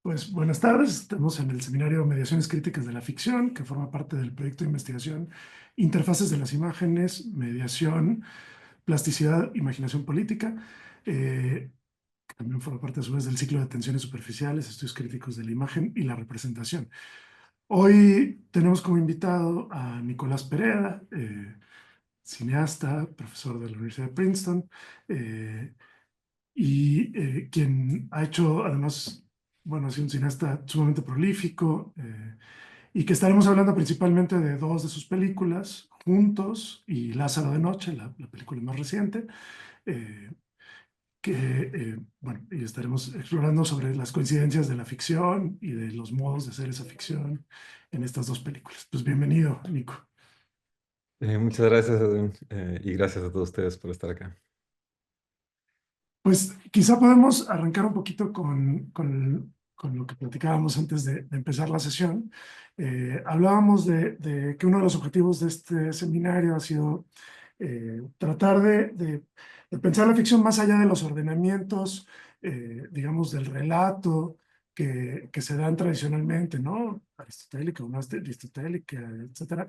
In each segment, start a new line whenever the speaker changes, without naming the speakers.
Pues buenas tardes, estamos en el seminario Mediaciones Críticas de la Ficción, que forma parte del proyecto de investigación Interfaces de las Imágenes, Mediación, Plasticidad, Imaginación Política, que también forma parte a su vez del ciclo de tensiones superficiales, estudios críticos de la imagen y la representación. Hoy tenemos como invitado a Nicolás Pereda, cineasta, profesor de la Universidad de Princeton, quien ha hecho además, bueno, ha sido un cineasta sumamente prolífico y que estaremos hablando principalmente de dos de sus películas, Juntos y Lázaro de Noche, la película más reciente, eh, bueno, y estaremos explorando sobre las coincidencias de la ficción y de los modos de hacer esa ficción en estas dos películas. Pues bienvenido, Nico.
Muchas gracias, Edwin, y gracias a todos ustedes por estar acá.
Pues quizá podemos arrancar un poquito con lo que platicábamos antes de empezar la sesión. Hablábamos de que uno de los objetivos de este seminario ha sido tratar de pensar la ficción más allá de los ordenamientos, digamos, del relato que se dan tradicionalmente, ¿no? Aristotélica o no aristotélica, etcétera.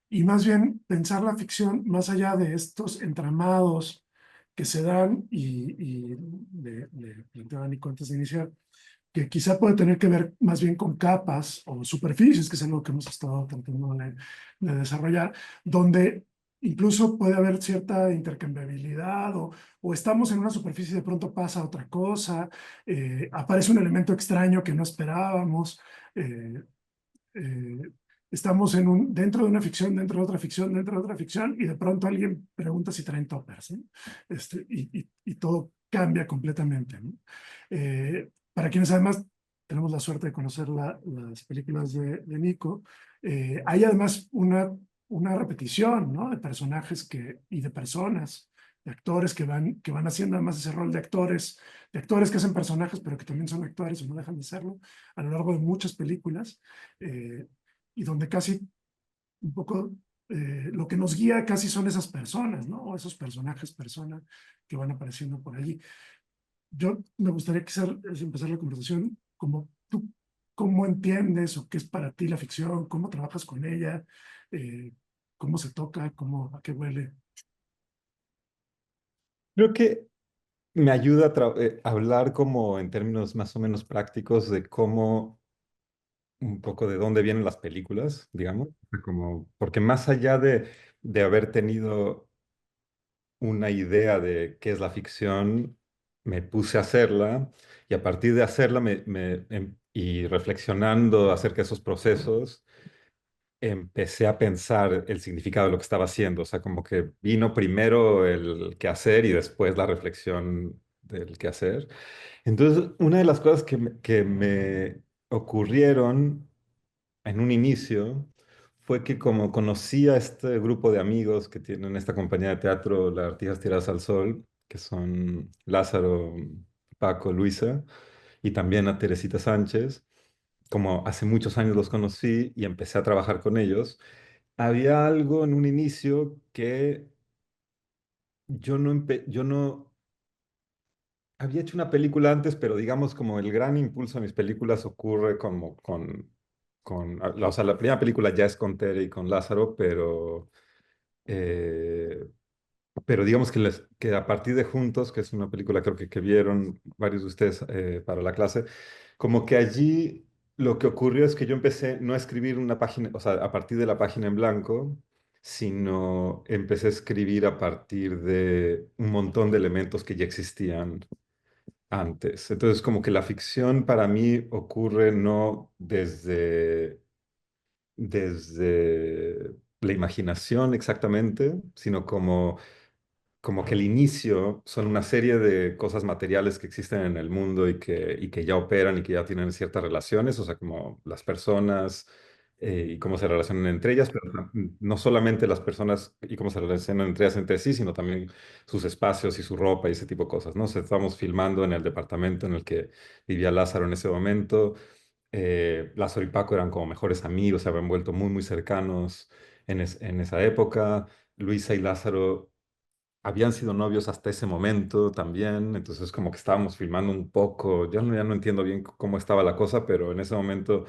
Y más bien pensar la ficción más allá de estos entramados que se dan y le planteaba Nico antes de iniciar, que quizá puede tener que ver más bien con capas o superficies, que es algo que hemos estado tratando de desarrollar, donde incluso puede haber cierta intercambiabilidad o estamos en una superficie y de pronto pasa otra cosa, aparece un elemento extraño que no esperábamos. eh, eh, Estamos dentro de una ficción, dentro de otra ficción, dentro de otra ficción, y de pronto alguien pregunta si traen toppers, ¿no? Y todo cambia completamente, ¿no? Para quienes además tenemos la suerte de conocer las películas de Nico, hay además una repetición, ¿no? De personajes y de personas, de actores que van haciendo además ese rol de actores que hacen personajes, pero que también son actores o no dejan de serlo a lo largo de muchas películas, eh, y donde casi un poco lo que nos guía casi son esas personas, ¿no? O esos personajes, personas que van apareciendo por allí. Yo me gustaría quizás empezar la conversación como tú, cómo entiendes o qué es para ti la ficción, cómo trabajas con ella, eh, cómo se toca, a qué huele.
Creo que me ayuda a hablar como en términos más o menos prácticos de cómo, un poco de dónde vienen las películas, digamos, como, porque más allá de haber tenido una idea de qué es la ficción, me puse a hacerla y a partir de hacerla y reflexionando acerca de esos procesos, empecé a pensar el significado de lo que estaba haciendo. O sea, como que vino primero el quehacer y después la reflexión del quehacer. Entonces, una de las cosas que me ocurrieron en un inicio fue que como conocí a este grupo de amigos que tienen esta compañía de teatro, Las Artistas Tiradas al Sol, que son Lázaro, Paco, Luisa, y también a Teresita Sánchez, como hace muchos años los conocí y empecé a trabajar con ellos, había algo en un inicio que yo no había hecho una película antes, pero digamos como el gran impulso a mis películas ocurre como o sea, la primera película ya es con Tere y con Lázaro, eh, pero digamos que a partir de Juntos, que es una película creo que vieron varios de ustedes para la clase, como que allí lo que ocurrió es que yo empecé no a escribir una página, o sea, a partir de la página en blanco, sino empecé a escribir a partir de un montón de elementos que ya existían antes. Entonces, como que la ficción para mí ocurre no desde la imaginación exactamente, sino como que el inicio son una serie de cosas materiales que existen en el mundo y que ya operan y que ya tienen ciertas relaciones, o sea, como las personas y cómo se relacionan entre ellas, pero no solamente las personas y cómo se relacionan entre sí, sino también sus espacios y su ropa y ese tipo de cosas, ¿no? O sea, estamos filmando en el departamento en el que vivía Lázaro en ese momento. Lázaro y Paco eran como mejores amigos, se habían vuelto muy, muy cercanos en esa época. Luisa y Lázaro habían sido novios hasta ese momento también, entonces como que estábamos filmando un poco, ya no entiendo bien cómo estaba la cosa, pero en ese momento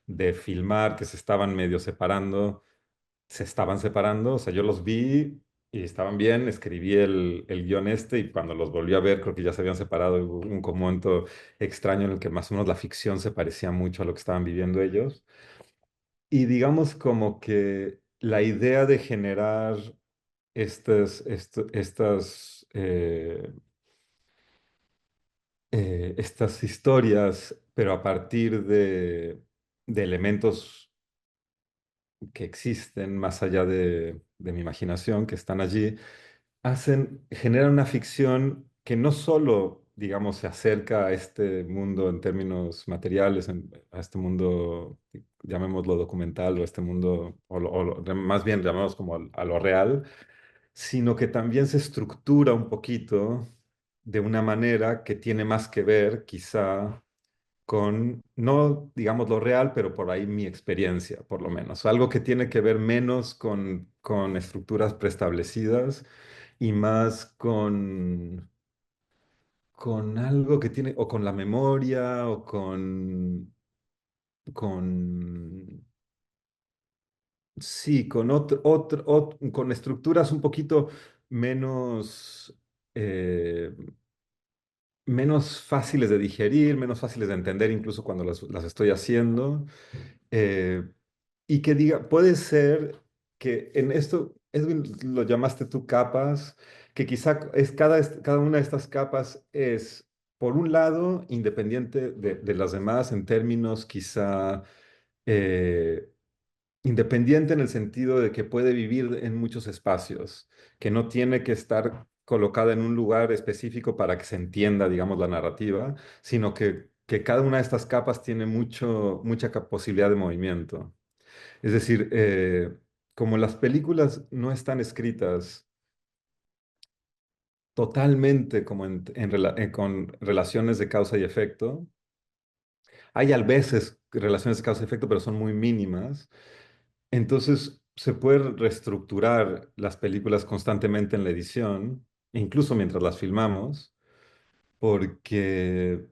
de filmar que se estaban medio separando, se estaban separando, o sea, yo los vi y estaban bien, escribí el guión este y cuando los volví a ver creo que ya se habían separado, y hubo un momento extraño en el que más o menos la ficción se parecía mucho a lo que estaban viviendo ellos. Y digamos como que la idea de generar estas historias, pero a partir de elementos que existen más allá de mi imaginación, que están allí, generan una ficción que no solo, digamos, se acerca a este mundo en términos materiales, a este mundo, llamémoslo documental, o este mundo, más bien llamemos como a lo real, sino que también se estructura un poquito de una manera que tiene más que ver, quizá, con, no digamos lo real, pero por ahí mi experiencia, por lo menos. Algo que tiene que ver menos con estructuras preestablecidas y más con algo que tiene, o con la memoria, o con sí, con estructuras un poquito menos, eh, menos fáciles de digerir, menos fáciles de entender, incluso cuando las estoy haciendo. Eh, y que diga, puede ser que en esto, Edwin, lo llamaste tú capas, que quizá cada una de estas capas es, por un lado, independiente de las demás en términos quizá eh, independiente en el sentido de que puede vivir en muchos espacios, que no tiene que estar colocada en un lugar específico para que se entienda, digamos, la narrativa, sino que cada una de estas capas tiene mucha posibilidad de movimiento. Es decir, como las películas no están escritas totalmente como con relaciones de causa y efecto, hay a veces relaciones de causa y efecto, pero son muy mínimas. Entonces, se puede reestructurar las películas constantemente en la edición, incluso mientras las filmamos, porque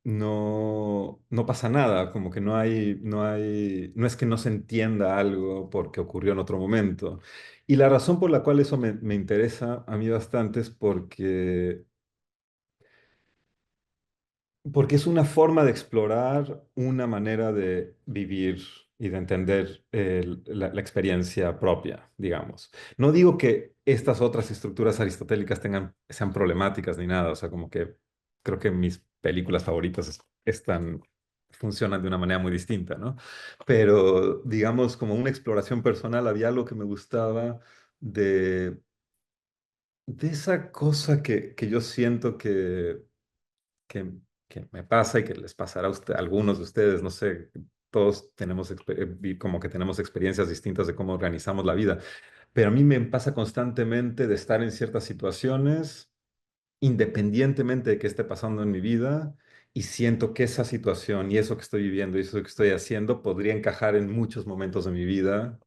no pasa nada, como que no es que no se entienda algo porque ocurrió en otro momento. Y la razón por la cual eso me interesa a mí bastante es porque es una forma de explorar una manera de vivir y de entender la experiencia propia, digamos. No digo que estas otras estructuras aristotélicas sean problemáticas ni nada, o sea, como que creo que mis películas favoritas funcionan de una manera muy distinta, ¿no? Pero, digamos, como una exploración personal, había algo que me gustaba de, de esa cosa que yo siento que, que me pasa y que les pasará a algunos de ustedes, no sé, todos como que tenemos experiencias distintas de cómo organizamos la vida, pero a mí me pasa constantemente de estar en ciertas situaciones, independientemente de qué esté pasando en mi vida, y siento que esa situación y eso que estoy viviendo y eso que estoy haciendo podría encajar en muchos momentos de mi vida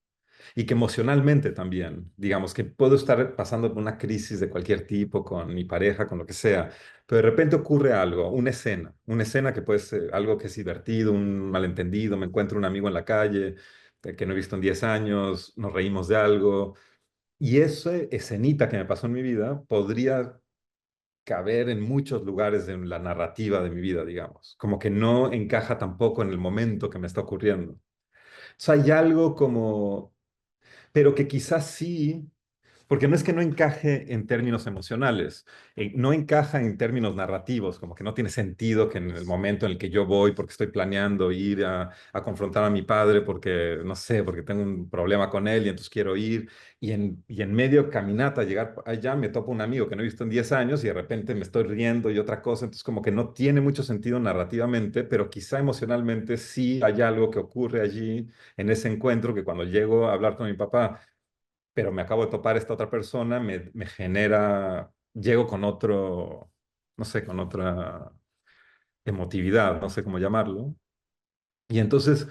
y que emocionalmente también, digamos, que puedo estar pasando por una crisis de cualquier tipo con mi pareja, con lo que sea, pero de repente ocurre algo, una escena que puede ser algo que es divertido, un malentendido, me encuentro un amigo en la calle que no he visto en 10 años, nos reímos de algo, y esa escenita que me pasó en mi vida podría caber en muchos lugares de la narrativa de mi vida, digamos, como que no encaja tampoco en el momento que me está ocurriendo. O sea, hay algo como pero que quizás sí, porque no es que no encaje en términos emocionales, no encaja en términos narrativos, como que no tiene sentido que en el momento en el que yo voy, porque estoy planeando ir a confrontar a mi padre, porque, no sé, porque tengo un problema con él y entonces quiero ir, y en medio caminata, llegar allá, me topo un amigo que no he visto en 10 años y de repente me estoy riendo y otra cosa, entonces como que no tiene mucho sentido narrativamente, pero quizá emocionalmente sí hay algo que ocurre allí en ese encuentro que cuando llego a hablar con mi papá, pero me acabo de topar esta otra persona, me genera, llego con otro, no sé, con otra emotividad, no sé cómo llamarlo. Y entonces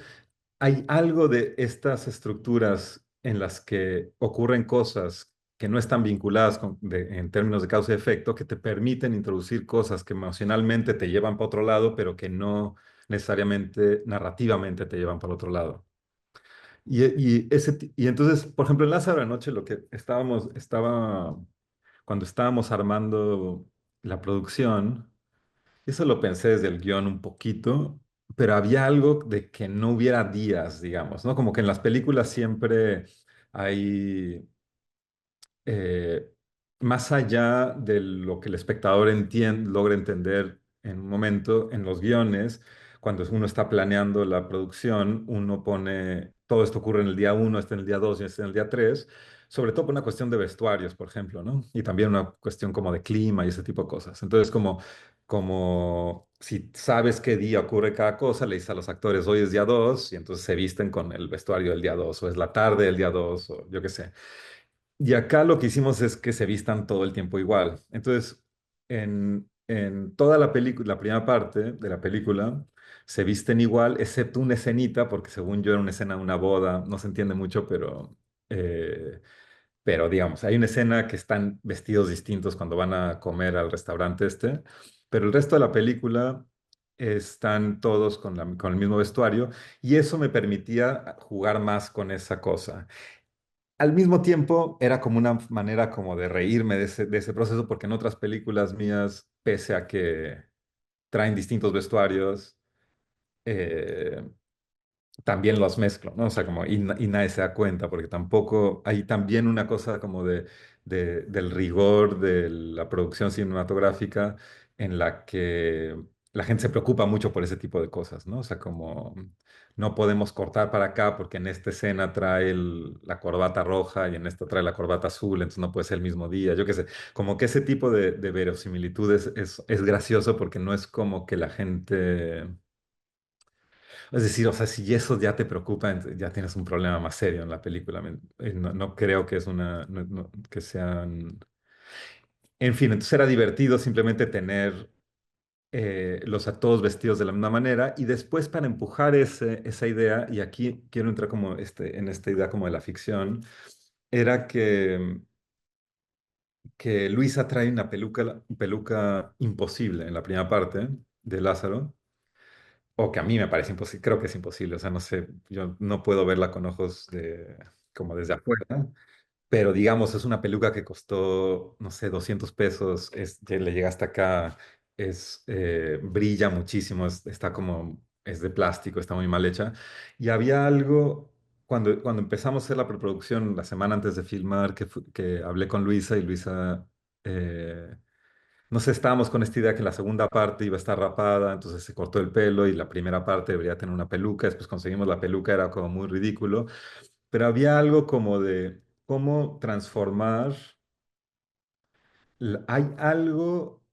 hay algo de estas estructuras en las que ocurren cosas que no están vinculadas en términos de causa y efecto, que te permiten introducir cosas que emocionalmente te llevan para otro lado, pero que no necesariamente narrativamente te llevan para otro lado. Y entonces, por ejemplo, en Lázaro de Noche, lo que cuando estábamos armando la producción, eso lo pensé desde el guión un poquito, pero había algo de que no hubiera días, digamos, ¿no? Como que en las películas siempre hay eh, más allá de lo que el espectador logra entender en un momento, en los guiones, cuando uno está planeando la producción, uno pone, todo esto ocurre en el día uno, este en el día 2 y este en el día 3, sobre todo por una cuestión de vestuarios, por ejemplo, ¿no? Y también una cuestión como de clima y ese tipo de cosas. Entonces, como si sabes qué día ocurre cada cosa, le dices a los actores, hoy es día 2 y entonces se visten con el vestuario del día 2 o es la tarde del día 2 o yo qué sé. Y acá lo que hicimos es que se vistan todo el tiempo igual. Entonces, en toda la película, la primera parte de la película, se visten igual, excepto una escenita, porque según yo era una escena de una boda, no se entiende mucho, eh, pero digamos, hay una escena que están vestidos distintos cuando van a comer al restaurante este, pero el resto de la película están todos con el mismo vestuario y eso me permitía jugar más con esa cosa. Al mismo tiempo, era como una manera como de reírme de ese proceso, porque en otras películas mías, pese a que traen distintos vestuarios, eh, también los mezclo, ¿no? O sea, y nadie se da cuenta, porque tampoco hay también una cosa como del rigor de la producción cinematográfica en la que la gente se preocupa mucho por ese tipo de cosas, ¿no? O sea, como no podemos cortar para acá porque en esta escena trae la corbata roja y en esta trae la corbata azul, entonces no puede ser el mismo día, yo qué sé, como que ese tipo de verosimilitudes es gracioso porque no es como que la gente... Es decir, o sea, si eso ya te preocupa, ya tienes un problema más serio en la película. No creo que que sean... En fin, entonces era divertido simplemente tener a todos vestidos de la misma manera y después para empujar esa idea, y aquí quiero entrar como en esta idea como de la ficción, era que Luisa trae una peluca imposible en la primera parte de Lázaro. O que a mí me parece imposible, creo que es imposible, o sea, no sé, yo no puedo verla con ojos como desde afuera, pero digamos, es una peluca que costó, no sé, 200 pesos, ya le llega hasta acá, brilla muchísimo, es de plástico, está muy mal hecha, y había algo, cuando empezamos a hacer la preproducción, la semana antes de filmar, que hablé con Luisa y Luisa... no sé, estábamos con esta idea que la segunda parte iba a estar rapada, entonces se cortó el pelo y la primera parte debería tener una peluca, después conseguimos la peluca, era como muy ridículo, pero había algo como de cómo transformar, hay algo,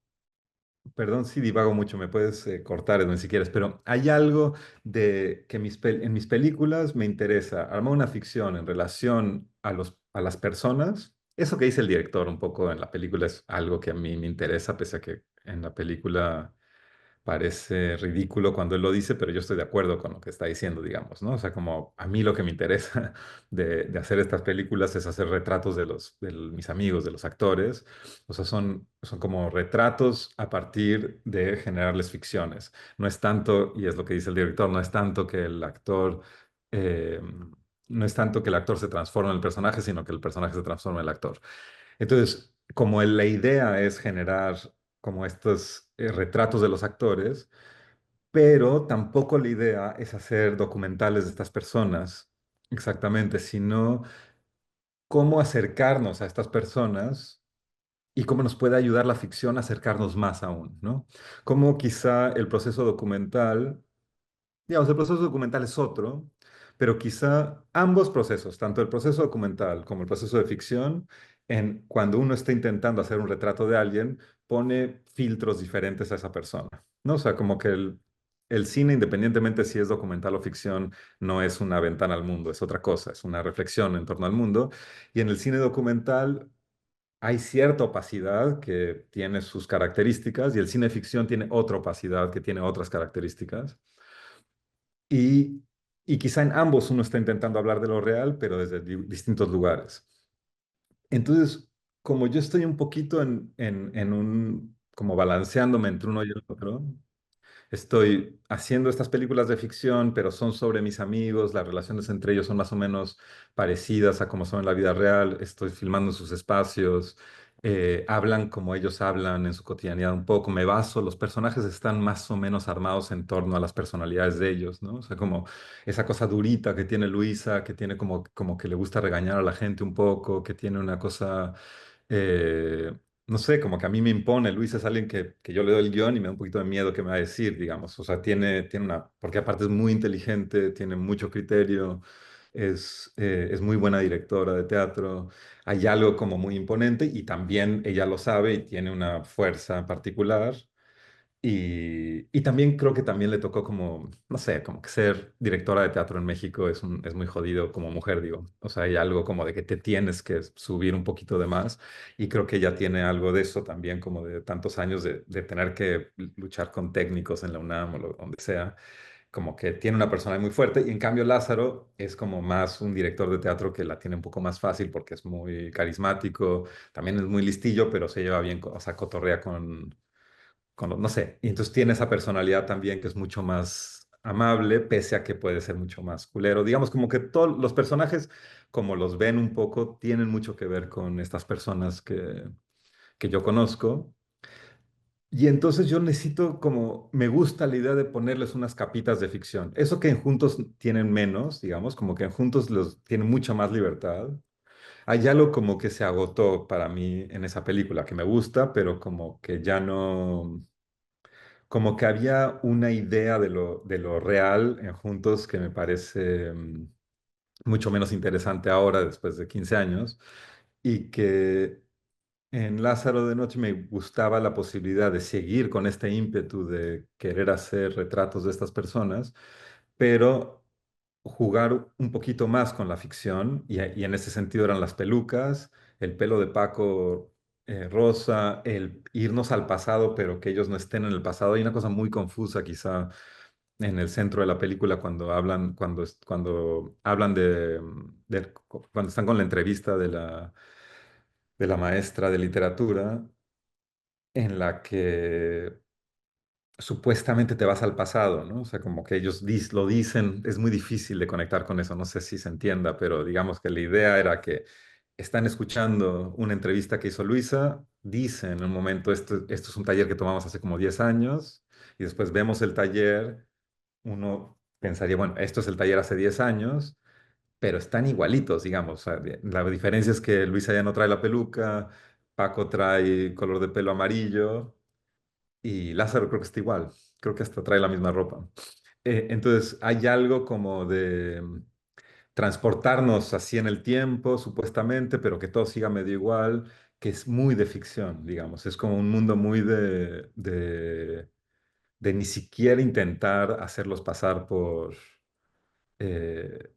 perdón si divago mucho, me puedes cortar, Edwin, si quieres, pero hay algo de que en mis películas me interesa armar una ficción en relación a las personas. Eso que dice el director un poco en la película es algo que a mí me interesa, pese a que en la película parece ridículo cuando él lo dice, pero yo estoy de acuerdo con lo que está diciendo, digamos, ¿no? O sea, como a mí lo que me interesa de hacer estas películas es hacer retratos de mis amigos, de los actores. O sea, son como retratos a partir de generarles ficciones. No es tanto, y es lo que dice el director, no es tanto que el actor... eh, no es tanto que el actor se transforme en el personaje, sino que el personaje se transforma en el actor. Entonces, como la idea es generar como estos retratos de los actores, pero tampoco la idea es hacer documentales de estas personas, exactamente, sino cómo acercarnos a estas personas y cómo nos puede ayudar la ficción a acercarnos más aún, ¿no? Cómo quizá el proceso documental. Digamos, el proceso documental es otro, pero quizá ambos procesos, tanto el proceso documental como el proceso de ficción, cuando uno está intentando hacer un retrato de alguien, pone filtros diferentes a esa persona, ¿no? O sea, como que el cine, independientemente si es documental o ficción, no es una ventana al mundo, es otra cosa, es una reflexión en torno al mundo. Y en el cine documental hay cierta opacidad que tiene sus características y el cine de ficción tiene otra opacidad que tiene otras características. Y, y quizá en ambos uno está intentando hablar de lo real, pero desde distintos lugares. Entonces, como yo estoy un poquito en un, como balanceándome entre uno y el otro, estoy haciendo estas películas de ficción, pero son sobre mis amigos, las relaciones entre ellos son más o menos parecidas a como son en la vida real, estoy filmando en sus espacios, hablan como ellos hablan en su cotidianidad un poco, me baso, los personajes están más o menos armados en torno a las personalidades de ellos, ¿no? O sea, como esa cosa durita que tiene Luisa, que tiene como que le gusta regañar a la gente un poco, que tiene una cosa... eh, no sé, como que a mí me impone. Luis es alguien que yo le doy el guión y me da un poquito de miedo qué me va a decir, digamos. O sea, tiene una, porque aparte es muy inteligente, tiene mucho criterio, es muy buena directora de teatro. Hay algo como muy imponente y también ella lo sabe y tiene una fuerza particular. Y también creo que también le tocó como, no sé, como que ser directora de teatro en México es muy jodido como mujer, digo. O sea, hay algo como de que te tienes que subir un poquito de más y creo que ella tiene algo de eso también, como de tantos años de tener que luchar con técnicos en la UNAM o donde sea, como que tiene una personalidad muy fuerte y en cambio Lázaro es como más un director de teatro que la tiene un poco más fácil porque es muy carismático, también es muy listillo, pero se lleva bien, o sea, cotorrea no sé, y entonces tiene esa personalidad también que es mucho más amable, pese a que puede ser mucho más culero. Digamos como que todos los personajes, como los ven un poco, tienen mucho que ver con estas personas que yo conozco. Y entonces yo necesito como, me gusta la idea de ponerles unas capitas de ficción. Eso que en Juntos tienen menos, digamos, como que en Juntos los tienen mucha más libertad. Hay algo como que se agotó para mí en esa película, que me gusta, pero como que ya no, como que había una idea de lo real en Juntos que me parece mucho menos interesante ahora, después de 15 años, y que en Lázaro de Noche me gustaba la posibilidad de seguir con este ímpetu de querer hacer retratos de estas personas, pero jugar un poquito más con la ficción, y en ese sentido eran las pelucas, el pelo de Paco rosa, el irnos al pasado, pero que ellos no estén en el pasado. Hay una cosa muy confusa quizá en el centro de la película cuando hablan, cuando hablan cuando están con la entrevista de la maestra de literatura, en la que supuestamente te vas al pasado, ¿no? O sea, como que ellos lo dicen, es muy difícil de conectar con eso, no sé si se entienda, pero digamos que la idea era que están escuchando una entrevista que hizo Luisa, dicen en un momento, esto es un taller que tomamos hace como 10 años, y después vemos el taller, uno pensaría, bueno, esto es el taller hace 10 años, pero están igualitos, digamos. O sea, la diferencia es que Luisa ya no trae la peluca, Paco trae color de pelo amarillo, y Lázaro creo que está igual, creo que hasta trae la misma ropa. Entonces hay algo como de transportarnos así en el tiempo, supuestamente, pero que todo siga medio igual, que es muy de ficción, digamos. Es como un mundo muy de ni siquiera intentar hacerlos pasar por...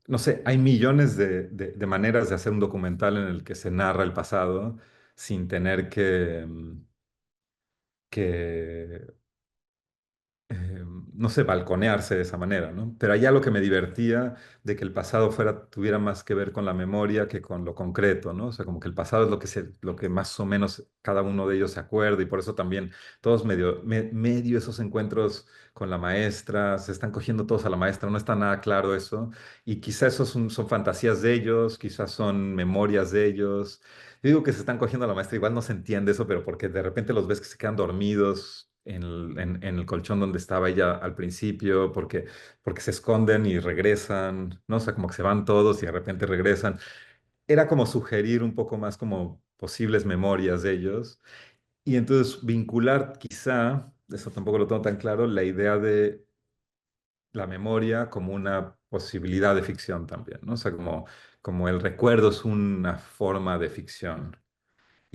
no sé, hay millones de maneras de hacer un documental en el que se narra el pasado sin tener que no sé, balconearse de esa manera, ¿no? Pero hay algo que me divertía de que el pasado tuviera más que ver con la memoria que con lo concreto, ¿no? O sea, como que el pasado es lo que más o menos cada uno de ellos se acuerda y por eso también todos medio esos encuentros con la maestra, se están cogiendo todos a la maestra, no está nada claro eso. Y quizás esos son fantasías de ellos, quizás son memorias de ellos. Yo digo que se están cogiendo a la maestra, igual no se entiende eso, pero porque de repente los ves que se quedan dormidos en el colchón donde estaba ella al principio, porque se esconden y regresan, ¿no? O sea, como que se van todos y de repente regresan. Era como sugerir un poco más como posibles memorias de ellos. Y entonces vincular quizá, eso tampoco lo tengo tan claro, la idea de la memoria como una posibilidad de ficción también, ¿no? O sea, como el recuerdo es una forma de ficción.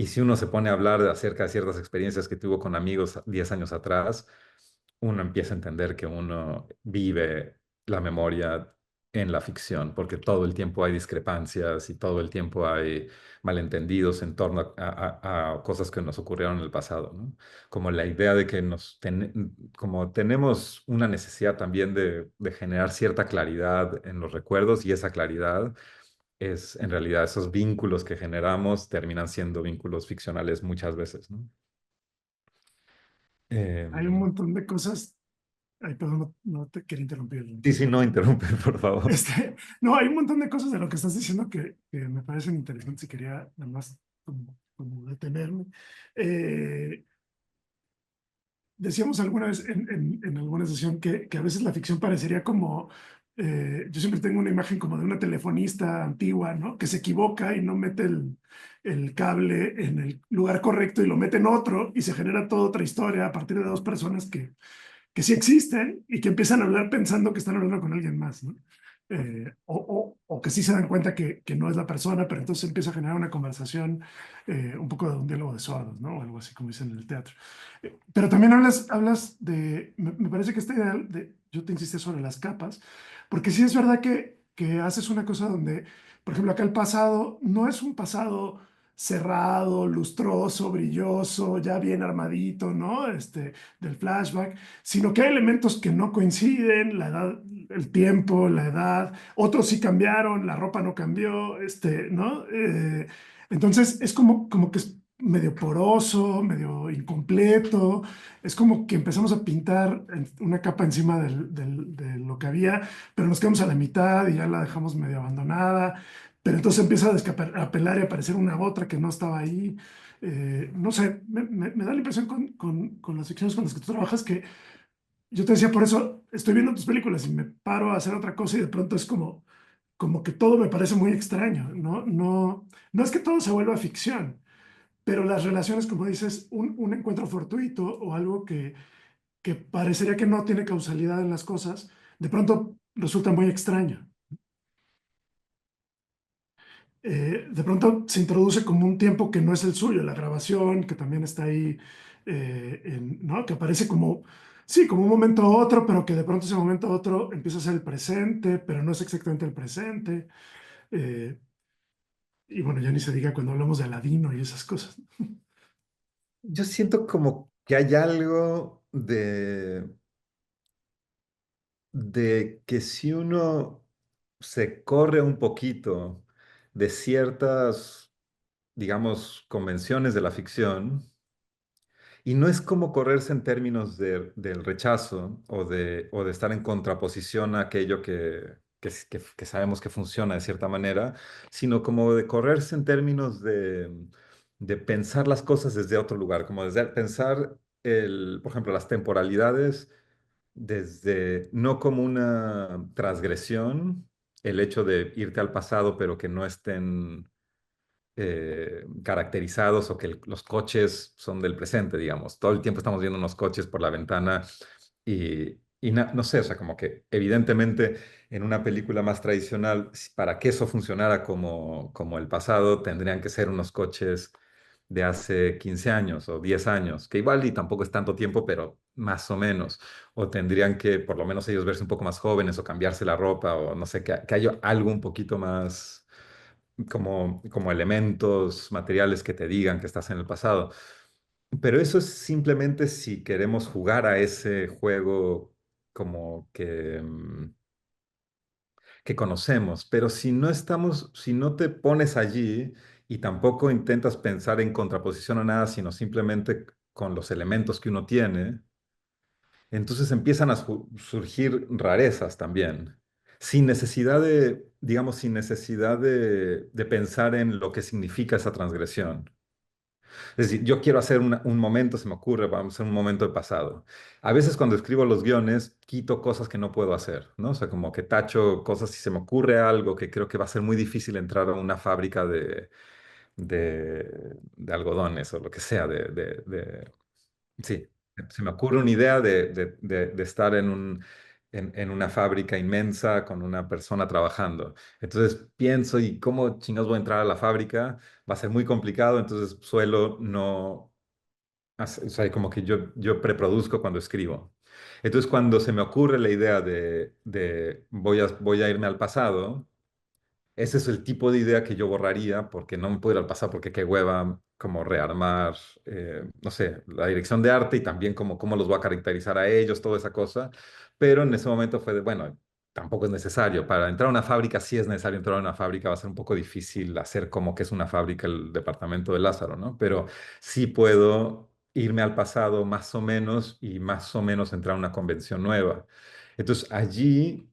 Y si uno se pone a hablar acerca de ciertas experiencias que tuvo con amigos 10 años atrás, uno empieza a entender que uno vive la memoria en la ficción, porque todo el tiempo hay discrepancias y todo el tiempo hay malentendidos en torno a cosas que nos ocurrieron en el pasado, ¿no? Como la idea de que como tenemos una necesidad también de generar cierta claridad en los recuerdos y esa claridad es en realidad esos vínculos que generamos terminan siendo vínculos ficcionales muchas veces, ¿no?
Hay un
Em,
montón de cosas. Ay, perdón, no te quería interrumpir.
sí, sí, no interrumpe, por favor.
No, hay un montón de cosas de lo que estás diciendo que me parecen interesantes y quería nada más como detenerme. Eh, Decíamos alguna vez en alguna sesión que a veces la ficción parecería como, yo siempre tengo una imagen como de una telefonista antigua, ¿no? Que se equivoca y no mete el cable en el lugar correcto y lo mete en otro y se genera toda otra historia a partir de dos personas que sí existen y que empiezan a hablar pensando que están hablando con alguien más, ¿no? O que sí se dan cuenta que no es la persona, pero entonces empieza a generar una conversación, un poco de un diálogo de sordos, ¿no? O algo así como dicen en el teatro. Pero también hablas de, me parece que esta idea de, yo te insistí sobre las capas, porque sí es verdad que haces una cosa donde, por ejemplo, acá el pasado no es un pasado cerrado, lustroso, brilloso, ya bien armadito, ¿no? Del flashback, sino que hay elementos que no coinciden, la edad, el tiempo, la edad, otros sí cambiaron, la ropa no cambió, ¿no? Entonces es como que es medio poroso, medio incompleto, es como que empezamos a pintar una capa encima de lo que había, pero nos quedamos a la mitad y ya la dejamos medio abandonada, pero entonces empieza a pelar y a aparecer una otra que no estaba ahí. No sé, me da la impresión con las ficciones con las que tú trabajas que yo te decía, por eso estoy viendo tus películas y me paro a hacer otra cosa y de pronto es como que todo me parece muy extraño, ¿no? No es que todo se vuelva ficción, pero las relaciones, como dices, un encuentro fortuito o algo que parecería que no tiene causalidad en las cosas, de pronto resulta muy extraño. De pronto se introduce como un tiempo que no es el suyo, la grabación, que también está ahí, ¿no? Que aparece como, sí, como un momento a otro, pero que de pronto ese momento a otro empieza a ser el presente, pero no es exactamente el presente. Eh, y bueno, ya ni se diga cuando hablamos de Aladino y esas cosas.
Yo siento como que hay algo de que si uno se corre un poquito de ciertas, digamos, convenciones de la ficción, y no es como correrse en términos del rechazo o de estar en contraposición a aquello que sabemos que funciona de cierta manera, sino como de correrse en términos de pensar las cosas desde otro lugar, como desde pensar, por ejemplo, las temporalidades desde no como una transgresión, el hecho de irte al pasado, pero que no estén caracterizados o que los coches son del presente, digamos. Todo el tiempo estamos viendo unos coches por la ventana no sé, o sea, como que evidentemente en una película más tradicional, para que eso funcionara como el pasado, tendrían que ser unos coches de hace 15 años o 10 años, que igual y tampoco es tanto tiempo, pero más o menos. O tendrían que por lo menos ellos verse un poco más jóvenes o cambiarse la ropa o no sé, que haya algo un poquito más como elementos materiales que te digan que estás en el pasado. Pero eso es simplemente si queremos jugar a ese juego como que conocemos. Pero si no estamos, si no te pones allí y tampoco intentas pensar en contraposición a nada, sino simplemente con los elementos que uno tiene, entonces empiezan a surgir rarezas también, sin necesidad digamos, sin necesidad de pensar en lo que significa esa transgresión. Es decir, yo quiero hacer un momento, se me ocurre, vamos a hacer un momento de pasado. A veces cuando escribo los guiones, quito cosas que no puedo hacer, ¿no? O sea, como que tacho cosas si se me ocurre algo que creo que va a ser muy difícil entrar a una fábrica de algodones o lo que sea, sí, se me ocurre una idea de estar en una fábrica inmensa con una persona trabajando. Entonces pienso, ¿y cómo chingados voy a entrar a la fábrica? Va a ser muy complicado, entonces suelo no, o sea, como que yo preproduzco cuando escribo. Entonces cuando se me ocurre la idea de voy a irme al pasado, ese es el tipo de idea que yo borraría porque no me puedo ir al pasado porque qué hueva como rearmar, no sé, la dirección de arte y también como cómo los voy a caracterizar a ellos, toda esa cosa. Pero en ese momento fue de, bueno, tampoco es necesario. Para entrar a una fábrica sí es necesario entrar a una fábrica, va a ser un poco difícil hacer como que es una fábrica el departamento de Lázaro, ¿no? Pero sí puedo irme al pasado más o menos y más o menos entrar a una convención nueva. Entonces allí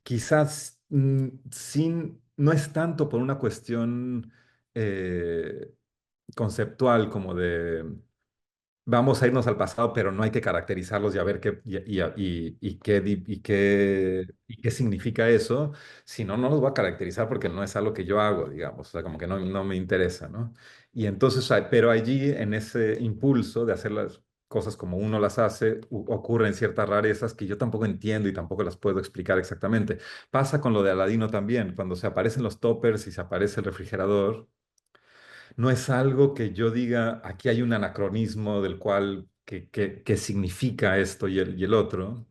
quizás sin, no es tanto por una cuestión eh, conceptual como de vamos a irnos al pasado, pero no hay que caracterizarlos y a ver qué, y qué significa eso. Si no, no los voy a caracterizar porque no es algo que yo hago, digamos, o sea, como que no, no me interesa, ¿no? Y entonces, pero allí, en ese impulso de hacer las cosas como uno las hace, ocurren ciertas rarezas que yo tampoco entiendo y tampoco las puedo explicar exactamente. Pasa con lo de Aladino también, cuando se aparecen los toppers y se aparece el refrigerador. No es algo que yo diga, aquí hay un anacronismo del cual, que significa esto y el otro,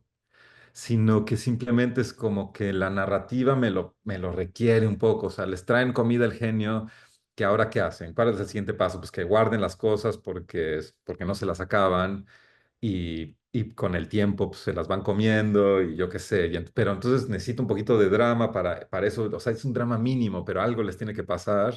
sino que simplemente es como que la narrativa me lo requiere un poco. O sea, les traen comida al genio, que ahora ¿qué hacen? ¿Cuál es el siguiente paso? Pues que guarden las cosas porque no se las acaban y con el tiempo pues, se las van comiendo y yo qué sé. Pero entonces necesito un poquito de drama para eso. O sea, es un drama mínimo, pero algo les tiene que pasar.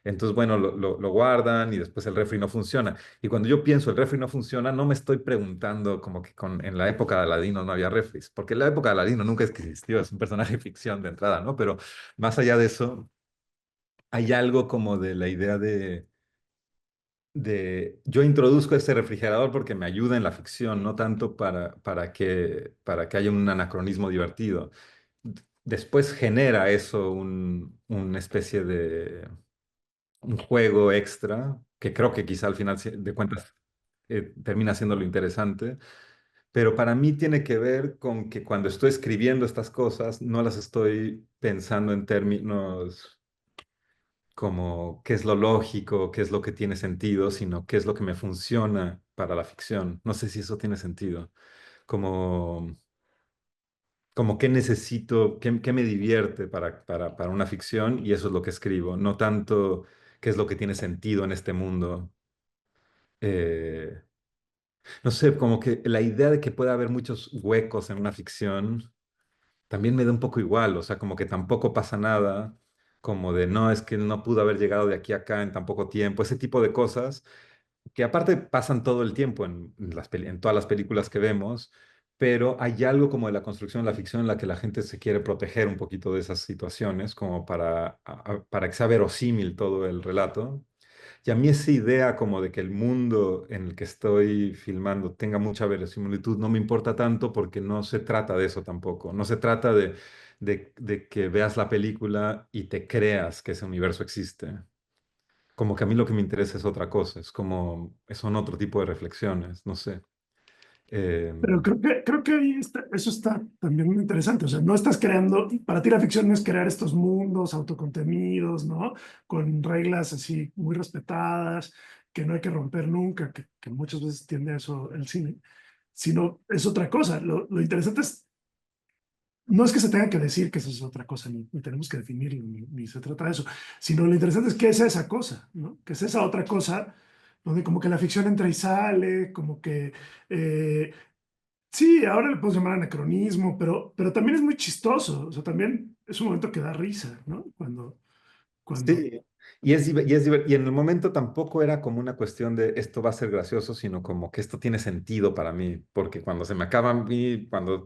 Entonces, bueno, lo guardan y después el refri no funciona. Y cuando yo pienso el refri no funciona, no me estoy preguntando como que en la época de Aladino no había refris, porque en la época de Aladino nunca es que existió, es un personaje de ficción de entrada, ¿no? Pero más allá de eso, hay algo como de la idea yo introduzco este refrigerador porque me ayuda en la ficción, no tanto para que haya un anacronismo divertido. Después genera eso una especie de un juego extra, que creo que quizá al final de cuentas termina siendo lo interesante, pero para mí tiene que ver con que cuando estoy escribiendo estas cosas, no las estoy pensando en términos como qué es lo lógico, qué es lo que tiene sentido, sino qué es lo que me funciona para la ficción. No sé si eso tiene sentido. Como, como qué necesito, qué me divierte para una ficción y eso es lo que escribo, no tanto qué es lo que tiene sentido en este mundo. Eh, no sé, como que la idea de que pueda haber muchos huecos en una ficción también me da un poco igual, o sea, como que tampoco pasa nada, como de no, es que no pudo haber llegado de aquí a acá en tan poco tiempo, ese tipo de cosas que aparte pasan todo el tiempo en todas las películas que vemos, pero hay algo como de la construcción de la ficción en la que la gente se quiere proteger un poquito de esas situaciones, como para que sea verosímil todo el relato. Y a mí esa idea como de que el mundo en el que estoy filmando tenga mucha verosimilitud no me importa tanto porque no se trata de eso tampoco. No se trata de que veas la película y te creas que ese universo existe. Como que a mí lo que me interesa es otra cosa, es como, son otro tipo de reflexiones, no sé.
Pero creo que ahí eso está también muy interesante. O sea, no estás creando, para ti la ficción no es crear estos mundos autocontenidos, ¿no? Con reglas así muy respetadas, que no hay que romper nunca, que muchas veces tiende a eso el cine, sino es otra cosa. Lo interesante es, no es que se tenga que decir que eso es otra cosa, ni tenemos que definirlo, ni se trata de eso, sino lo interesante es qué es esa cosa, ¿no? ¿Qué es esa otra cosa donde como que la ficción entra y sale, como que... sí, ahora le podemos llamar anacronismo, pero también es muy chistoso. O sea, también es un momento que da risa, ¿no? Cuando,
Sí, y en el momento tampoco era como una cuestión de esto va a ser gracioso, sino como que esto tiene sentido para mí, porque cuando se me acaba a mí, cuando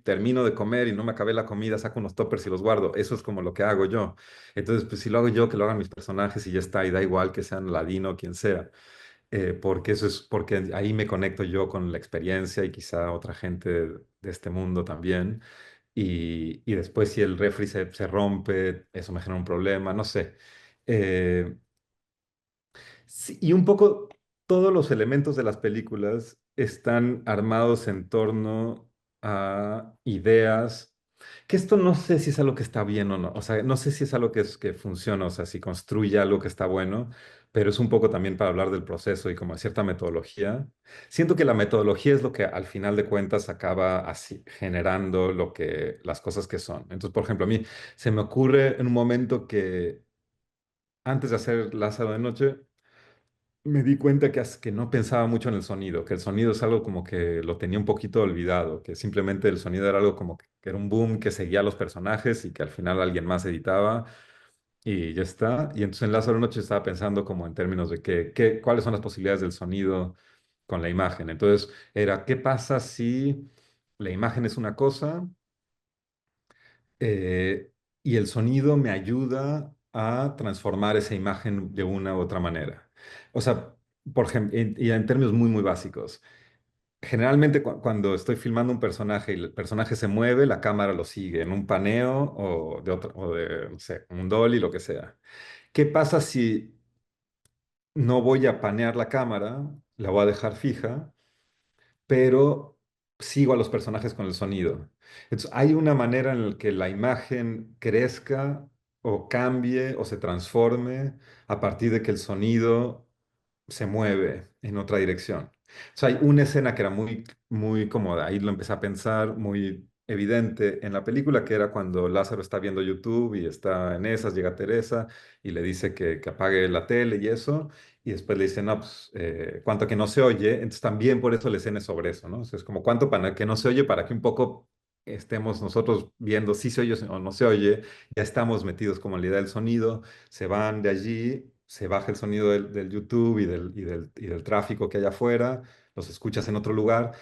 termino de comer y no me acabé la comida, saco unos toppers y los guardo, eso es como lo que hago yo. Entonces, pues si lo hago yo, que lo hagan mis personajes y ya está, y da igual que sean Ladino o quien sea, porque eso es, porque ahí me conecto yo con la experiencia y quizá otra gente de este mundo también. Y después si el refri se rompe, eso me genera un problema, no sé. Eh, sí, y un poco todos los elementos de las películas están armados en torno a ideas, que esto no sé si es algo que está bien o no, o sea, no sé si es algo que funciona, o sea, si construye algo que está bueno, pero es un poco también para hablar del proceso y como de cierta metodología. Siento que la metodología es lo que al final de cuentas acaba así generando las cosas que son. Entonces, por ejemplo, a mí se me ocurre en un momento que antes de hacer Lázaro de Noche, me di cuenta que no pensaba mucho en el sonido, que el sonido es algo como que lo tenía un poquito olvidado, que simplemente el sonido era algo como que era un boom que seguía a los personajes y que al final alguien más editaba y ya está. Y entonces en Lázaro Noche estaba pensando como en términos de cuáles son las posibilidades del sonido con la imagen. Entonces era, ¿qué pasa si la imagen es una cosa y el sonido me ayuda a transformar esa imagen de una u otra manera? O sea, por ejemplo, y en términos muy, muy básicos. Generalmente cuando estoy filmando un personaje y el personaje se mueve, la cámara lo sigue en un paneo o de, no sé, un dolly, lo que sea. ¿Qué pasa si no voy a panear la cámara, la voy a dejar fija, pero sigo a los personajes con el sonido? Entonces, hay una manera en la que la imagen crezca o cambie o se transforme a partir de que el sonido se mueve en otra dirección. O sea, hay una escena que era muy, muy cómoda, ahí lo empecé a pensar, muy evidente en la película, que era cuando Lázaro está viendo YouTube y está en esas, llega Teresa y le dice que apague la tele y eso, y después le dice, no, pues, cuánto que no se oye, entonces también por eso la escena es sobre eso, ¿no? O sea, es como cuánto para que no se oye, para que un poco estemos nosotros viendo si se oye o no se oye, ya estamos metidos como en la idea del sonido, se van de allí, se baja el sonido del YouTube y del tráfico que hay afuera, los escuchas en otro lugar.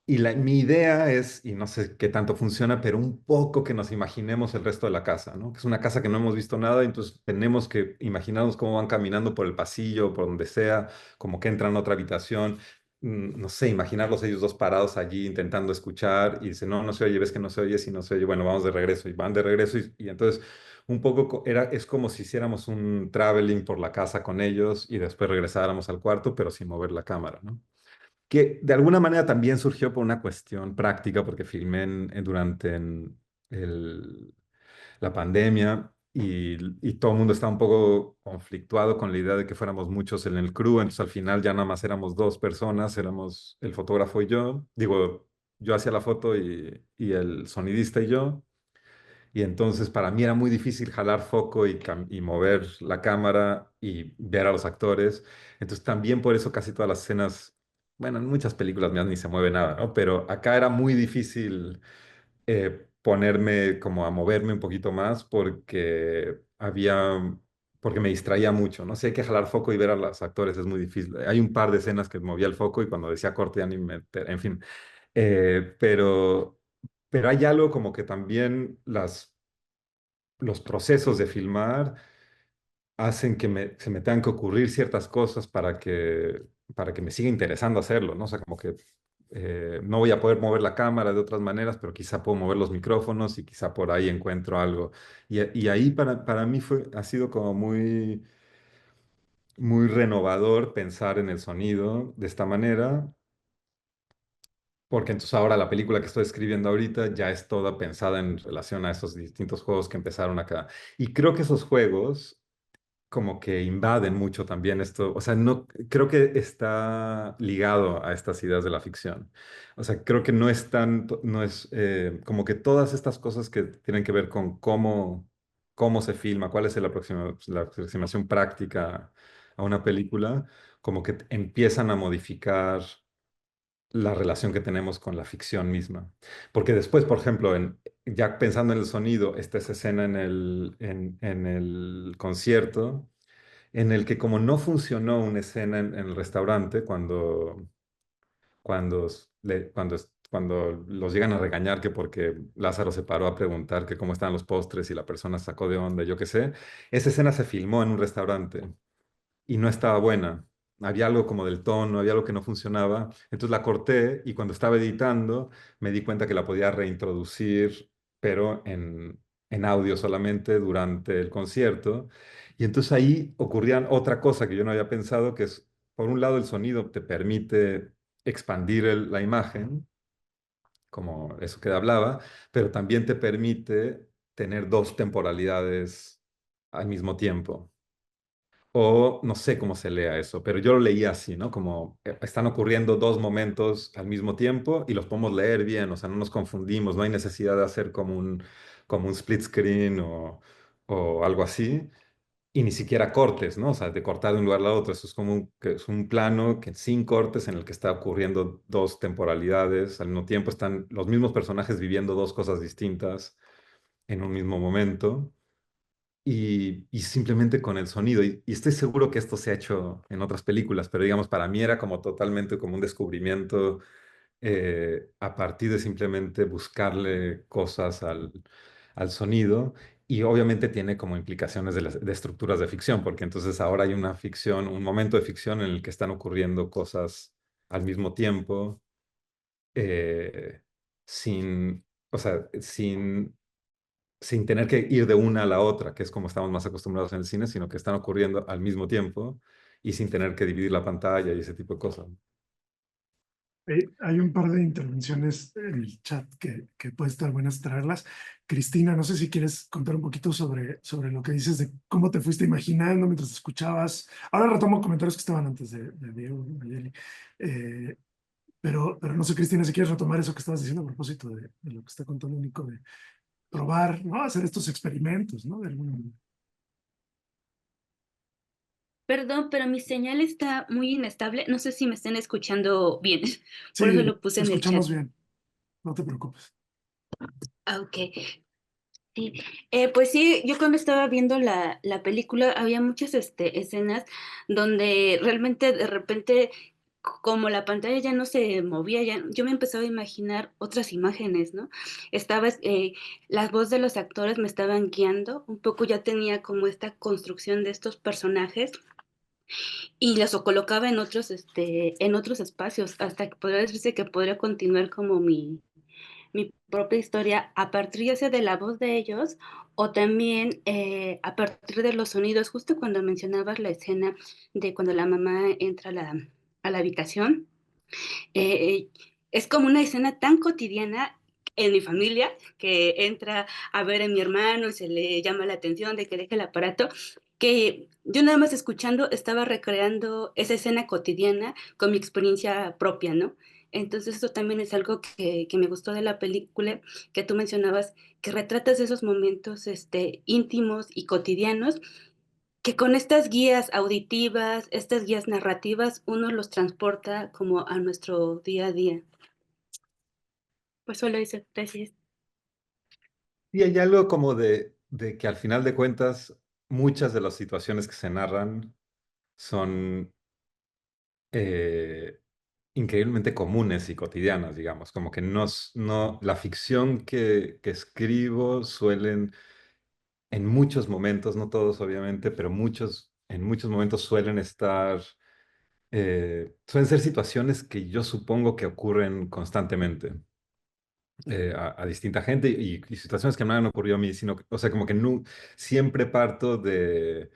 Y mi idea es, y no sé qué tanto funciona, pero un poco que nos imaginemos el resto de la casa, ¿no? Que es una casa que no hemos visto nada, entonces tenemos que imaginarnos cómo van caminando por el pasillo, por donde sea, como que entran a otra habitación, no sé, imaginarlos ellos dos parados allí intentando escuchar y dicen, no, no se oye, ves que no se oye, si no se oye, bueno, vamos de regreso y van de regreso y entonces un poco es como si hiciéramos un traveling por la casa con ellos y después regresáramos al cuarto, pero sin mover la cámara, ¿no? Que de alguna manera también surgió por una cuestión práctica, porque filmé durante el- la pandemia y todo el mundo estaba un poco conflictuado con la idea de que fuéramos muchos en el crew, entonces al final ya nada más éramos dos personas, éramos el fotógrafo y yo, digo, yo hacía la foto y el sonidista y yo. Y entonces para mí era muy difícil jalar foco y mover la cámara y ver a los actores. Entonces también por eso casi todas las escenas, bueno, en muchas películas mías ni se mueve nada, ¿no? Pero acá era muy difícil ponerme como a moverme un poquito más porque me distraía mucho, ¿no? Si hay que jalar foco y ver a los actores es muy difícil. Hay un par de escenas que movía el foco y cuando decía corte ya ni me, en fin. Eh, pero, pero hay algo como que también los procesos de filmar hacen que se me tengan que ocurrir ciertas cosas para que me siga interesando hacerlo, ¿no? O sea, como que no voy a poder mover la cámara de otras maneras, pero quizá puedo mover los micrófonos y quizá por ahí encuentro algo. Y ahí para mí ha sido como muy, muy renovador pensar en el sonido de esta manera. Porque entonces ahora la película que estoy escribiendo ahorita ya es toda pensada en relación a esos distintos juegos que empezaron acá. Y creo que esos juegos como que invaden mucho también esto, o sea, no creo que está ligado a estas ideas de la ficción. O sea, creo que no es tanto, no es como que todas estas cosas que tienen que ver con cómo se filma, cuál es la aproximación práctica a una película, como que empiezan a modificar la relación que tenemos con la ficción misma. Porque después, por ejemplo, ya pensando en el sonido, esta es escena en el concierto, en el que como no funcionó una escena en el restaurante, cuando los llegan a regañar que porque Lázaro se paró a preguntar que cómo estaban los postres y la persona sacó de onda, yo qué sé, esa escena se filmó en un restaurante y no estaba buena. Había algo como del tono, había algo que no funcionaba. Entonces la corté y cuando estaba editando me di cuenta que la podía reintroducir, pero en audio solamente durante el concierto. Y entonces ahí ocurría otra cosa que yo no había pensado, que es, por un lado, el sonido te permite expandir la imagen, como eso que hablaba, pero también te permite tener dos temporalidades al mismo tiempo. O no sé cómo se lea eso, pero yo lo leía así, ¿no? Como están ocurriendo dos momentos al mismo tiempo y los podemos leer bien, o sea, no nos confundimos, no hay necesidad de hacer como un split screen o algo así. y ni siquiera cortes, ¿no? O sea, de cortar de un lugar a otro. Eso es como que es un plano que sin cortes en el que está ocurriendo dos temporalidades. Al mismo tiempo están los mismos personajes viviendo dos cosas distintas en un mismo momento. Y simplemente con el sonido. Y estoy seguro que esto se ha hecho en otras películas, pero digamos, para mí era como totalmente como un descubrimiento a partir de simplemente buscarle cosas al sonido. Y obviamente tiene como implicaciones de estructuras de ficción, porque entonces ahora hay una ficción, un momento de ficción en el que están ocurriendo cosas al mismo tiempo, eh, sin, o sea, sin tener que ir de una a la otra, que es como estamos más acostumbrados en el cine, sino que están ocurriendo al mismo tiempo y sin tener que dividir la pantalla y ese tipo de cosas.
Hay un par de intervenciones en el chat que puede estar buenas traerlas. Cristina, no sé si quieres contar un poquito sobre lo que dices de cómo te fuiste imaginando mientras escuchabas. Ahora retomo comentarios que estaban antes de Diego y Mayeli. Eh, pero no sé, Cristina, si quieres retomar eso que estabas diciendo a propósito de lo que está contando Nico, de probar, ¿no? Hacer estos experimentos, ¿no? De alguna manera.
Perdón, pero mi señal está muy inestable. No sé si me estén escuchando bien. Por eso
Sí,
lo puse
te
en el chat.
escuchamos bien, no te preocupes.
Ah, ok. Sí. Pues sí, yo cuando estaba viendo la película había muchas escenas donde realmente de repente, como la pantalla ya no se movía, ya, yo me empezaba a imaginar otras imágenes, ¿no? Estaba, las voces de los actores me estaban guiando, un poco ya tenía como esta construcción de estos personajes y los colocaba en otros espacios, hasta que podría decirse que podría continuar como mi propia historia a partir ya sea de la voz de ellos o también a partir de los sonidos, justo cuando mencionabas la escena de cuando la mamá entra a la habitación, eh, es como una escena tan cotidiana en mi familia, que entra a ver a mi hermano y se le llama la atención de que deje el aparato, que yo nada más escuchando estaba recreando esa escena cotidiana con mi experiencia propia, ¿no? Entonces eso también es algo que me gustó de la película, que tú mencionabas, que retratas esos momentos íntimos y cotidianos, que con estas guías auditivas, estas guías narrativas, uno los transporta como a nuestro día a día. Pues solo eso, gracias.
Y hay algo como de que al final de cuentas muchas de las situaciones que se narran son eh, increíblemente comunes y cotidianas, digamos, como que no, la ficción que escribo suelen en muchos momentos, no todos obviamente, pero muchos, en muchos momentos suelen estar, suelen ser situaciones que yo supongo que ocurren constantemente a distinta gente y situaciones que no me han ocurrido a mí, sino, o sea, como que siempre parto de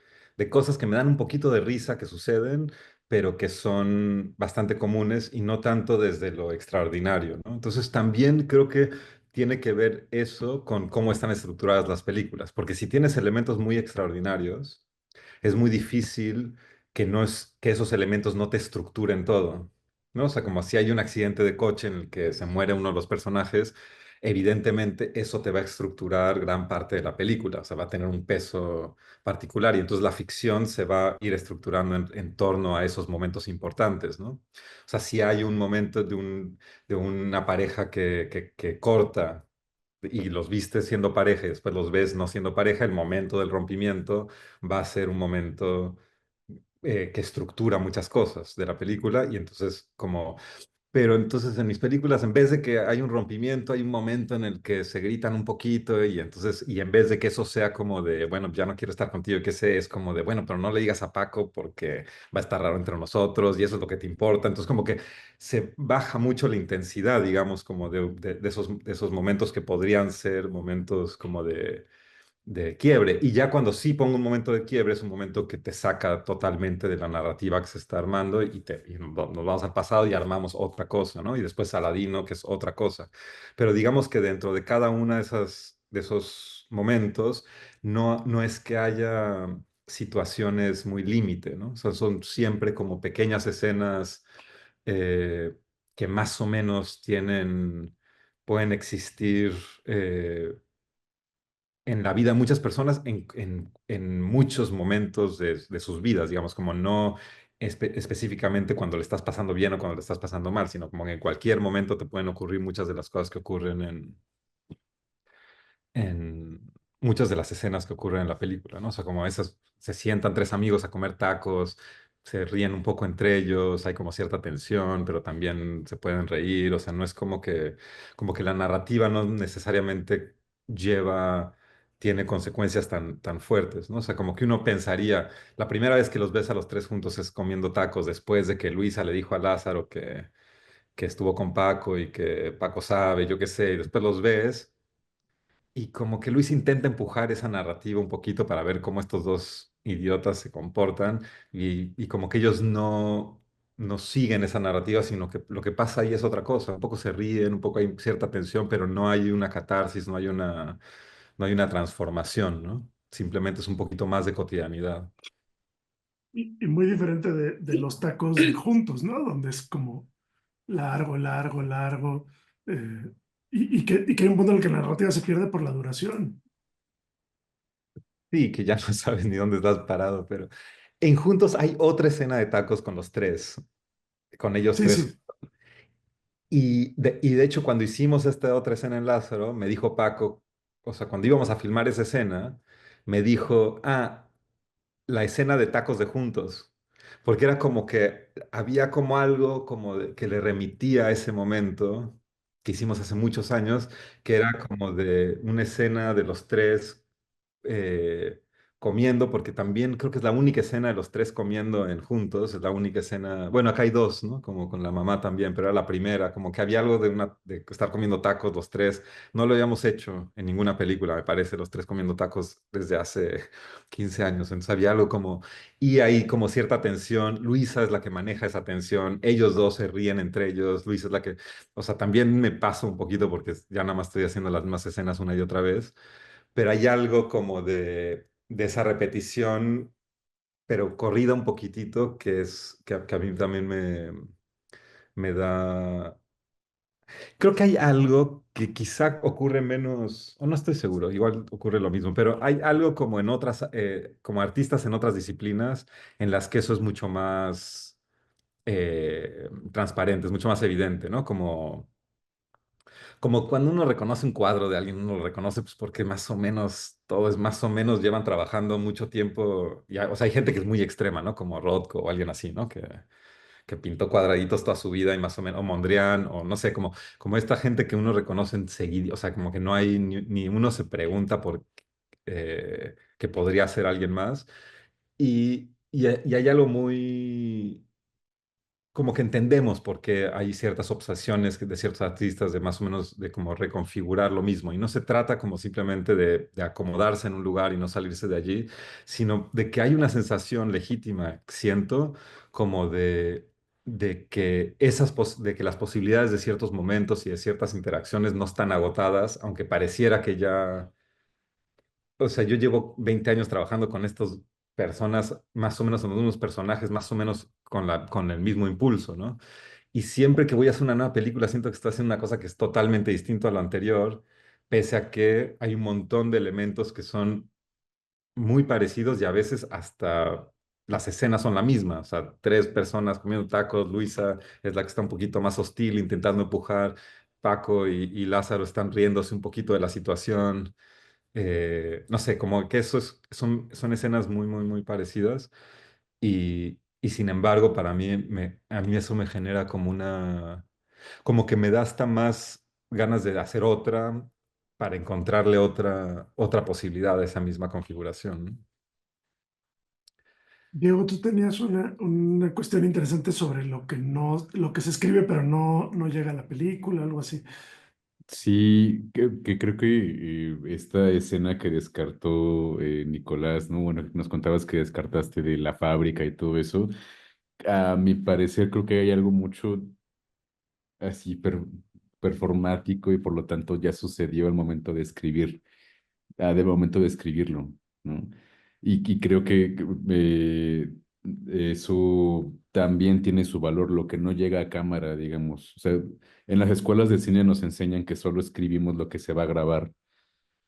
cosas que me dan un poquito de risa que suceden, pero que son bastante comunes y no tanto desde lo extraordinario, ¿no? Entonces también creo que tiene que ver eso con cómo están estructuradas las películas, porque si tienes elementos muy extraordinarios, es muy difícil que esos elementos no te estructuren todo, ¿no? O sea, como si hay un accidente de coche en el que se muere uno de los personajes, evidentemente eso te va a estructurar gran parte de la película, o sea, va a tener un peso particular y entonces la ficción se va a ir estructurando en torno a esos momentos importantes, ¿no? O sea, si hay un momento de una pareja que corta y los viste siendo pareja y después los ves no siendo pareja, el momento del rompimiento va a ser un momento que estructura muchas cosas de la película y entonces como... Pero entonces en mis películas, en vez de que hay un rompimiento, hay un momento en el que se gritan un poquito y entonces, y en vez de que eso sea como de, bueno, ya no quiero estar contigo, que sé, es como de, bueno, pero no le digas a Paco porque va a estar raro entre nosotros y eso es lo que te importa. Entonces como que se baja mucho la intensidad, digamos, como de esos momentos que podrían ser momentos como de quiebre. Y ya cuando sí pongo un momento de quiebre, es un momento que te saca totalmente de la narrativa que se está armando y nos vamos al pasado y armamos otra cosa, ¿no? Y después Aladino, que es otra cosa. Pero digamos que dentro de cada una de esos momentos, no es que haya situaciones muy límite, ¿no? O sea, son siempre como pequeñas escenas eh, que más o menos pueden existir. en la vida de muchas personas en muchos momentos de sus vidas, digamos, como no específicamente cuando le estás pasando bien o cuando le estás pasando mal, sino como que en cualquier momento te pueden ocurrir muchas de las cosas que ocurren en muchas de las escenas que ocurren en la película, ¿no? O sea, como esas, se sientan tres amigos a comer tacos, se ríen un poco entre ellos, hay como cierta tensión, pero también se pueden reír, o sea, no es como que la narrativa no necesariamente lleva, tiene consecuencias tan fuertes, ¿no? O sea, como que uno pensaría, la primera vez que los ves a los tres juntos es comiendo tacos, después de que Luisa le dijo a Lázaro que estuvo con Paco y que Paco sabe, yo qué sé, y después los ves. Y como que Luis intenta empujar esa narrativa un poquito para ver cómo estos dos idiotas se comportan y como que ellos no siguen esa narrativa, sino que lo que pasa ahí es otra cosa. Un poco se ríen, un poco hay cierta tensión, pero no hay una catarsis, no hay una transformación, ¿no? Simplemente es un poquito más de cotidianidad.
Y muy diferente de
Sí,
los tacos de juntos, ¿no? Donde es como largo, largo, largo. eh, y que hay un punto en el que la narrativa se pierde por la duración.
Sí, que ya no sabes ni dónde estás parado, pero en Juntos hay otra escena de tacos con los tres, con ellos
Sí,
tres.
sí.
Y de hecho, cuando hicimos esta otra escena en Lázaro, me dijo Paco, o sea, cuando íbamos a filmar esa escena, me dijo, la escena de tacos de juntos, porque era como que había como algo como que le remitía a ese momento que hicimos hace muchos años, que era como de una escena de los tres eh, comiendo, porque también creo que es la única escena de los tres comiendo en juntos, es la única escena, bueno, acá hay dos, ¿no? Como con la mamá también, pero era la primera, como que había algo de estar comiendo tacos los tres, no lo habíamos hecho en ninguna película, me parece, los tres comiendo tacos desde hace 15 años, entonces había algo como, y ahí como cierta tensión, Luisa es la que maneja esa tensión, ellos dos se ríen entre ellos, Luisa es la que, o sea, también me paso un poquito porque ya nada más estoy haciendo las mismas escenas una y otra vez, pero hay algo como de esa repetición, pero corrida un poquitito, que es que a mí también me da... Creo que hay algo que quizá ocurre menos, o no estoy seguro, igual ocurre lo mismo, pero hay algo como en otras, como artistas en otras disciplinas, en las que eso es mucho más transparente, es mucho más evidente, ¿no? Como cuando uno reconoce un cuadro de alguien, uno lo reconoce pues porque más o menos, todo es más o menos, llevan trabajando mucho tiempo. O sea, hay gente que es muy extrema, ¿no? Como Rothko o alguien así, ¿no? Que pintó cuadraditos toda su vida y más o menos, o Mondrian, o no sé, como esta gente que uno reconoce enseguida, o sea, como que no hay, ni uno se pregunta por que podría ser alguien más. Y hay algo muy como que entendemos por qué hay ciertas obsesiones de ciertos artistas de más o menos de como reconfigurar lo mismo. Y no se trata como simplemente de acomodarse en un lugar y no salirse de allí, sino de que hay una sensación legítima, siento, como de que de que las posibilidades de ciertos momentos y de ciertas interacciones no están agotadas, aunque pareciera que ya o sea, yo llevo 20 años trabajando con estas personas, más o menos, son los mismos personajes, más o menos con el mismo impulso, ¿no? Y siempre que voy a hacer una nueva película, siento que estoy haciendo una cosa que es totalmente distinta a lo anterior, pese a que hay un montón de elementos que son muy parecidos y a veces hasta las escenas son la misma. O sea, tres personas comiendo tacos, Luisa es la que está un poquito más hostil, intentando empujar, Paco y Lázaro están riéndose un poquito de la situación. No sé, como que son escenas muy, muy, muy parecidas y sin embargo para mí, a mí eso me genera como que me da hasta más ganas de hacer otra para encontrarle otra posibilidad a esa misma configuración, ¿no?
Diego, tú tenías una cuestión interesante sobre lo que no, lo que se escribe, pero no llega a la película, algo así.
Sí, que creo que esta escena que descartó Nicolás, ¿no? Bueno, nos contabas que descartaste de la fábrica y todo eso. A mi parecer, creo que hay algo mucho así performático y por lo tanto ya sucedió al momento de escribir, del momento de escribirlo, ¿no? Y creo que eso también tiene su valor, lo que no llega a cámara, digamos. O sea, en las escuelas de cine nos enseñan que solo escribimos lo que se va a grabar,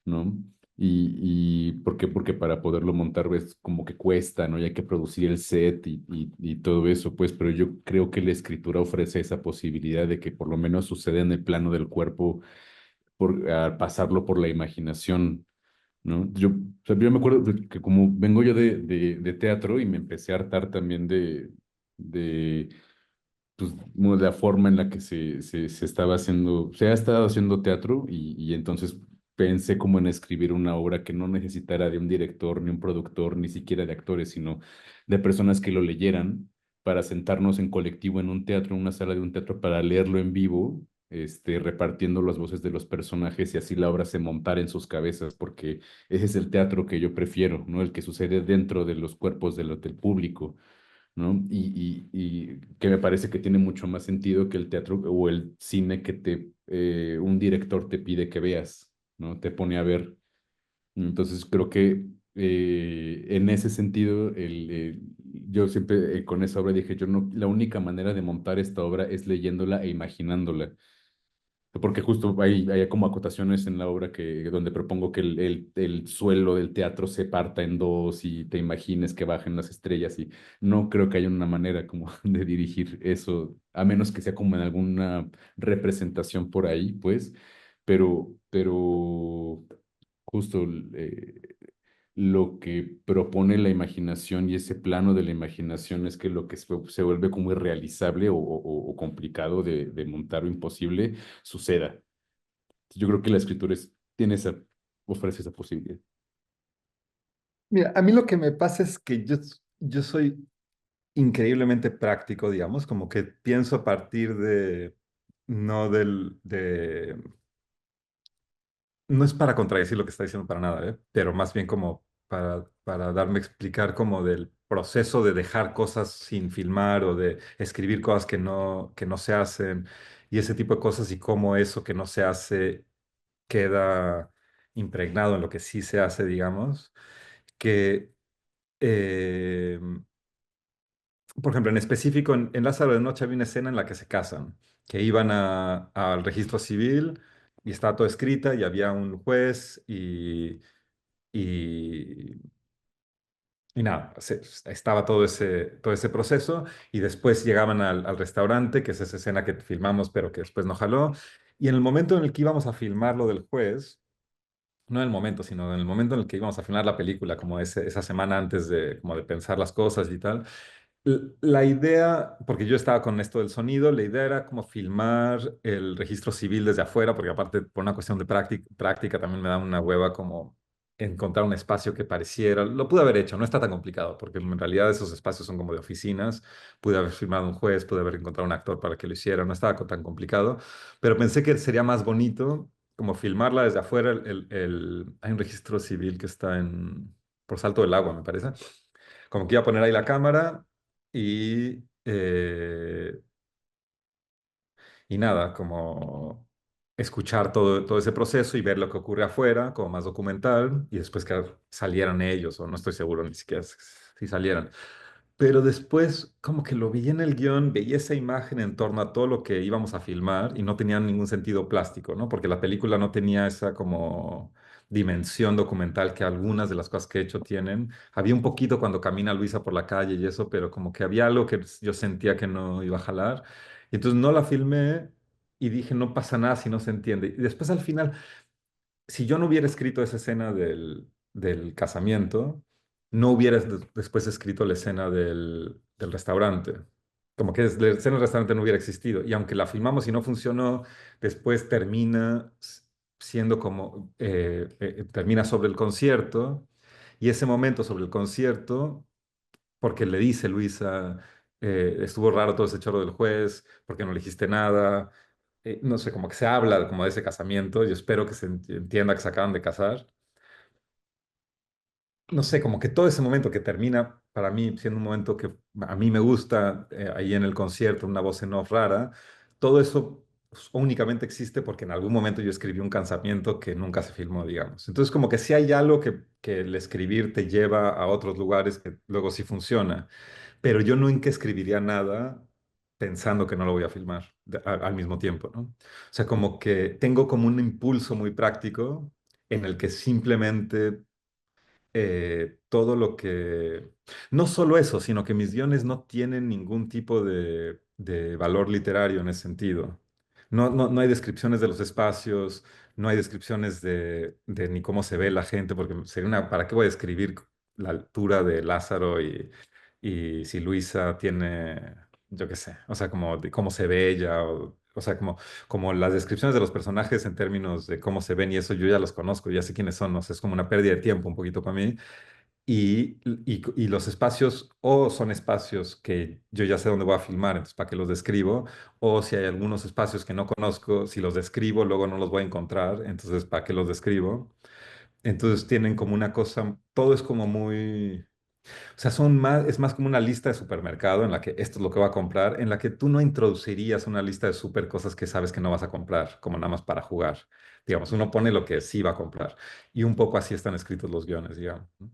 ¿no? Y ¿por qué? Porque para poderlo montar ves como que cuesta, ¿no? Y hay que producir el set y todo eso, pues, pero yo creo que la escritura ofrece esa posibilidad de que por lo menos suceda en el plano del cuerpo al pasarlo por la imaginación, ¿no? O sea, yo me acuerdo de que como vengo yo de teatro y me empecé a hartar también de pues, como de la forma en la que se estaba haciendo, se ha estado haciendo teatro y entonces pensé como en escribir una obra que no necesitara de un director, ni un productor, ni siquiera de actores, sino de personas que lo leyeran para sentarnos en colectivo en un teatro, en una sala de un teatro, para leerlo en vivo, repartiendo las voces de los personajes y así la obra se montara en sus cabezas, porque ese es el teatro que yo prefiero, ¿no? El que sucede dentro de los cuerpos del público, ¿no? Y que me parece que tiene mucho más sentido que el teatro o el cine que un director te pide que veas, ¿no? Te pone a ver. Entonces creo que en ese sentido, yo siempre con esa obra dije, yo no, la única manera de montar esta obra es leyéndola e imaginándola. Porque justo hay como acotaciones en la obra donde propongo que el suelo del teatro se parta en dos y te imagines que bajen las estrellas y no creo que haya una manera como de dirigir eso, a menos que sea como en alguna representación por ahí, pues, pero justo lo que propone la imaginación y ese plano de la imaginación es que lo que se vuelve como irrealizable o complicado de montar o imposible suceda. Yo creo que la escritura ofrece esa posibilidad.
Mira, a mí lo que me pasa es que yo soy increíblemente práctico, digamos, como que pienso a partir no no es para contradecir lo que está diciendo para nada, ¿eh? Pero más bien como para darme a explicar como del proceso de dejar cosas sin filmar o de escribir cosas que no se hacen y ese tipo de cosas y cómo eso que no se hace queda impregnado en lo que sí se hace, digamos, que, eh, por ejemplo, en específico, en Lázaro de Noche había una escena en la que se casan, que iban al registro civil y estaba todo escrita y había un juez y, y nada, estaba todo ese proceso y después llegaban al restaurante, que es esa escena que filmamos pero que después no jaló. Y en el momento en el que íbamos a filmar lo del juez, no en el momento, sino en el momento en el que íbamos a filmar la película, como esa semana antes como de pensar las cosas y tal, la idea, porque yo estaba con esto del sonido, la idea era como filmar el registro civil desde afuera, porque aparte por una cuestión de práctica también me da una hueva como encontrar un espacio que pareciera, lo pude haber hecho, no está tan complicado, porque en realidad esos espacios son como de oficinas, pude haber filmado un juez, pude haber encontrado un actor para que lo hiciera, no estaba tan complicado, pero pensé que sería más bonito como filmarla desde afuera, hay un registro civil que está por Salto del Agua, me parece, como que iba a poner ahí la cámara y, eh, y nada, como escuchar todo ese proceso y ver lo que ocurre afuera, como más documental, y después que salieran ellos, o no estoy seguro ni siquiera si salieran. Pero después, como que lo vi en el guión, veía esa imagen en torno a todo lo que íbamos a filmar y no tenía ningún sentido plástico, ¿no? Porque la película no tenía esa como dimensión documental que algunas de las cosas que he hecho tienen. Había un poquito cuando camina Luisa por la calle y eso, pero como que había algo que yo sentía que no iba a jalar. Y entonces no la filmé y dije, no pasa nada si no se entiende. Y después al final si yo no hubiera escrito esa escena del casamiento, no hubiera después escrito la escena del restaurante. Como que la escena del restaurante no hubiera existido. Y aunque la filmamos y no funcionó, después termina siendo como, termina sobre el concierto. Y ese momento sobre el concierto, porque le dice Luisa, estuvo raro todo ese choro del juez, porque no le dijiste nada, no sé, como que se habla como de ese casamiento, yo espero que se entienda que se acaban de casar. No sé, como que todo ese momento que termina para mí siendo un momento que a mí me gusta, ahí en el concierto, una voz en off rara, todo eso pues, únicamente existe porque en algún momento yo escribí un casamiento que nunca se filmó, digamos. Entonces, como que sí hay algo que el escribir te lleva a otros lugares que luego sí funciona, pero yo nunca escribiría nada pensando que no lo voy a filmar al mismo tiempo, ¿no? O sea, como que tengo como un impulso muy práctico en el que simplemente todo lo que... No solo eso, sino que mis guiones no tienen ningún tipo de valor literario en ese sentido. No hay descripciones de los espacios, no hay descripciones de ni cómo se ve la gente, porque sería una... ¿Para qué voy a escribir la altura de Lázaro y si Luisa tiene, yo qué sé, o sea, como de cómo se ve ella, o sea, como las descripciones de los personajes en términos de cómo se ven y eso yo ya los conozco, ya sé quiénes son, o sea, es como una pérdida de tiempo un poquito para mí. Y los espacios o son espacios que yo ya sé dónde voy a filmar, entonces para qué los describo, o si hay algunos espacios que no conozco, si los describo luego no los voy a encontrar, entonces para qué los describo. Entonces tienen como una cosa, todo es como muy... O sea, es más como una lista de supermercado en la que esto es lo que va a comprar, en la que tú no introducirías una lista de super cosas que sabes que no vas a comprar, como nada más para jugar. Digamos, uno pone lo que sí va a comprar. Y un poco así están escritos los guiones, digamos, ¿no?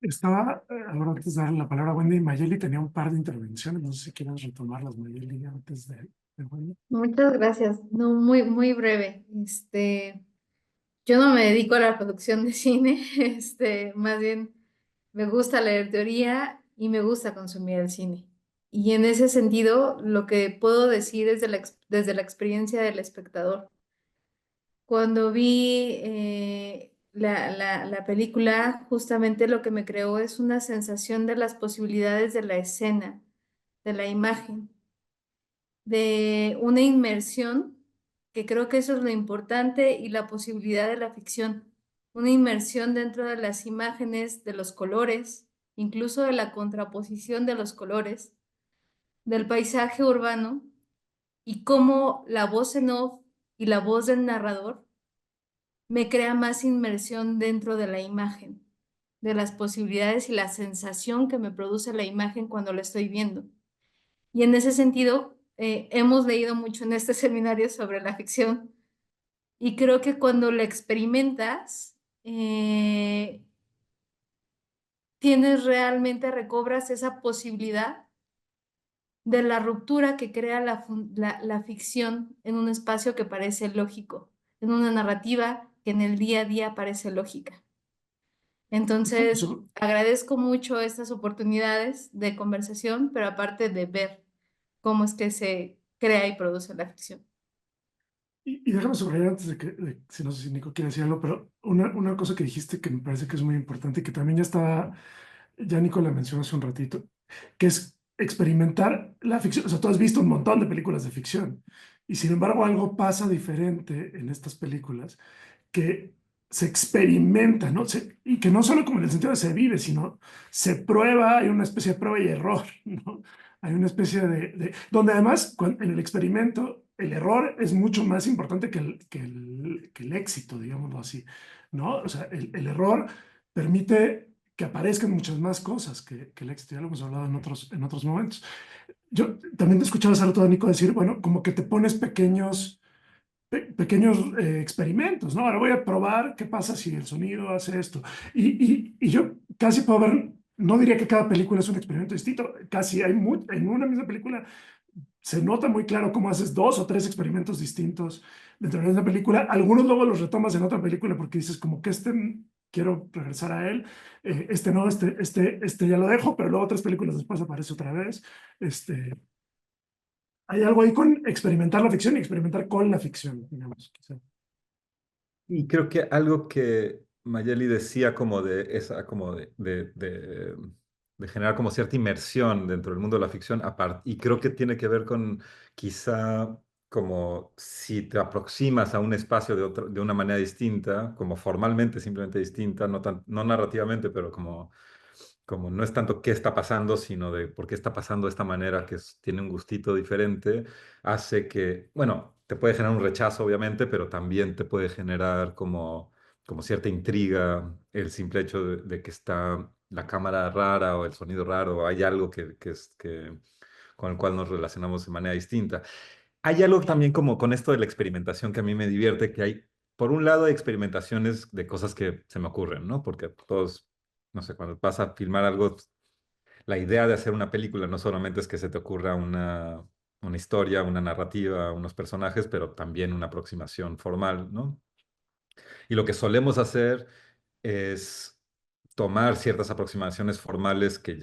Estaba, ahora antes de darle la palabra a Wendy, Mayeli tenía un par de intervenciones, no sé si quieres retomarlas, Mayeli, antes de Wendy.
Muchas gracias. No, muy, muy breve. Yo no me dedico a la producción de cine, más bien me gusta leer teoría y me gusta consumir el cine. Y en ese sentido, lo que puedo decir es desde la experiencia del espectador. Cuando vi la película, justamente lo que me creó es una sensación de las posibilidades de la escena, de la imagen, de una inmersión, que creo que eso es lo importante y la posibilidad de la ficción, una inmersión dentro de las imágenes, de los colores, incluso de la contraposición de los colores, del paisaje urbano y cómo la voz en off y la voz del narrador me crea más inmersión dentro de la imagen, de las posibilidades y la sensación que me produce la imagen cuando la estoy viendo. Y en ese sentido, hemos leído mucho en este seminario sobre la ficción y creo que cuando la experimentas, tienes realmente, recobras esa posibilidad de la ruptura que crea la ficción en un espacio que parece lógico, en una narrativa que en el día a día parece lógica. Entonces, agradezco mucho estas oportunidades de conversación, pero aparte de ver cómo es que se crea y produce la ficción.
Y déjame subrayar antes si no sé si Nico quiere decir algo, pero una cosa que dijiste que me parece que es muy importante y que también ya Nico la mencionó hace un ratito, que es experimentar la ficción. O sea, tú has visto un montón de películas de ficción y sin embargo algo pasa diferente en estas películas que se experimenta, ¿no? Y que no solo como en el sentido de se vive, sino se prueba, hay una especie de prueba y error, ¿no? Hay una especie donde además en el experimento el error es mucho más importante que el éxito, digámoslo así, ¿no? O sea, el error permite que aparezcan muchas más cosas que el éxito. Ya lo hemos hablado en otros momentos. Yo también te escuchaba hace rato a Nico decir, bueno, como que te pones pequeños experimentos, ¿no? Ahora voy a probar qué pasa si el sonido hace esto. Y yo casi puedo ver, no diría que cada película es un experimento distinto, casi en una misma película se nota muy claro cómo haces 2 o 3 experimentos distintos dentro de una película. Algunos luego los retomas en otra película porque dices como que quiero regresar a él, este no, este ya lo dejo, pero luego 3 películas después aparece otra vez. Hay algo ahí con experimentar la ficción y experimentar con la ficción, digamos. Quizá.
Y creo que algo que Mayeli decía como de esa, como de generar como cierta inmersión dentro del mundo de la ficción, y creo que tiene que ver con quizá como si te aproximas a un espacio de una manera distinta, como formalmente simplemente distinta, no narrativamente, pero como no es tanto qué está pasando, sino de por qué está pasando de esta manera que tiene un gustito diferente, hace que, bueno, te puede generar un rechazo, obviamente, pero también te puede generar como cierta intriga el simple hecho de que está la cámara rara o el sonido raro, o hay algo con el cual nos relacionamos de manera distinta. Hay algo también como con esto de la experimentación que a mí me divierte, que hay, por un lado, hay experimentaciones de cosas que se me ocurren, ¿no? Porque todos, no sé, cuando vas a filmar algo, la idea de hacer una película no solamente es que se te ocurra una historia, una narrativa, unos personajes, pero también una aproximación formal, ¿no? Y lo que solemos hacer es tomar ciertas aproximaciones formales que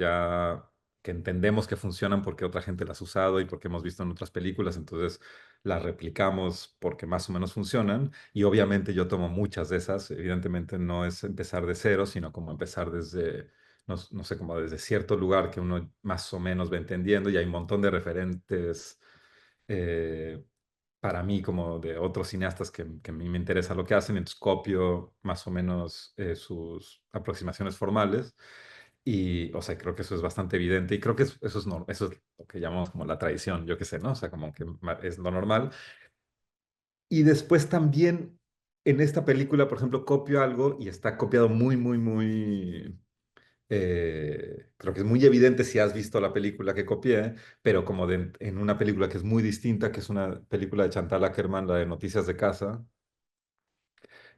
entendemos que funcionan porque otra gente las ha usado y porque hemos visto en otras películas, entonces las replicamos porque más o menos funcionan. Y obviamente yo tomo muchas de esas. Evidentemente no es empezar de cero, sino como empezar desde, no sé, como desde cierto lugar que uno más o menos va entendiendo, y hay un montón de referentes. eh, para mí, como de otros cineastas que a mí me interesa lo que hacen, entonces copio más o menos sus aproximaciones formales. Y, o sea, creo que eso es bastante evidente y creo que eso es lo que llamamos como la tradición, yo qué sé, ¿no? O sea, como que es lo normal. Y después también en esta película, por ejemplo, copio algo y está copiado muy, muy, muy... creo que es muy evidente si has visto la película que copié, pero como en una película que es muy distinta, que es una película de Chantal Akerman, la de Noticias de Casa,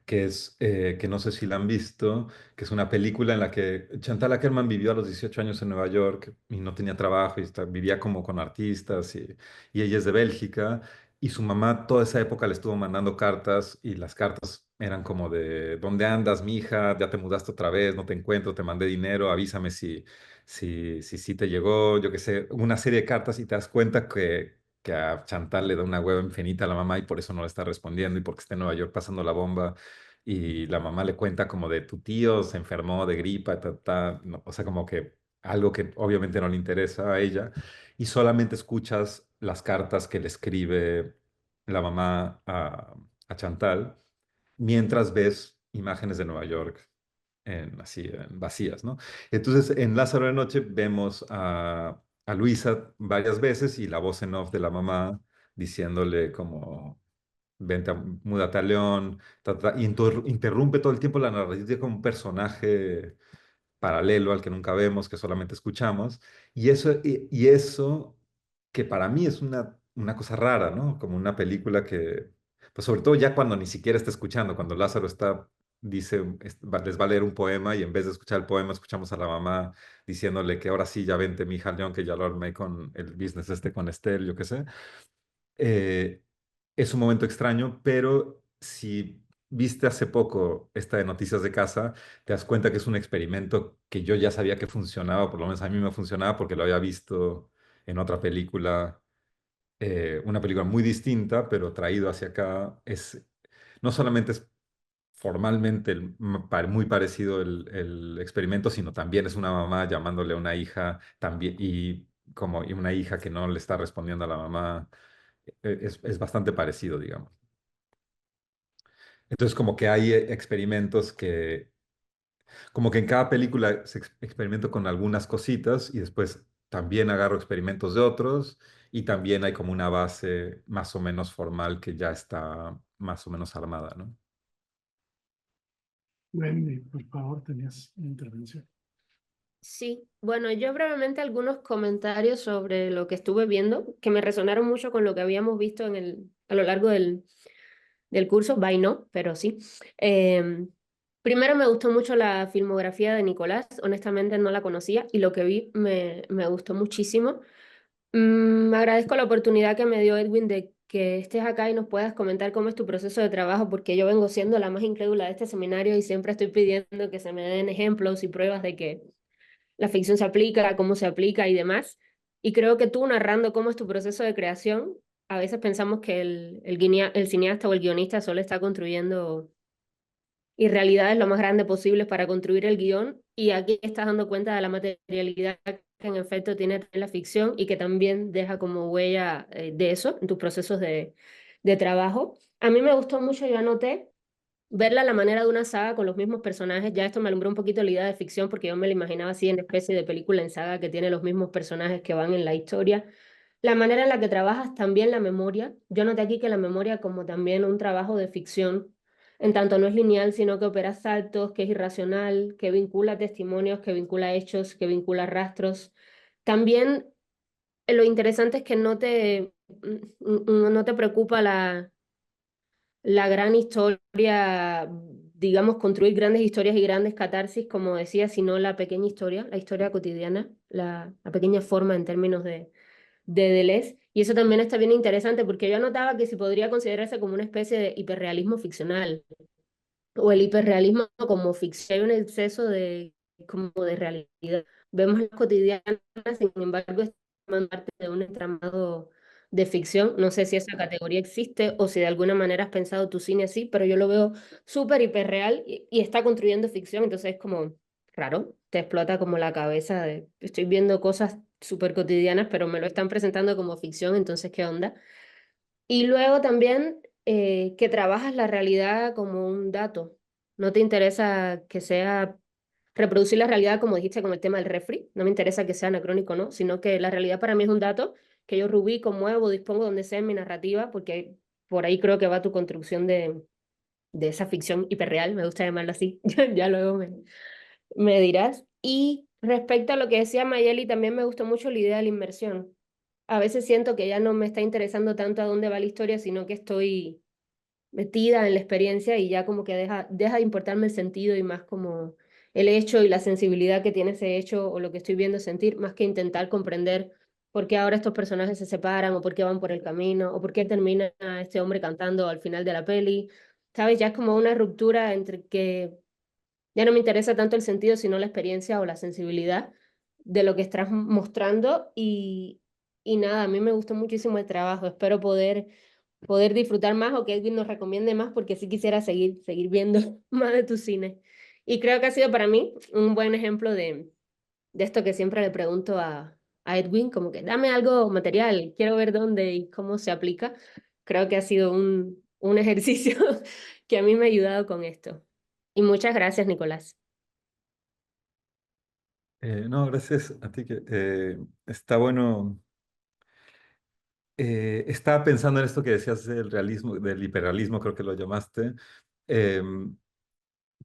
que no sé si la han visto, que es una película en la que Chantal Akerman vivió a los 18 años en Nueva York y no tenía trabajo y vivía como con artistas, y ella es de Bélgica, y su mamá toda esa época le estuvo mandando cartas, y las cartas eran como de: ¿dónde andas, mija? ¿Ya te mudaste otra vez? No te encuentro, te mandé dinero, avísame si te llegó, yo qué sé, una serie de cartas, y te das cuenta que a Chantal le da una hueva infinita a la mamá y por eso no le está respondiendo, y porque está en Nueva York pasando la bomba, y la mamá le cuenta como de: tu tío se enfermó de gripa, o sea, como que algo que obviamente no le interesa a ella, y solamente escuchas las cartas que le escribe la mamá a Chantal, mientras ves imágenes de Nueva York así, en vacías, ¿no? Entonces, en Lázaro de Noche vemos a Luisa varias veces, y la voz en off de la mamá diciéndole como: vente, múdate a León, y interrumpe todo el tiempo la narrativa como un personaje paralelo al que nunca vemos, que solamente escuchamos. Y eso que para mí es una cosa rara, ¿no? Como una película que, pues sobre todo ya cuando ni siquiera está escuchando, cuando Lázaro dice, les va a leer un poema, y en vez de escuchar el poema, escuchamos a la mamá diciéndole que ahora sí, ya vente, mi hija León, que ya lo armé con el business con Estel, yo qué sé. Eh, es un momento extraño, pero si viste hace poco esta de Noticias de Casa, te das cuenta que es un experimento que yo ya sabía que funcionaba, por lo menos a mí me funcionaba porque lo había visto en otra película, una película muy distinta, pero traído hacia acá. No solamente es formalmente muy parecido el experimento, sino también es una mamá llamándole a una hija también, y una hija que no le está respondiendo a la mamá. Es bastante parecido, digamos. Entonces, como que hay experimentos como que en cada película se experimento con algunas cositas, y después también agarro experimentos de otros, y también hay como una base más o menos formal que ya está más o menos armada, ¿no?
Wendy, por favor, tenías una intervención.
Sí, bueno, yo brevemente algunos comentarios sobre lo que estuve viendo, que me resonaron mucho con lo que habíamos visto a lo largo del curso, bye no, pero sí. Primero me gustó mucho la filmografía de Nicolás, honestamente no la conocía y lo que vi me gustó muchísimo. Agradezco la oportunidad que me dio Edwin de que estés acá y nos puedas comentar cómo es tu proceso de trabajo, porque yo vengo siendo la más incrédula de este seminario y siempre estoy pidiendo que se me den ejemplos y pruebas de que la ficción se aplica, cómo se aplica y demás. Y creo que tú narrando cómo es tu proceso de creación, a veces pensamos que el cineasta o el guionista solo está construyendo irrealidades lo más grande posible para construir el guión, y aquí estás dando cuenta de la materialidad que en efecto tiene la ficción y que también deja como huella de eso en tus procesos de trabajo. A mí me gustó mucho, yo anoté verla a la manera de una saga con los mismos personajes. Ya esto me alumbró un poquito la idea de ficción porque yo me la imaginaba así en especie de película en saga que tiene los mismos personajes que van en la historia. La manera en la que trabajas también la memoria. Yo noté aquí que la memoria como también un trabajo de ficción, en tanto no es lineal, sino que opera saltos, que es irracional, que vincula testimonios, que vincula hechos, que vincula rastros. También lo interesante es que no te preocupa la gran historia, digamos, construir grandes historias y grandes catarsis, como decía, sino la pequeña historia, la historia cotidiana, la pequeña forma en términos de Deleuze. Y eso también está bien interesante porque yo notaba que si podría considerarse como una especie de hiperrealismo ficcional o el hiperrealismo como ficción, hay un exceso de, como de realidad. Vemos las cotidianas, sin embargo, es parte de un entramado de ficción. No sé si esa categoría existe o si de alguna manera has pensado tu cine así, pero yo lo veo súper hiperreal y está construyendo ficción, entonces es como raro, te explota como la cabeza de, estoy viendo cosas súper cotidianas, pero me lo están presentando como ficción, entonces, ¿qué onda? Y luego también que trabajas la realidad como un dato. No te interesa que sea reproducir la realidad como dijiste con el tema del refri. No me interesa que sea anacrónico, ¿no? Sino que la realidad para mí es un dato que yo rubrico, muevo, dispongo donde sea en mi narrativa, porque por ahí creo que va tu construcción de esa ficción hiperreal, me gusta llamarlo así. Ya luego me dirás. Y respecto a lo que decía Mayeli, también me gustó mucho la idea de la inmersión. A veces siento que ya no me está interesando tanto a dónde va la historia, sino que estoy metida en la experiencia y ya como que deja de importarme el sentido y más como el hecho y la sensibilidad que tiene ese hecho o lo que estoy viendo sentir, más que intentar comprender por qué ahora estos personajes se separan o por qué van por el camino o por qué termina este hombre cantando al final de la peli. ¿Sabes? Ya es como una ruptura entre que ya no me interesa tanto el sentido, sino la experiencia o la sensibilidad de lo que estás mostrando y nada, a mí me gustó muchísimo el trabajo. Espero poder disfrutar más o que Edwin nos recomiende más porque sí quisiera seguir viendo más de tu cine. Y creo que ha sido para mí un buen ejemplo de esto que siempre le pregunto a Edwin, como que dame algo material, quiero ver dónde y cómo se aplica. Creo que ha sido un ejercicio que a mí me ha ayudado con esto. Y muchas gracias, Nicolás.
No, gracias a ti que está bueno. Estaba pensando en esto que decías del realismo, del hiperrealismo, creo que lo llamaste, em,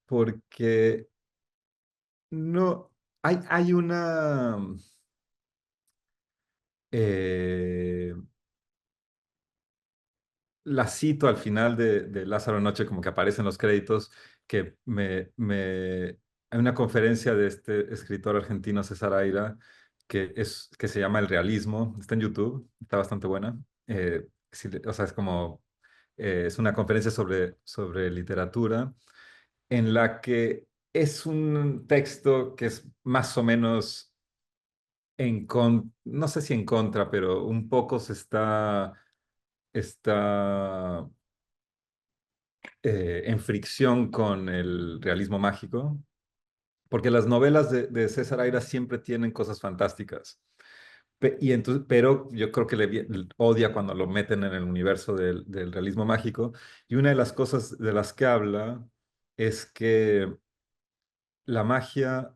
porque no hay una eh, la cito al final de Lázaro Noche, como que aparece en los créditos, que hay una conferencia de este escritor argentino, César Aira, que se llama El Realismo, está en YouTube, está bastante buena. O sea, es como, es una conferencia sobre literatura, en la que es un texto que es más o menos no sé si en contra, pero un poco está en fricción con el realismo mágico, porque las novelas de César Aira siempre tienen cosas fantásticas. Pero yo creo que odia cuando lo meten en el universo del realismo mágico. Y una de las cosas de las que habla es que la magia,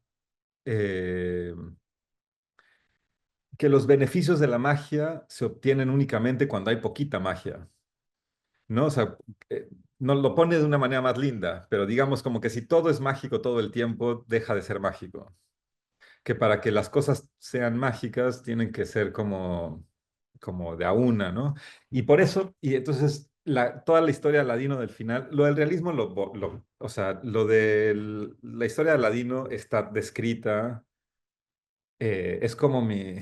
eh, que los beneficios de la magia se obtienen únicamente cuando hay poquita magia. ¿No? O sea, nos lo pone de una manera más linda, pero digamos como que si todo es mágico todo el tiempo, deja de ser mágico. Que para que las cosas sean mágicas tienen que ser como de a una, ¿no? Y por eso, y entonces toda la historia de Aladino del final, lo del realismo, o sea, la historia de Aladino está descrita, es como mi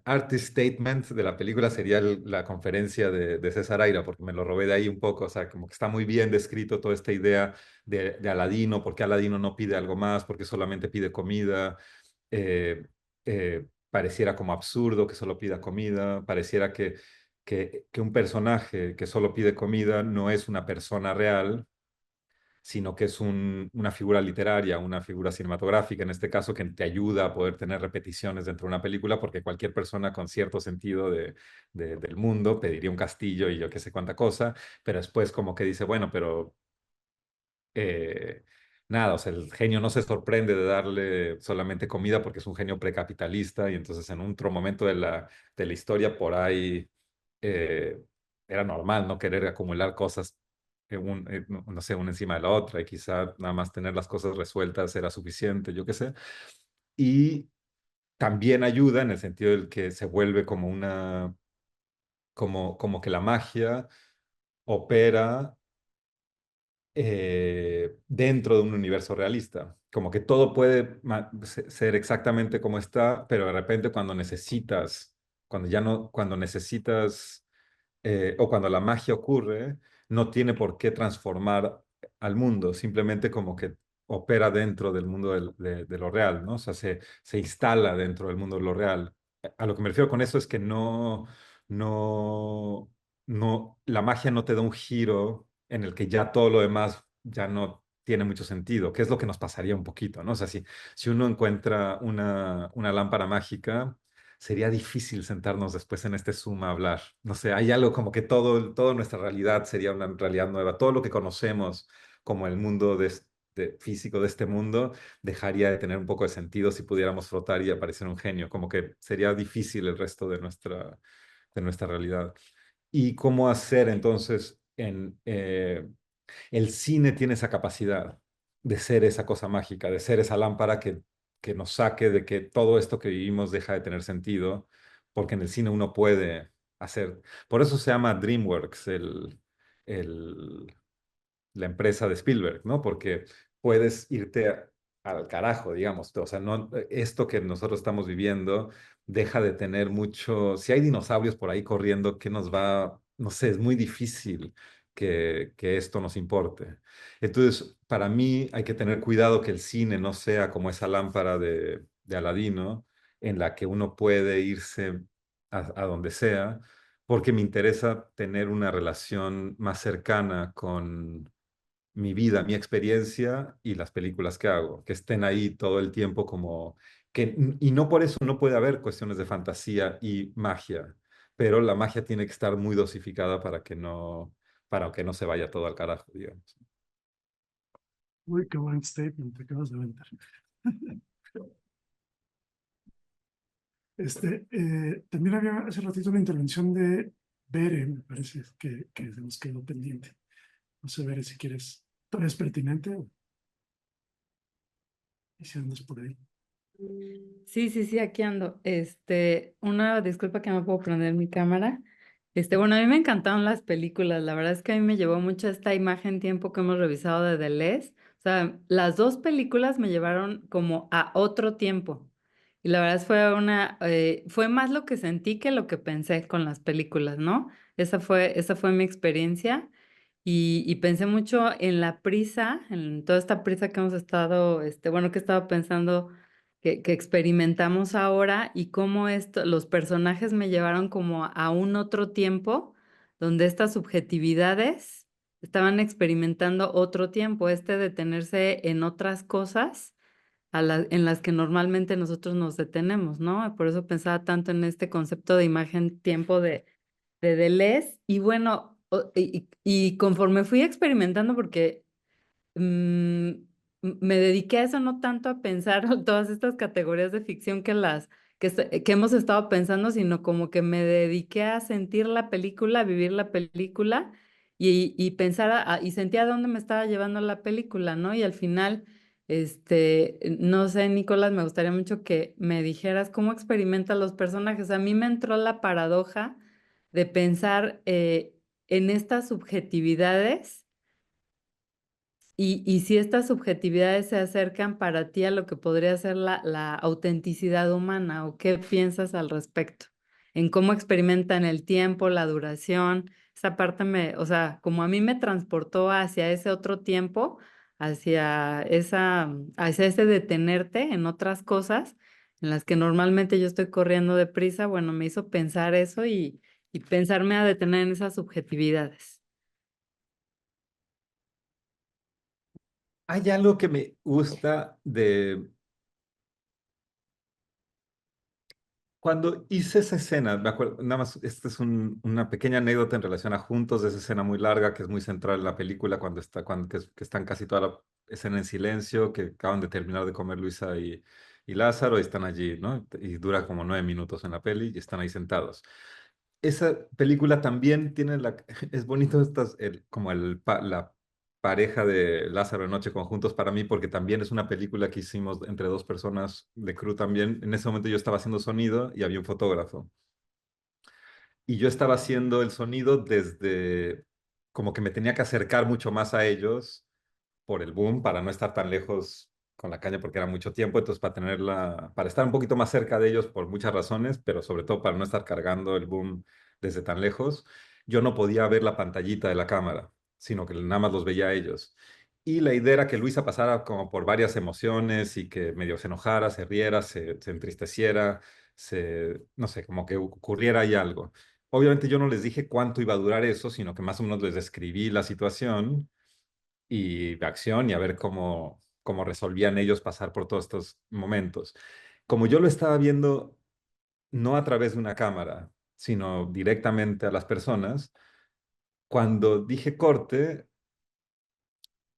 artist statement de la película sería la conferencia de César Aira, porque me lo robé de ahí un poco, o sea, como que está muy bien descrito toda esta idea de Aladino, por qué Aladino no pide algo más, porque solamente pide comida, pareciera como absurdo que solo pida comida, pareciera que un personaje que solo pide comida no es una persona real, sino que es una figura literaria, una figura cinematográfica, en este caso, que te ayuda a poder tener repeticiones dentro de una película, porque cualquier persona con cierto sentido del mundo pediría un castillo y yo qué sé cuánta cosa, pero después como que dice, bueno, pero eh, nada, o sea, el genio no se sorprende de darle solamente comida porque es un genio precapitalista y entonces en otro momento de la historia por ahí eh, era normal no querer acumular cosas, no sé, una encima de la otra y quizá nada más tener las cosas resueltas era suficiente, yo qué sé. Y también ayuda en el sentido del que se vuelve como que la magia opera dentro de un universo realista. Como que todo puede ser exactamente como está, pero de repente cuando necesitas cuando ya no, cuando necesitas o cuando la magia ocurre, no tiene por qué transformar al mundo, simplemente como que opera dentro del mundo de lo real, ¿no? O sea, se instala dentro del mundo de lo real. A lo que me refiero con eso es que no, la magia no te da un giro en el que ya todo lo demás ya no tiene mucho sentido, que es lo que nos pasaría un poquito, ¿no? O sea, si uno encuentra una lámpara mágica, sería difícil sentarnos después en este Zoom a hablar. No sé, hay algo como que toda nuestra realidad sería una realidad nueva. Todo lo que conocemos como el mundo físico de este mundo dejaría de tener un poco de sentido si pudiéramos flotar y aparecer un genio. Como que sería difícil el resto de nuestra realidad. ¿Y cómo hacer entonces el cine tiene esa capacidad de ser esa cosa mágica, de ser esa lámpara que nos saque de que todo esto que vivimos deja de tener sentido, porque en el cine uno puede hacer. Por eso se llama DreamWorks, el, la empresa de Spielberg, ¿no? Porque puedes irte al carajo, digamos. O sea, no, esto que nosotros estamos viviendo deja de tener mucho. Si hay dinosaurios por ahí corriendo, ¿qué nos va? No sé, es muy difícil que esto nos importe. Entonces, para mí hay que tener cuidado que el cine no sea como esa lámpara de Aladino en la que uno puede irse a donde sea, porque me interesa tener una relación más cercana con mi vida, mi experiencia y las películas que hago, que estén ahí todo el tiempo como y no por eso no puede haber cuestiones de fantasía y magia, pero la magia tiene que estar muy dosificada para que no se vaya todo al carajo, digamos.
Uy, qué buen statement te acabas de aventar. También había hace ratito una intervención de Bere, me parece que se nos quedó pendiente. No sé, Bere, si quieres, ¿todavía es pertinente? Y si andas por ahí.
Sí, sí, sí, aquí ando. Una disculpa que no puedo prender mi cámara. Bueno, a mí me encantaron las películas. La verdad es que a mí me llevó mucho esta imagen tiempo que hemos revisado de Deleuze. O sea, las dos películas me llevaron como a otro tiempo. Y la verdad fue más lo que sentí que lo que pensé con las películas, ¿no? Esa fue mi experiencia. Y pensé mucho en la prisa, en toda esta prisa que hemos estado, bueno, que he estado pensando que experimentamos ahora y cómo los personajes me llevaron como a un otro tiempo donde estas subjetividades estaban experimentando otro tiempo, detenerse en otras cosas en las que normalmente nosotros nos detenemos, ¿no? Por eso pensaba tanto en este concepto de imagen-tiempo de Deleuze. Y bueno, y conforme fui experimentando, porque mm, me dediqué a eso, no tanto a pensar todas estas categorías de ficción que hemos estado pensando, sino como que me dediqué a sentir la película, a vivir la película y pensar y sentía a dónde me estaba llevando la película, ¿no? Y al final, no sé, Nicolás, me gustaría mucho que me dijeras cómo experimentas los personajes. A mí me entró la paradoja de pensar en estas subjetividades y si estas subjetividades se acercan para ti a lo que podría ser la autenticidad humana, ¿o qué piensas al respecto? En cómo experimentan el tiempo, la duración, esa parte o sea, como a mí me transportó hacia ese otro tiempo, hacia ese detenerte en otras cosas en las que normalmente yo estoy corriendo deprisa, bueno, me hizo pensar eso y pensarme a detener en esas subjetividades.
Hay algo que me gusta de cuando hice esa escena, me acuerdo, nada más, esta es una pequeña anécdota en relación a Juntos, de esa escena muy larga que es muy central en la película, que están casi toda la escena en silencio, que acaban de terminar de comer Luisa y Lázaro y están allí, ¿no? Y dura como 9 minutos en la peli y están ahí sentados. Esa película también tiene es bonito como la pareja de Lázaro de Noche conjuntos para mí, porque también es una película que hicimos entre dos personas de crew también. En ese momento yo estaba haciendo sonido y había un fotógrafo. Y yo estaba haciendo el sonido desde como que me tenía que acercar mucho más a ellos por el boom para no estar tan lejos con la caña porque era mucho tiempo, entonces para estar un poquito más cerca de ellos por muchas razones, pero sobre todo para no estar cargando el boom desde tan lejos, yo no podía ver la pantallita de la cámara, sino que nada más los veía a ellos. Y la idea era que Luisa pasara como por varias emociones y que medio se enojara, se riera, se entristeciera, no sé, como que ocurriera ahí algo. Obviamente yo no les dije cuánto iba a durar eso, sino que más o menos les describí la situación y de acción y a ver cómo resolvían ellos pasar por todos estos momentos. Como yo lo estaba viendo no a través de una cámara, sino directamente a las personas, cuando dije corte,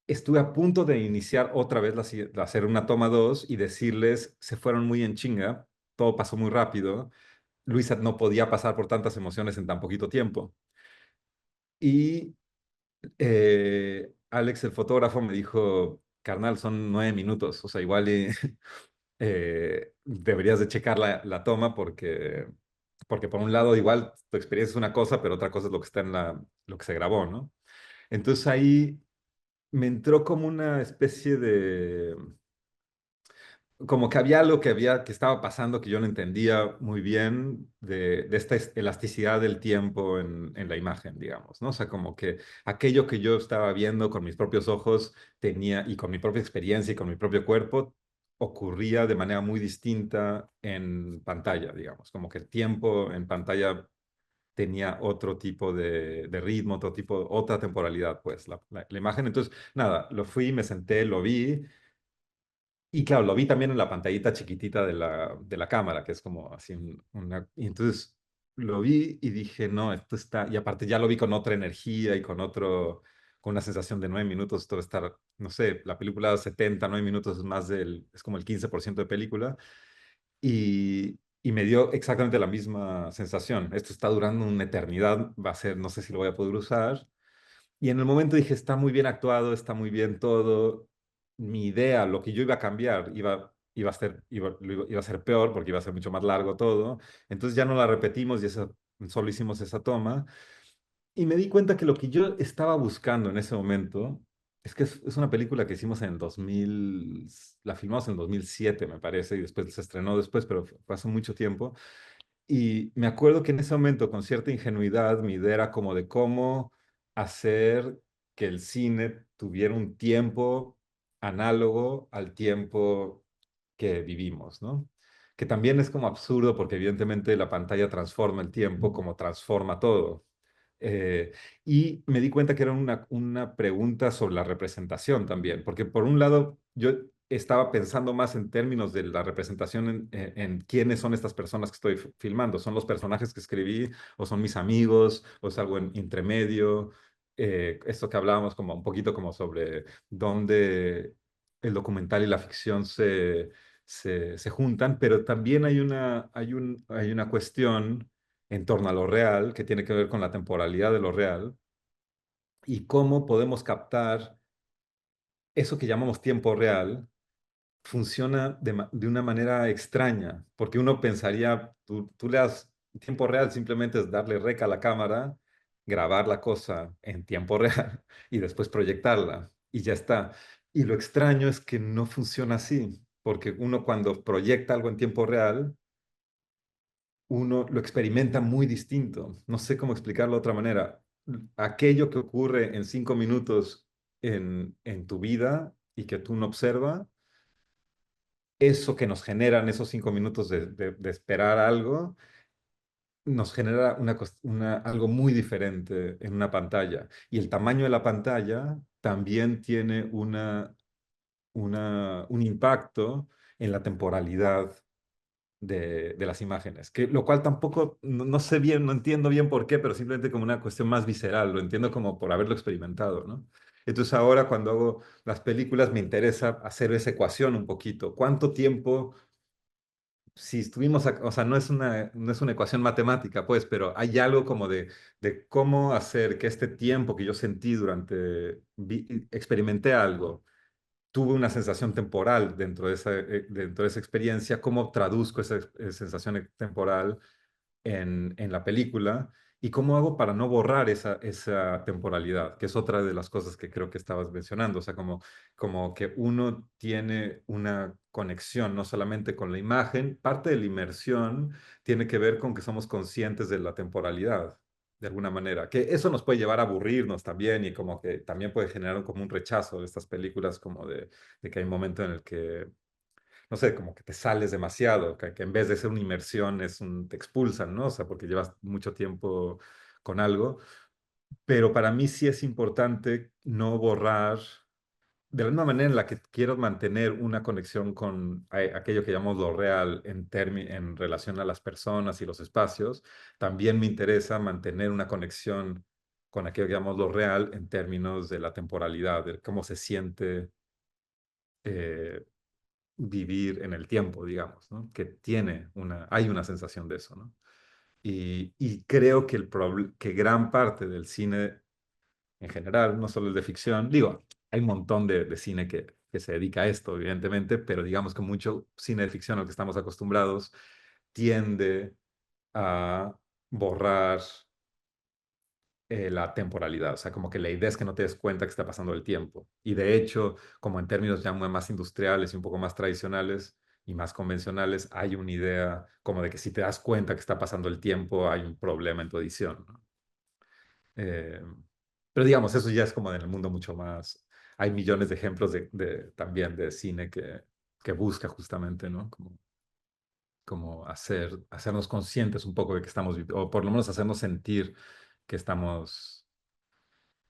estuve a punto de iniciar otra vez hacer una toma 2 y decirles, se fueron muy en chinga, todo pasó muy rápido, Luisa no podía pasar por tantas emociones en tan poquito tiempo. Y Alex, el fotógrafo, me dijo, carnal, son 9 minutos, o sea, igual deberías de checar la toma porque por un lado igual tu experiencia es una cosa, pero otra cosa es lo que está lo que se grabó, ¿no? Entonces ahí me entró como una especie como que había algo que estaba pasando que yo no entendía muy bien de esta elasticidad del tiempo en la imagen, digamos, ¿no? O sea, como que aquello que yo estaba viendo con mis propios ojos y con mi propia experiencia y con mi propio cuerpo, ocurría de manera muy distinta en pantalla, digamos, como que el tiempo en pantalla tenía otro tipo de ritmo, otra temporalidad, pues, la imagen. Entonces, nada, me senté, lo vi. Y claro, lo vi también en la pantallita chiquitita de la cámara, que es como así Y entonces lo vi y dije, no, esto está... Y aparte ya lo vi con otra energía y con una sensación de 9 minutos, esto va a estar, no sé, la película 9 minutos es es como el 15% de película. Y me dio exactamente la misma sensación. Esto está durando una eternidad, va a ser, no sé si lo voy a poder usar. Y en el momento dije, está muy bien actuado, está muy bien todo. Mi idea, lo que yo iba a cambiar, iba a ser peor porque iba a ser mucho más largo todo. Entonces ya no la repetimos y solo hicimos esa toma. Y me di cuenta que lo que yo estaba buscando en ese momento, es que es una película que hicimos en el 2000, la filmamos en el 2007, me parece, y después se estrenó después, pero fue hace mucho tiempo. Y me acuerdo que en ese momento, con cierta ingenuidad, mi idea era como de cómo hacer que el cine tuviera un tiempo análogo al tiempo que vivimos, ¿no? Que también es como absurdo porque evidentemente la pantalla transforma el tiempo como transforma todo. Eh, y me di cuenta que era una pregunta sobre la representación también, porque por un lado yo estaba pensando más en términos de la representación en quiénes son estas personas que estoy filmando. ¿Son los personajes que escribí o son mis amigos o es algo en intermedio? Esto que hablábamos como un poquito como sobre dónde el documental y la ficción se juntan, pero también hay una cuestión en torno a lo real, que tiene que ver con la temporalidad de lo real, y cómo podemos captar eso que llamamos tiempo real, funciona de una manera extraña, porque uno pensaría, tú le das tiempo real, simplemente es darle rec a la cámara, grabar la cosa en tiempo real y después proyectarla, y ya está. Y lo extraño es que no funciona así, porque uno cuando proyecta algo en tiempo real, uno lo experimenta muy distinto. No sé cómo explicarlo de otra manera. Aquello que ocurre en 5 minutos en tu vida y que tú no observas, eso que nos generan esos 5 minutos de esperar algo, nos genera algo muy diferente en una pantalla. Y el tamaño de la pantalla también tiene un impacto en la temporalidad de las imágenes, lo cual tampoco, no sé bien, no entiendo bien por qué, pero simplemente como una cuestión más visceral, lo entiendo como por haberlo experimentado, ¿no? Entonces ahora cuando hago las películas me interesa hacer esa ecuación un poquito. ¿Cuánto tiempo, si estuvimos, o sea, no es una ecuación matemática, pues, pero hay algo como de cómo hacer que este tiempo que yo sentí experimenté algo, tuve una sensación temporal dentro de esa experiencia, cómo traduzco esa sensación temporal en la película ¿Y cómo hago para no borrar esa temporalidad? Que es otra de las cosas que creo que estabas mencionando. O sea, como que uno tiene una conexión no solamente con la imagen, parte de la inmersión tiene que ver con que somos conscientes de la temporalidad, de alguna manera. Que eso nos puede llevar a aburrirnos también y como que también puede generar como un rechazo de estas películas, como de que hay un momento en el que no sé, como que te sales demasiado, que en vez de ser una inmersión te expulsan, ¿no? O sea, porque llevas mucho tiempo con algo. Pero para mí sí es importante no borrar, de la misma manera en la que quiero mantener una conexión con aquello que llamamos lo real en relación a las personas y los espacios, también me interesa mantener una conexión con aquello que llamamos lo real en términos de la temporalidad, de cómo se siente eh, vivir en el tiempo, digamos, ¿no? Que hay una sensación de eso, ¿no? Y creo que, que gran parte del cine en general, no solo el de ficción, digo, hay un montón de cine que se dedica a esto, evidentemente, pero digamos que mucho cine de ficción al que estamos acostumbrados tiende a borrar la temporalidad, o sea, como que la idea es que no te des cuenta que está pasando el tiempo. Y de hecho, como en términos ya más industriales y un poco más tradicionales y más convencionales, hay una idea como de que si te das cuenta que está pasando el tiempo, hay un problema en tu edición, ¿no? Eh, pero digamos, eso ya es como en el mundo mucho más. Hay millones de ejemplos también de cine que busca justamente, ¿no? Como hacernos conscientes un poco de que estamos, o por lo menos hacernos sentir que estamos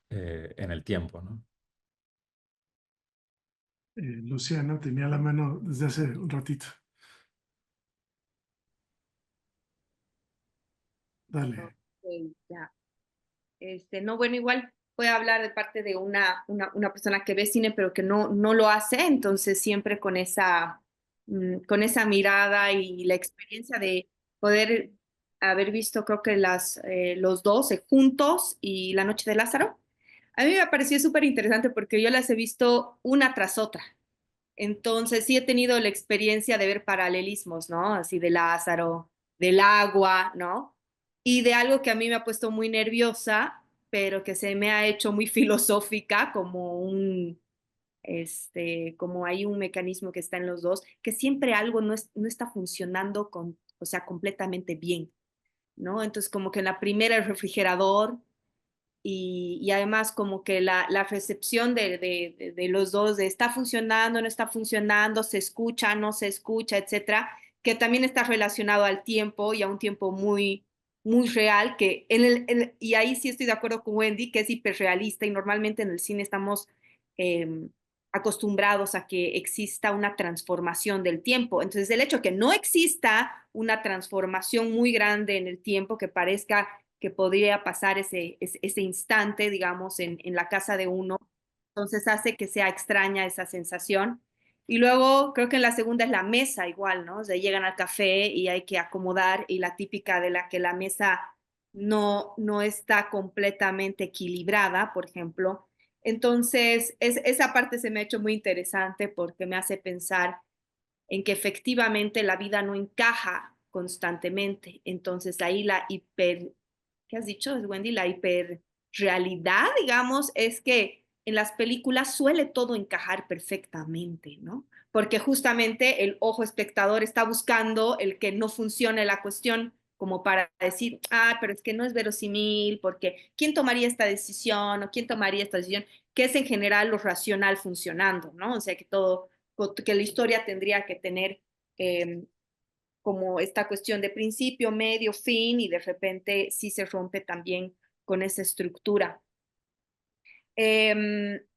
en el tiempo, ¿no?
Luciano tenía la mano desde hace un ratito. Dale.
Ok, ya. No, bueno, igual voy a hablar de parte de una persona que ve cine, pero que no lo hace, entonces siempre con esa mirada y la experiencia de poder haber visto, creo que los dos juntos y La Noche de Lázaro. A mí me pareció súper interesante porque yo las he visto una tras otra. Entonces sí he tenido la experiencia de ver paralelismos, ¿no? Así de Lázaro, del agua, ¿no? Y de algo que a mí me ha puesto muy nerviosa, pero que se me ha hecho muy filosófica, como hay un mecanismo que está en los dos, que siempre algo no está funcionando o sea, completamente bien, ¿no? Entonces como que en la primera el refrigerador, y además como que la recepción de los dos, de está funcionando, no está funcionando, se escucha, no se escucha, etcétera, que también está relacionado al tiempo y a un tiempo muy, muy real, y ahí sí estoy de acuerdo con Wendy, que es hiperrealista y normalmente en el cine estamos eh, acostumbrados a que exista una transformación del tiempo. Entonces, el hecho que no exista una transformación muy grande en el tiempo que parezca que podría pasar ese instante, digamos, en la casa de uno. Entonces hace que sea extraña esa sensación. Y luego creo que en la segunda es la mesa igual, ¿no? O sea, llegan al café y hay que acomodar y la típica de la que la mesa no está completamente equilibrada, por ejemplo. Entonces, esa parte se me ha hecho muy interesante porque me hace pensar en que efectivamente la vida no encaja constantemente. Entonces ahí ¿qué has dicho, Wendy? La hiperrealidad, digamos, es que en las películas suele todo encajar perfectamente, ¿no? Porque justamente el ojo espectador está buscando el que no funcione la cuestión como para decir, pero es que no es verosímil, porque ¿quién tomaría esta decisión o quién tomaría esta decisión? Que es en general lo racional funcionando, ¿no? O sea, que la historia tendría que tener eh, como esta cuestión de principio, medio, fin, y de repente sí se rompe también con esa estructura.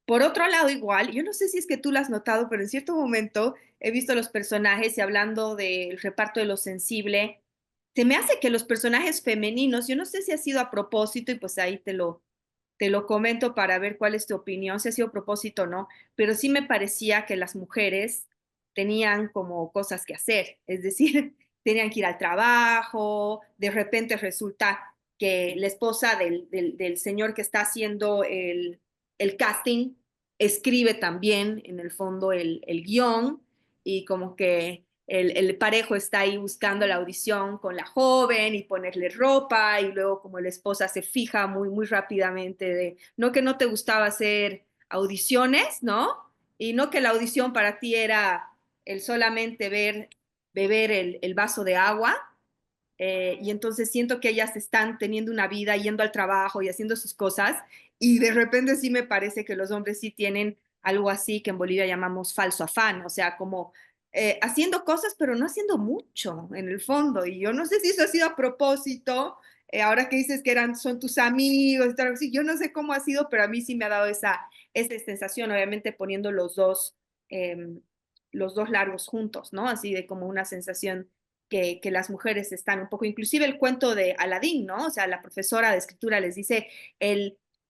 Por otro lado, igual, yo no sé si es que tú lo has notado, pero en cierto momento he visto los personajes y hablando del reparto de lo sensible, se me hace que los personajes femeninos, yo no sé si ha sido a propósito y pues ahí te lo comento para ver cuál es tu opinión, si ha sido a propósito o no, pero sí me parecía que las mujeres tenían como cosas que hacer, es decir, tenían que ir al trabajo, de repente resulta que la esposa del señor que está haciendo el casting escribe también en el fondo el guión y como que el parejo está ahí buscando la audición con la joven y ponerle ropa y luego como la esposa se fija muy, muy rápidamente de, no que no te gustaba hacer audiciones, ¿no? Y no que la audición para ti era el solamente beber el vaso de agua. Y entonces siento que ellas están teniendo una vida, yendo al trabajo y haciendo sus cosas, y de repente sí me parece que los hombres sí tienen algo así que en Bolivia llamamos falso afán, o sea, como haciendo cosas, pero no haciendo mucho en el fondo. Y yo no sé si eso ha sido a propósito, ahora que dices que son tus amigos, tal, así, yo no sé cómo ha sido, pero a mí sí me ha dado esa sensación, obviamente poniendo los dos largos juntos, ¿no? Así de como una sensación que las mujeres están un poco, inclusive el cuento de Aladín, ¿no? O sea, la profesora de escritura les dice,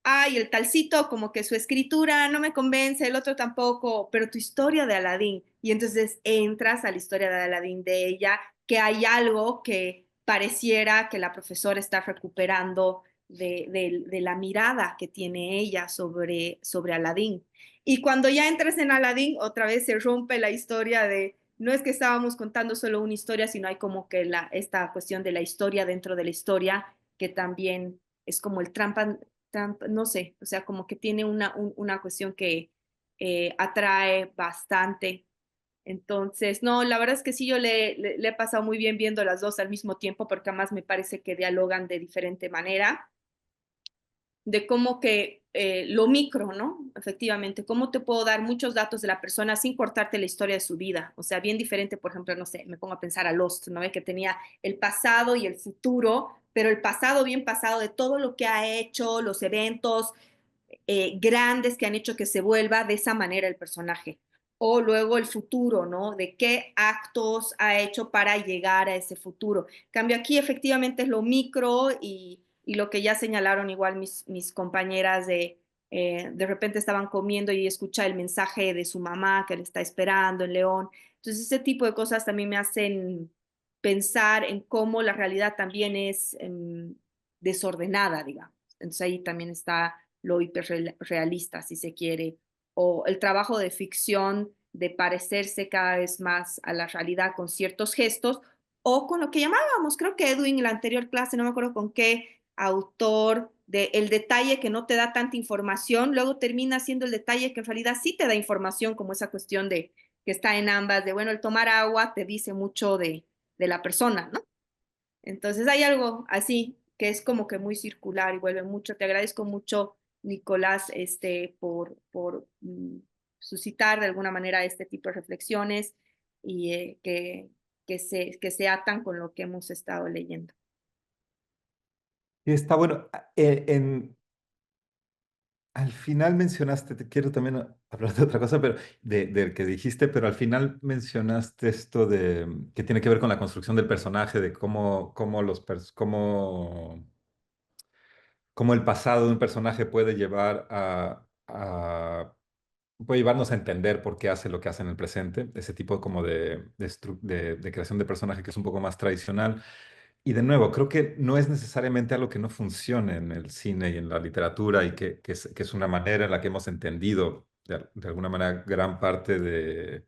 ay, el talcito, como que su escritura no me convence, el otro tampoco, pero tu historia de Aladín. Y entonces entras a la historia de Aladín de ella, que hay algo que pareciera que la profesora está recuperando de la mirada que tiene ella sobre Aladín. Y cuando ya entras en Aladín, otra vez se rompe la historia de, no es que estábamos contando solo una historia, sino hay como que esta cuestión de la historia dentro de la historia, que también es como el trampa, no sé, o sea, como que tiene una cuestión que atrae bastante. Entonces, no, la verdad es que sí, yo le he pasado muy bien viendo las dos al mismo tiempo, porque además me parece que dialogan de diferente manera de cómo que lo micro, ¿no? Efectivamente, cómo te puedo dar muchos datos de la persona sin cortarte la historia de su vida. O sea, bien diferente, por ejemplo, no sé, me pongo a pensar a Lost, ¿no? Que tenía el pasado y el futuro, pero el pasado bien pasado de todo lo que ha hecho, los eventos grandes que han hecho que se vuelva de esa manera el personaje. O luego el futuro, ¿no? De qué actos ha hecho para llegar a ese futuro. En cambio, aquí efectivamente es lo micro y lo que ya señalaron igual mis compañeras de repente estaban comiendo y escucha el mensaje de su mamá que le está esperando en León. Entonces, ese tipo de cosas también me hacen pensar en cómo la realidad también es desordenada, digamos. Entonces ahí también está lo hiperrealista, si se quiere, o el trabajo de ficción de parecerse cada vez más a la realidad con ciertos gestos, o con lo que llamábamos, creo que Edwin en la anterior clase, no me acuerdo con qué autor, de el detalle que no te da tanta información, luego termina siendo el detalle que en realidad sí te da información, como esa cuestión de que está en ambas, de bueno, el tomar agua te dice mucho de la persona, ¿no? Entonces hay algo así que es como que muy circular y vuelve mucho. Te agradezco mucho, Nicolás, por suscitar de alguna manera este tipo de reflexiones y que se atan con lo que hemos estado leyendo.
Y está bueno. Al final mencionaste, te quiero también hablar de otra cosa, pero del que dijiste, pero al final mencionaste esto de que tiene que ver con la construcción del personaje, de cómo el pasado de un personaje puede puede llevarnos a entender por qué hace lo que hace en el presente, ese tipo como de creación de personaje que es un poco más tradicional. Y de nuevo, creo que no es necesariamente algo que no funcione en el cine y en la literatura y que es una manera en la que hemos entendido de alguna manera gran parte de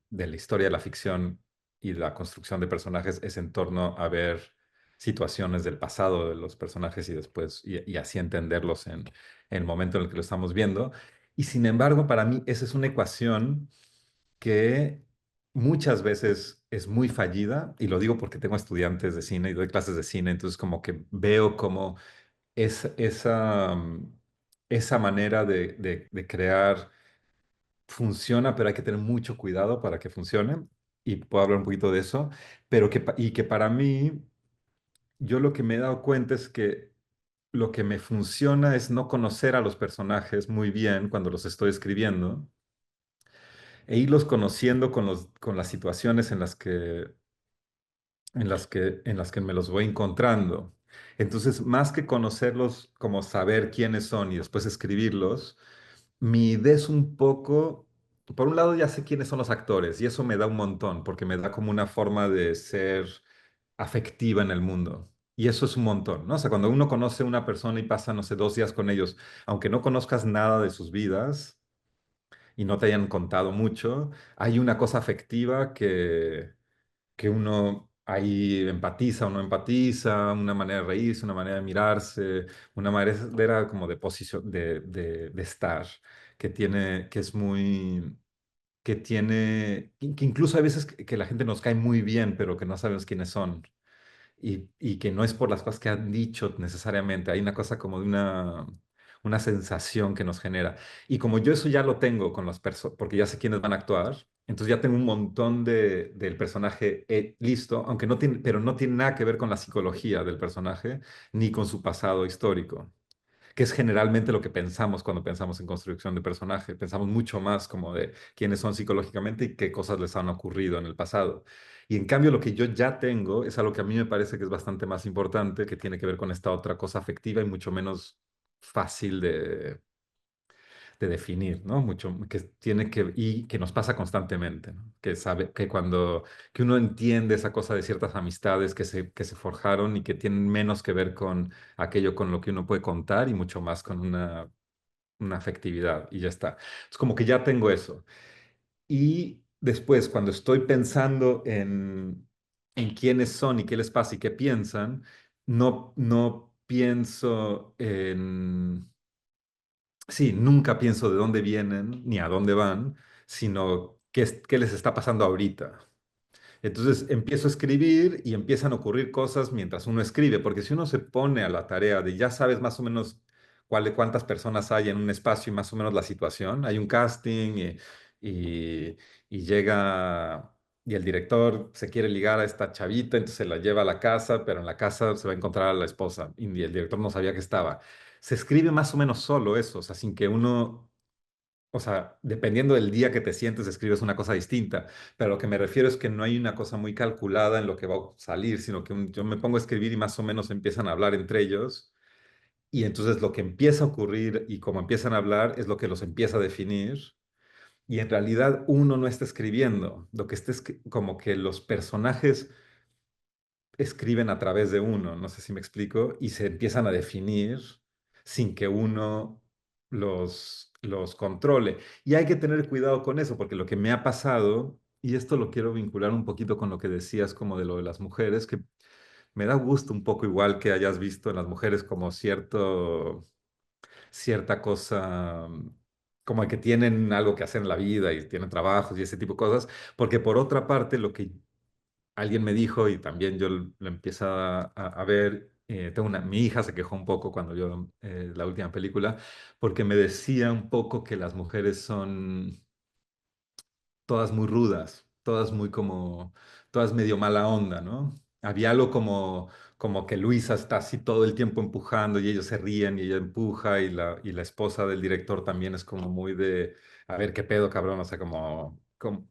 la historia de la ficción y la construcción de personajes es en torno a ver situaciones del pasado de los personajes y después y así entenderlos en el momento en el que lo estamos viendo. Y sin embargo, para mí esa es una ecuación que muchas veces es muy fallida, y lo digo porque tengo estudiantes de cine y doy clases de cine, entonces como que veo como esa manera de crear funciona, pero hay que tener mucho cuidado para que funcione, y puedo hablar un poquito de eso, pero que para mí, yo lo que me he dado cuenta es que lo que me funciona es no conocer a los personajes muy bien cuando los estoy escribiendo e irlos conociendo con las situaciones en las que me los voy encontrando. Entonces, más que conocerlos, como saber quiénes son y después escribirlos, mi idea es un poco, por un lado ya sé quiénes son los actores y eso me da un montón, porque me da como una forma de ser afectiva en el mundo. Y eso es un montón, ¿no? O sea, cuando uno conoce a una persona y pasa, no sé, 2 días con ellos, aunque no conozcas nada de sus vidas, y no te hayan contado mucho, hay una cosa afectiva que uno ahí empatiza o no empatiza, una manera de reírse, una manera de mirarse, una manera como de posición, de estar, que es muy, que tiene, que incluso hay veces que la gente nos cae muy bien, pero que no sabemos quiénes son. Y que no es por las cosas que han dicho necesariamente, hay una cosa como de una sensación que nos genera. Y como yo eso ya lo tengo con las personas, porque ya sé quiénes van a actuar, entonces ya tengo un montón del personaje listo, aunque no tiene, pero no tiene nada que ver con la psicología del personaje ni con su pasado histórico, que es generalmente lo que pensamos cuando pensamos en construcción de personaje. Pensamos mucho más como de quiénes son psicológicamente y qué cosas les han ocurrido en el pasado. Y en cambio lo que yo ya tengo es algo que a mí me parece que es bastante más importante, que tiene que ver con esta otra cosa afectiva y mucho menos fácil de definir, ¿no? Mucho que tiene que y que nos pasa constantemente, ¿no? Que sabe que cuando que uno entiende esa cosa de ciertas amistades que se forjaron y que tienen menos que ver con aquello con lo que uno puede contar y mucho más con una afectividad y ya está. Es como que ya tengo eso. Y después, cuando estoy pensando en quiénes son y qué les pasa y qué piensan, no pienso en... Sí, nunca pienso de dónde vienen ni a dónde van, sino qué les está pasando ahorita. Entonces empiezo a escribir y empiezan a ocurrir cosas mientras uno escribe, porque si uno se pone a la tarea de ya sabes más o menos cuántas personas hay en un espacio y más o menos la situación, hay un casting y, y llega y el director se quiere ligar a esta chavita, entonces se la lleva a la casa, pero en la casa se va a encontrar a la esposa y el director no sabía que estaba. Se escribe más o menos solo eso, o sea, sin que uno o sea, dependiendo del día que te sientes, escribes una cosa distinta, pero lo que me refiero es que no hay una cosa muy calculada en lo que va a salir, sino que yo me pongo a escribir y más o menos empiezan a hablar entre ellos, y entonces lo que empieza a ocurrir y como empiezan a hablar es lo que los empieza a definir, y en realidad uno no está escribiendo, lo que está es como que los personajes escriben a través de uno, no sé si me explico, y se empiezan a definir sin que uno los controle. Y hay que tener cuidado con eso, porque lo que me ha pasado, y esto lo quiero vincular un poquito con lo que decías como de lo de las mujeres, que me da gusto un poco igual que hayas visto en las mujeres como cierta cosa, como que tienen algo que hacer en la vida y tienen trabajos y ese tipo de cosas, porque por otra parte, lo que alguien me dijo y también yo lo empiezo a ver. Mi hija se quejó un poco cuando vio la última película porque me decía un poco que las mujeres son todas muy rudas, todas muy como, todas medio mala onda, ¿no? Había algo como que Luisa está así todo el tiempo empujando y ellos se ríen y ella empuja y la esposa del director también es como muy de, a ver qué pedo, cabrón, o sea, como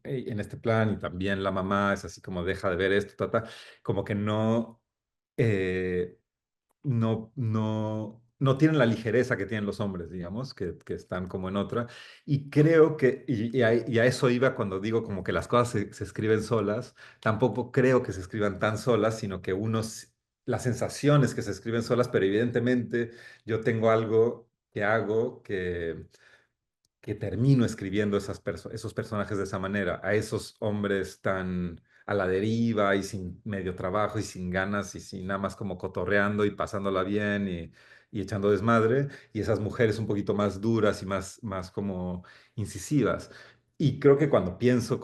"Ey, en este plan y también la mamá es así como deja de ver esto, como que eh, no tienen la ligereza que tienen los hombres, digamos, que están como en otra. Y creo que, y a eso iba cuando digo como que las cosas se escriben solas, tampoco creo que se escriban tan solas, sino que las sensaciones que se escriben solas, pero evidentemente yo tengo algo que hago que termino escribiendo esos personajes de esa manera, a esos hombres tan a la deriva y sin medio trabajo y sin ganas y sin nada más como cotorreando y pasándola bien y echando desmadre, y esas mujeres un poquito más duras y más como incisivas. Y creo que cuando pienso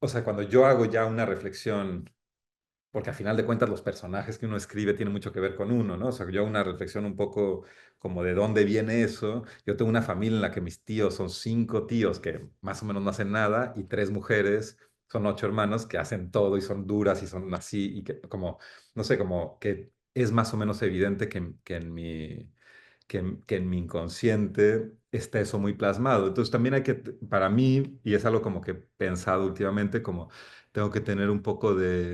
o sea, cuando yo hago ya una reflexión porque al final de cuentas los personajes que uno escribe tienen mucho que ver con uno, ¿no? O sea, yo hago una reflexión un poco como de dónde viene eso. Yo tengo una familia en la que mis tíos son 5 tíos que más o menos no hacen nada y 3 mujeres, son 8 hermanos que hacen todo y son duras y son así y que como, no sé, como que es más o menos evidente que en mi inconsciente está eso muy plasmado. Entonces también para mí, y es algo como que he pensado últimamente, como tengo que tener un poco de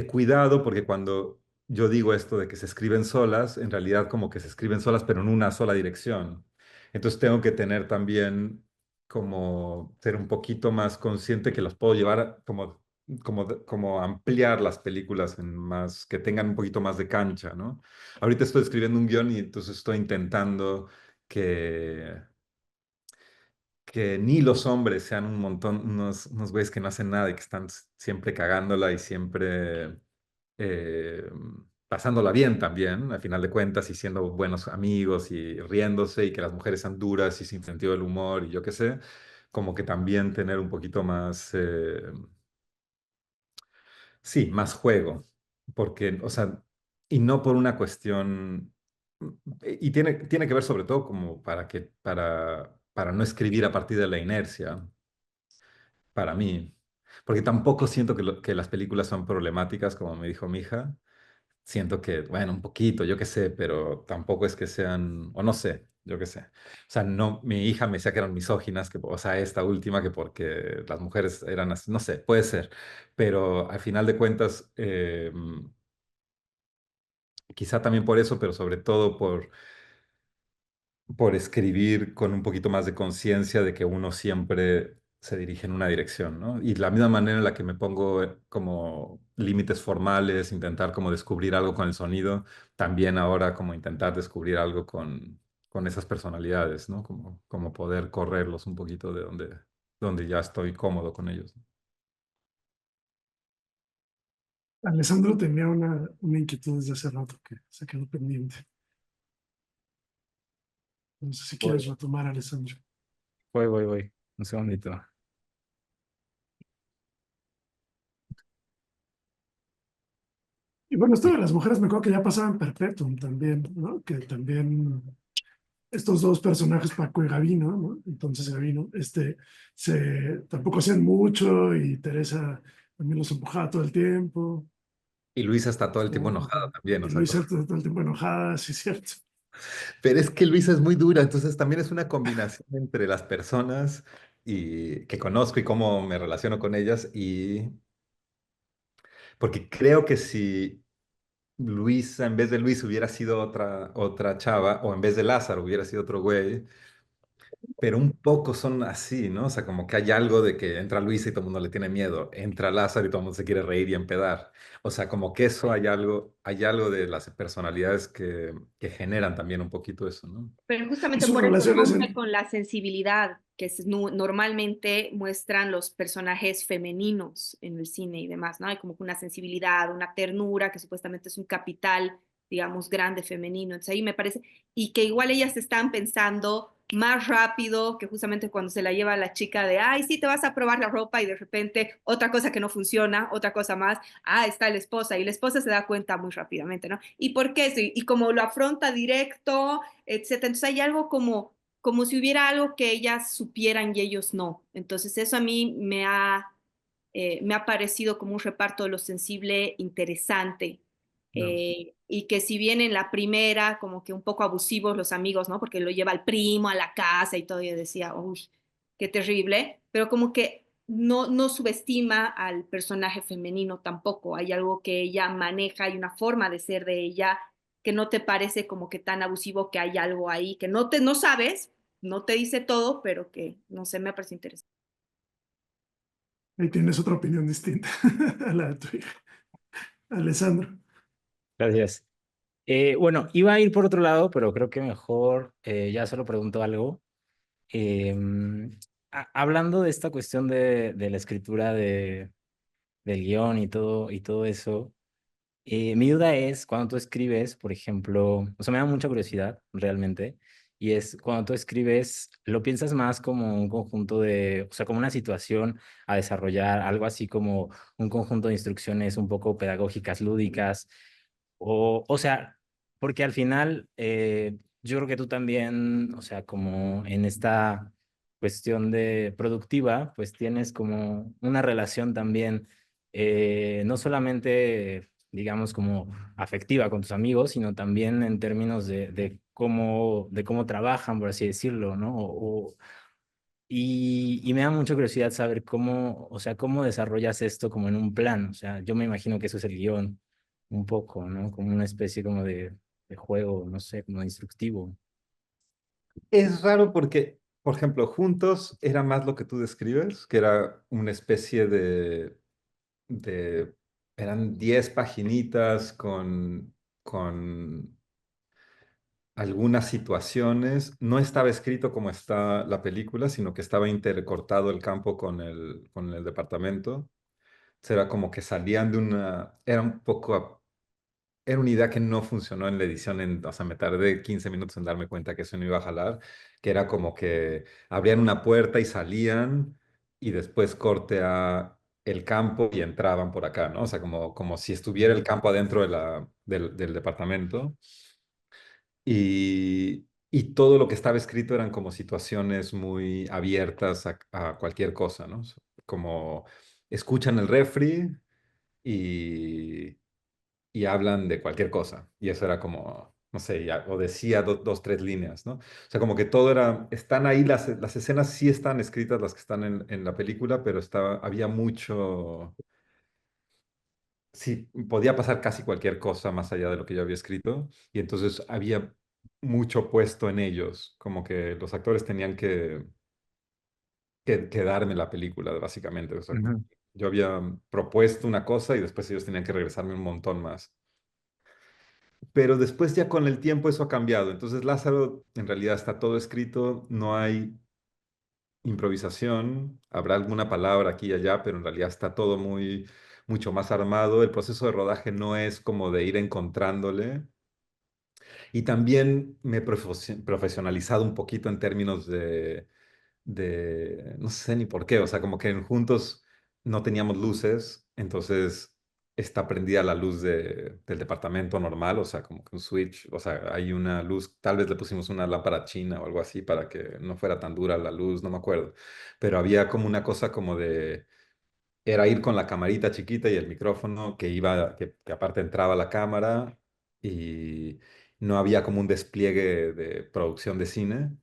cuidado, porque cuando yo digo esto de que se escriben solas, en realidad como que se escriben solas, pero en una sola dirección. Entonces tengo que tener también como ser un poquito más consciente que los puedo llevar como ampliar las películas en más, que tengan un poquito más de cancha, ¿no? Ahorita estoy escribiendo un guión y entonces estoy intentando que que ni los hombres sean un montón, unos güeyes que no hacen nada y que están siempre cagándola y siempre eh, pasándola bien también, al final de cuentas, y siendo buenos amigos y riéndose, y que las mujeres sean duras y sin sentido del humor y yo qué sé, como que también tener un poquito más, sí, más juego, porque, o sea, y no por una cuestión, y tiene que ver sobre todo como para no escribir a partir de la inercia, para mí, porque tampoco siento que las películas son problemáticas, como me dijo mi hija. Siento que, bueno, un poquito, yo qué sé, pero tampoco es que sean, o no sé, yo qué sé. O sea, no, mi hija me decía que eran misóginas, que, o sea, esta última, que porque las mujeres eran así, no sé, puede ser, pero al final de cuentas, quizá también por eso, pero sobre todo por escribir con un poquito más de conciencia de que uno siempre se dirige en una dirección, ¿no? Y la misma manera en la que me pongo como límites formales, intentar como descubrir algo con el sonido, también ahora como intentar descubrir algo con esas personalidades, ¿no? Como poder correrlos un poquito de donde ya estoy cómodo con ellos.
Alessandro tenía una inquietud desde hace rato que se quedó pendiente. No sé si
Voy,
quieres retomar, Alessandro.
voy. Un segundito.
Y bueno, esto de las mujeres me acuerdo que ya pasaba en Perpetuum también, ¿no? Que también estos dos personajes, Paco y Gabino, ¿no? Entonces Gabino, tampoco hacían mucho y Teresa también los empujaba todo el tiempo.
Y Luisa está todo el tiempo
¿No?
enojada también, o
Y
sea,
Luisa todo el tiempo enojada, sí es cierto.
pero es que Luisa es muy dura, entonces también es una combinación entre las personas y que conozco y cómo me relaciono con ellas y porque creo que si Luisa, en vez de Luis, hubiera sido otra chava, o en vez de Lázaro hubiera sido otro güey, pero un poco son así, ¿no? O sea, como que hay algo de que entra Luisa y todo el mundo le tiene miedo, entra Lázaro y todo el mundo se quiere reír y empedar. O sea, como que eso hay algo de las personalidades que generan también un poquito eso, ¿no?
Pero
Y
justamente
sus
por eso
relaciones
rompe
en...
con la sensibilidad que normalmente muestran los personajes femeninos en el cine y demás, ¿no? Hay como que una sensibilidad, una ternura, que supuestamente es un capital, digamos, grande femenino. Entonces ahí me parece, y que igual ellas están pensando más rápido que justamente cuando se la lleva la chica de, ay, sí, te vas a probar la ropa y de repente otra cosa que no funciona, otra cosa más, está la esposa y la esposa se da cuenta muy rápidamente, ¿no? ¿Y por qué eso? Y como lo afronta directo, etcétera. Entonces hay algo como si hubiera algo que ellas supieran y ellos no. Entonces eso a mí me ha parecido como un reparto de lo sensible interesante.
No.
Y que si bien en la primera, como que un poco abusivos los amigos, ¿no? Porque lo lleva el primo a la casa y todo, y yo decía, uy, qué terrible, pero como que no subestima al personaje femenino tampoco. Hay algo que ella maneja, hay una forma de ser de ella que no te parece como que tan abusivo, que hay algo ahí que no sabes, no te dice todo, pero que no sé, me parece interesante.
Ahí tienes otra opinión distinta a la de tu hija. Alessandro.
Gracias. Bueno, iba a ir por otro lado, pero creo que mejor ya solo pregunto algo. Hablando de esta cuestión de la escritura del guión y todo eso, mi duda es cuando tú escribes, por ejemplo, o sea, me da mucha curiosidad realmente, y es cuando tú escribes, ¿lo piensas más como un conjunto o sea, como una situación a desarrollar, algo así como un conjunto de instrucciones un poco pedagógicas, lúdicas, o sea, porque al final yo creo que tú también, o sea, como en esta cuestión de productiva, pues tienes como una relación también, no solamente digamos, como afectiva con tus amigos, sino también en términos de cómo trabajan, por así decirlo, ¿no? Y me da mucha curiosidad saber cómo, o sea, cómo desarrollas esto como en un plan. O sea, yo me imagino que eso es el guión, un poco, ¿no? Como una especie como de juego, no sé, como instructivo.
Es raro porque, por ejemplo, Juntos era más lo que tú describes, que era una especie de eran 10 paginitas con algunas situaciones. No estaba escrito como está la película, sino que estaba intercortado el campo con el departamento. Era como que salían de una... Era un poco... Era una idea que no funcionó en la edición, o sea, me tardé 15 minutos en darme cuenta que eso no iba a jalar, que era como que abrían una puerta y salían y después corte a el campo y entraban por acá, ¿no? O sea, como si estuviera el campo adentro del departamento y todo lo que estaba escrito eran como situaciones muy abiertas a cualquier cosa, ¿no? Como escuchan el refri y hablan de cualquier cosa. Y eso era como, no sé, o decía dos, tres líneas, ¿no? O sea, como que todo era, están ahí, las escenas sí están escritas, las que están en la película, pero había mucho, sí, podía pasar casi cualquier cosa más allá de lo que yo había escrito. Y entonces había mucho puesto en ellos, como que los actores tenían que darme la película, básicamente. O sea,
Ujú.
yo había propuesto una cosa y después ellos tenían que regresarme un montón más. Pero después ya con el tiempo eso ha cambiado. Entonces Lázaro en realidad está todo escrito, no hay improvisación, habrá alguna palabra aquí y allá, pero en realidad está todo mucho más armado. El proceso de rodaje no es como de ir encontrándole. Y también me he profesionalizado un poquito en términos no sé ni por qué, o sea, como que en Juntos no teníamos luces, entonces está prendida la luz del departamento normal, o sea, como que un switch, o sea, hay una luz, tal vez le pusimos una lámpara china o algo así para que no fuera tan dura la luz, no me acuerdo, pero había como una cosa como era ir con la camarita chiquita y el micrófono que aparte entraba a la cámara y no había como un despliegue de producción de cine.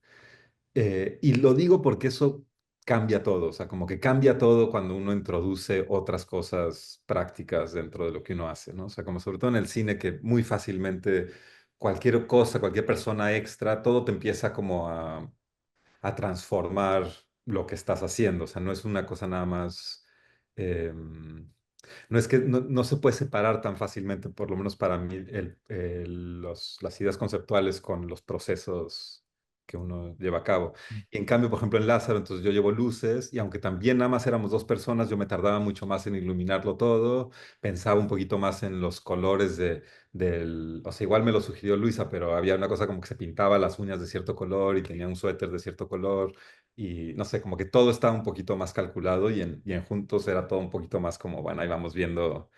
Y lo digo porque eso cambia todo, o sea, como que cambia todo cuando uno introduce otras cosas prácticas dentro de lo que uno hace, ¿no? O sea, como sobre todo en el cine, que muy fácilmente cualquier cosa, cualquier persona extra, todo te empieza como a transformar lo que estás haciendo, o sea, no es una cosa nada más... em, no es que no se puede separar tan fácilmente, por lo menos para mí, las ideas conceptuales con los procesos que uno lleva a cabo. Y en cambio, por ejemplo, en Lázaro, entonces yo llevo luces y aunque también nada más éramos dos personas, yo me tardaba mucho más en iluminarlo todo, pensaba un poquito más en los colores o sea, igual me lo sugirió Luisa, pero había una cosa como que se pintaba las uñas de cierto color y tenía un suéter de cierto color y no sé, como que todo estaba un poquito más calculado y en Juntos era todo un poquito más como, bueno, ahí vamos viendo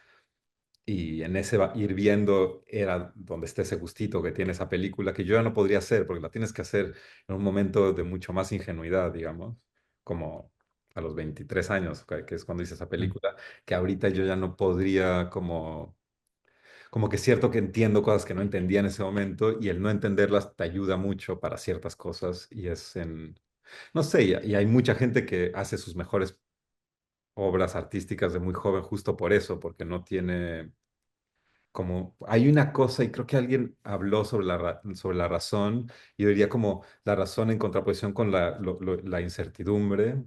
y en ese ir viendo era donde esté ese gustito que tiene esa película que yo ya no podría hacer porque la tienes que hacer en un momento de mucho más ingenuidad, digamos, como a los 23 años, que es cuando hice esa película, que ahorita yo ya no podría como que es cierto que entiendo cosas que no entendía en ese momento y el no entenderlas te ayuda mucho para ciertas cosas y no sé, y hay mucha gente que hace sus mejores obras artísticas de muy joven justo por eso, porque no tiene como, hay una cosa, y creo que alguien habló sobre la razón, y yo diría como la razón en contraposición con la incertidumbre,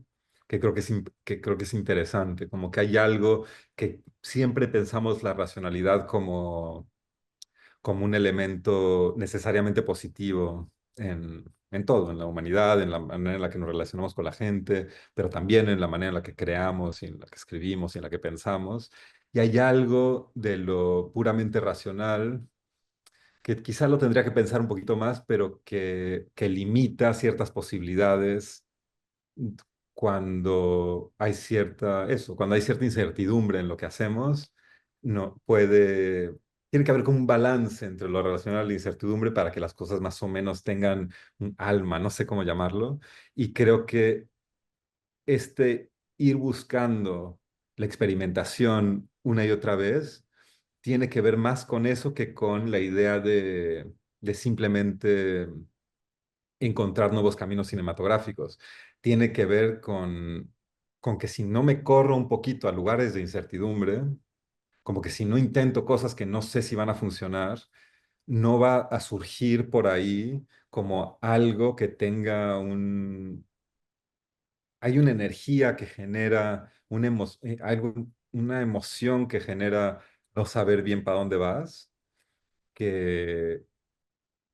que creo que es interesante, como que hay algo que siempre pensamos la racionalidad como un elemento necesariamente positivo en todo, en la humanidad, en la manera en la que nos relacionamos con la gente, pero también en la manera en la que creamos y en la que escribimos y en la que pensamos. Y hay algo de lo puramente racional que quizás lo tendría que pensar un poquito más, pero que limita ciertas posibilidades cuando hay cierta incertidumbre en lo que hacemos, no tiene que haber como un balance entre lo relacionado a la incertidumbre para que las cosas más o menos tengan un alma, no sé cómo llamarlo, y creo que este ir buscando la experimentación una y otra vez tiene que ver más con eso que con la idea de simplemente encontrar nuevos caminos cinematográficos. Tiene que ver con que si no me corro un poquito a lugares de incertidumbre, como que si no intento cosas que no sé si van a funcionar, no va a surgir por ahí como algo que tenga hay una energía que genera una emoción que genera no saber bien para dónde vas, que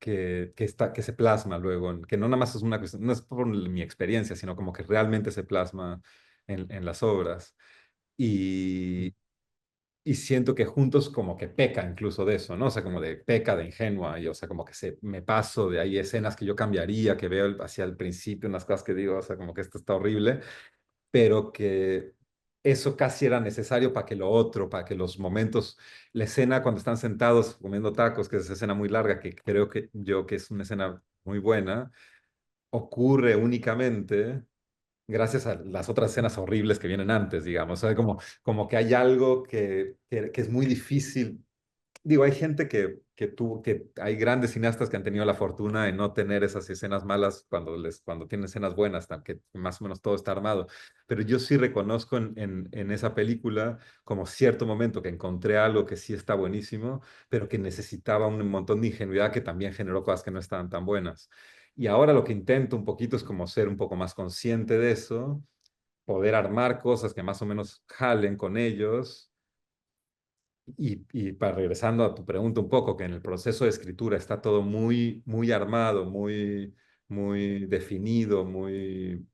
que se plasma luego, que no nada más es una cuestión, no es por mi experiencia, sino como que realmente se plasma en las obras. Y, y siento que juntos como que peca incluso de eso, ¿no? O sea, como de peca de ingenua, y o sea, como que me paso de ahí escenas que yo cambiaría, que veo hacia el principio, unas cosas que digo, o sea, como que esto está horrible, pero que eso casi era necesario para que lo otro, para que los momentos, la escena cuando están sentados comiendo tacos, que es esa escena muy larga, que creo que yo que es una escena muy buena, ocurre únicamente gracias a las otras escenas horribles que vienen antes, digamos. O sea, como que hay algo que es muy difícil. Digo, hay gente que hay grandes cineastas que han tenido la fortuna de no tener esas escenas malas cuando tienen escenas buenas, que más o menos todo está armado. Pero yo sí reconozco en esa película como cierto momento que encontré algo que sí está buenísimo, pero que necesitaba un montón de ingenuidad que también generó cosas que no estaban tan buenas. Y ahora lo que intento un poquito es como ser un poco más consciente de eso, poder armar cosas que más o menos jalen con ellos y para regresando a tu pregunta un poco, que en el proceso de escritura está todo muy, muy armado, muy definido,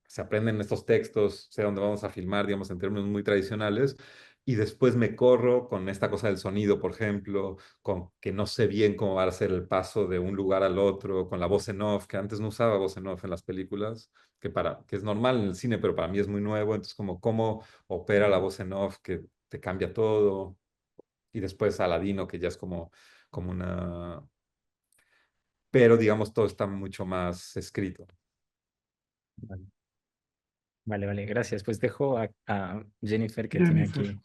se aprenden estos textos, sé dónde vamos a filmar, digamos, en términos muy tradicionales, y después me corro con esta cosa del sonido, por ejemplo, con que no sé bien cómo va a ser el paso de un lugar al otro, con la voz en off, que antes no usaba voz en off en las películas, que es normal en el cine, pero para mí es muy nuevo, entonces como cómo opera la voz en off, que te cambia todo y después Aladino, que ya es como una... Pero digamos, todo está mucho más escrito.
Vale, vale, vale, gracias. Pues dejo a Jennifer que tiene
Jennifer.
aquí.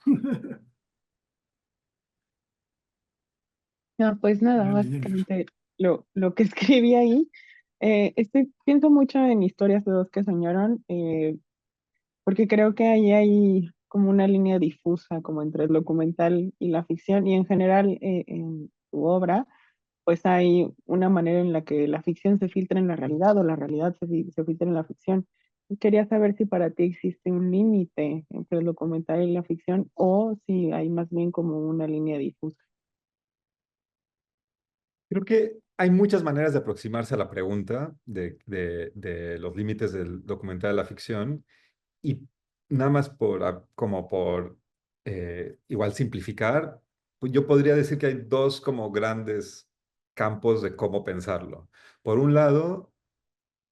No, pues nada,
Dale, Jennifer.
básicamente lo que escribí ahí, pienso mucho en historias de dos que soñaron, porque creo que ahí hay como una línea difusa como entre el documental y la ficción, y en general en tu obra, pues hay una manera en la que la ficción se filtra en la realidad o la realidad se filtra en la ficción. Y quería saber si para ti existe un límite entre el documental y la ficción o si hay más bien como una línea difusa.
Creo que hay muchas maneras de aproximarse a la pregunta de los límites del documental de la ficción y nada más como por igual simplificar, pues yo podría decir que hay dos como grandes campos de cómo pensarlo. Por un lado,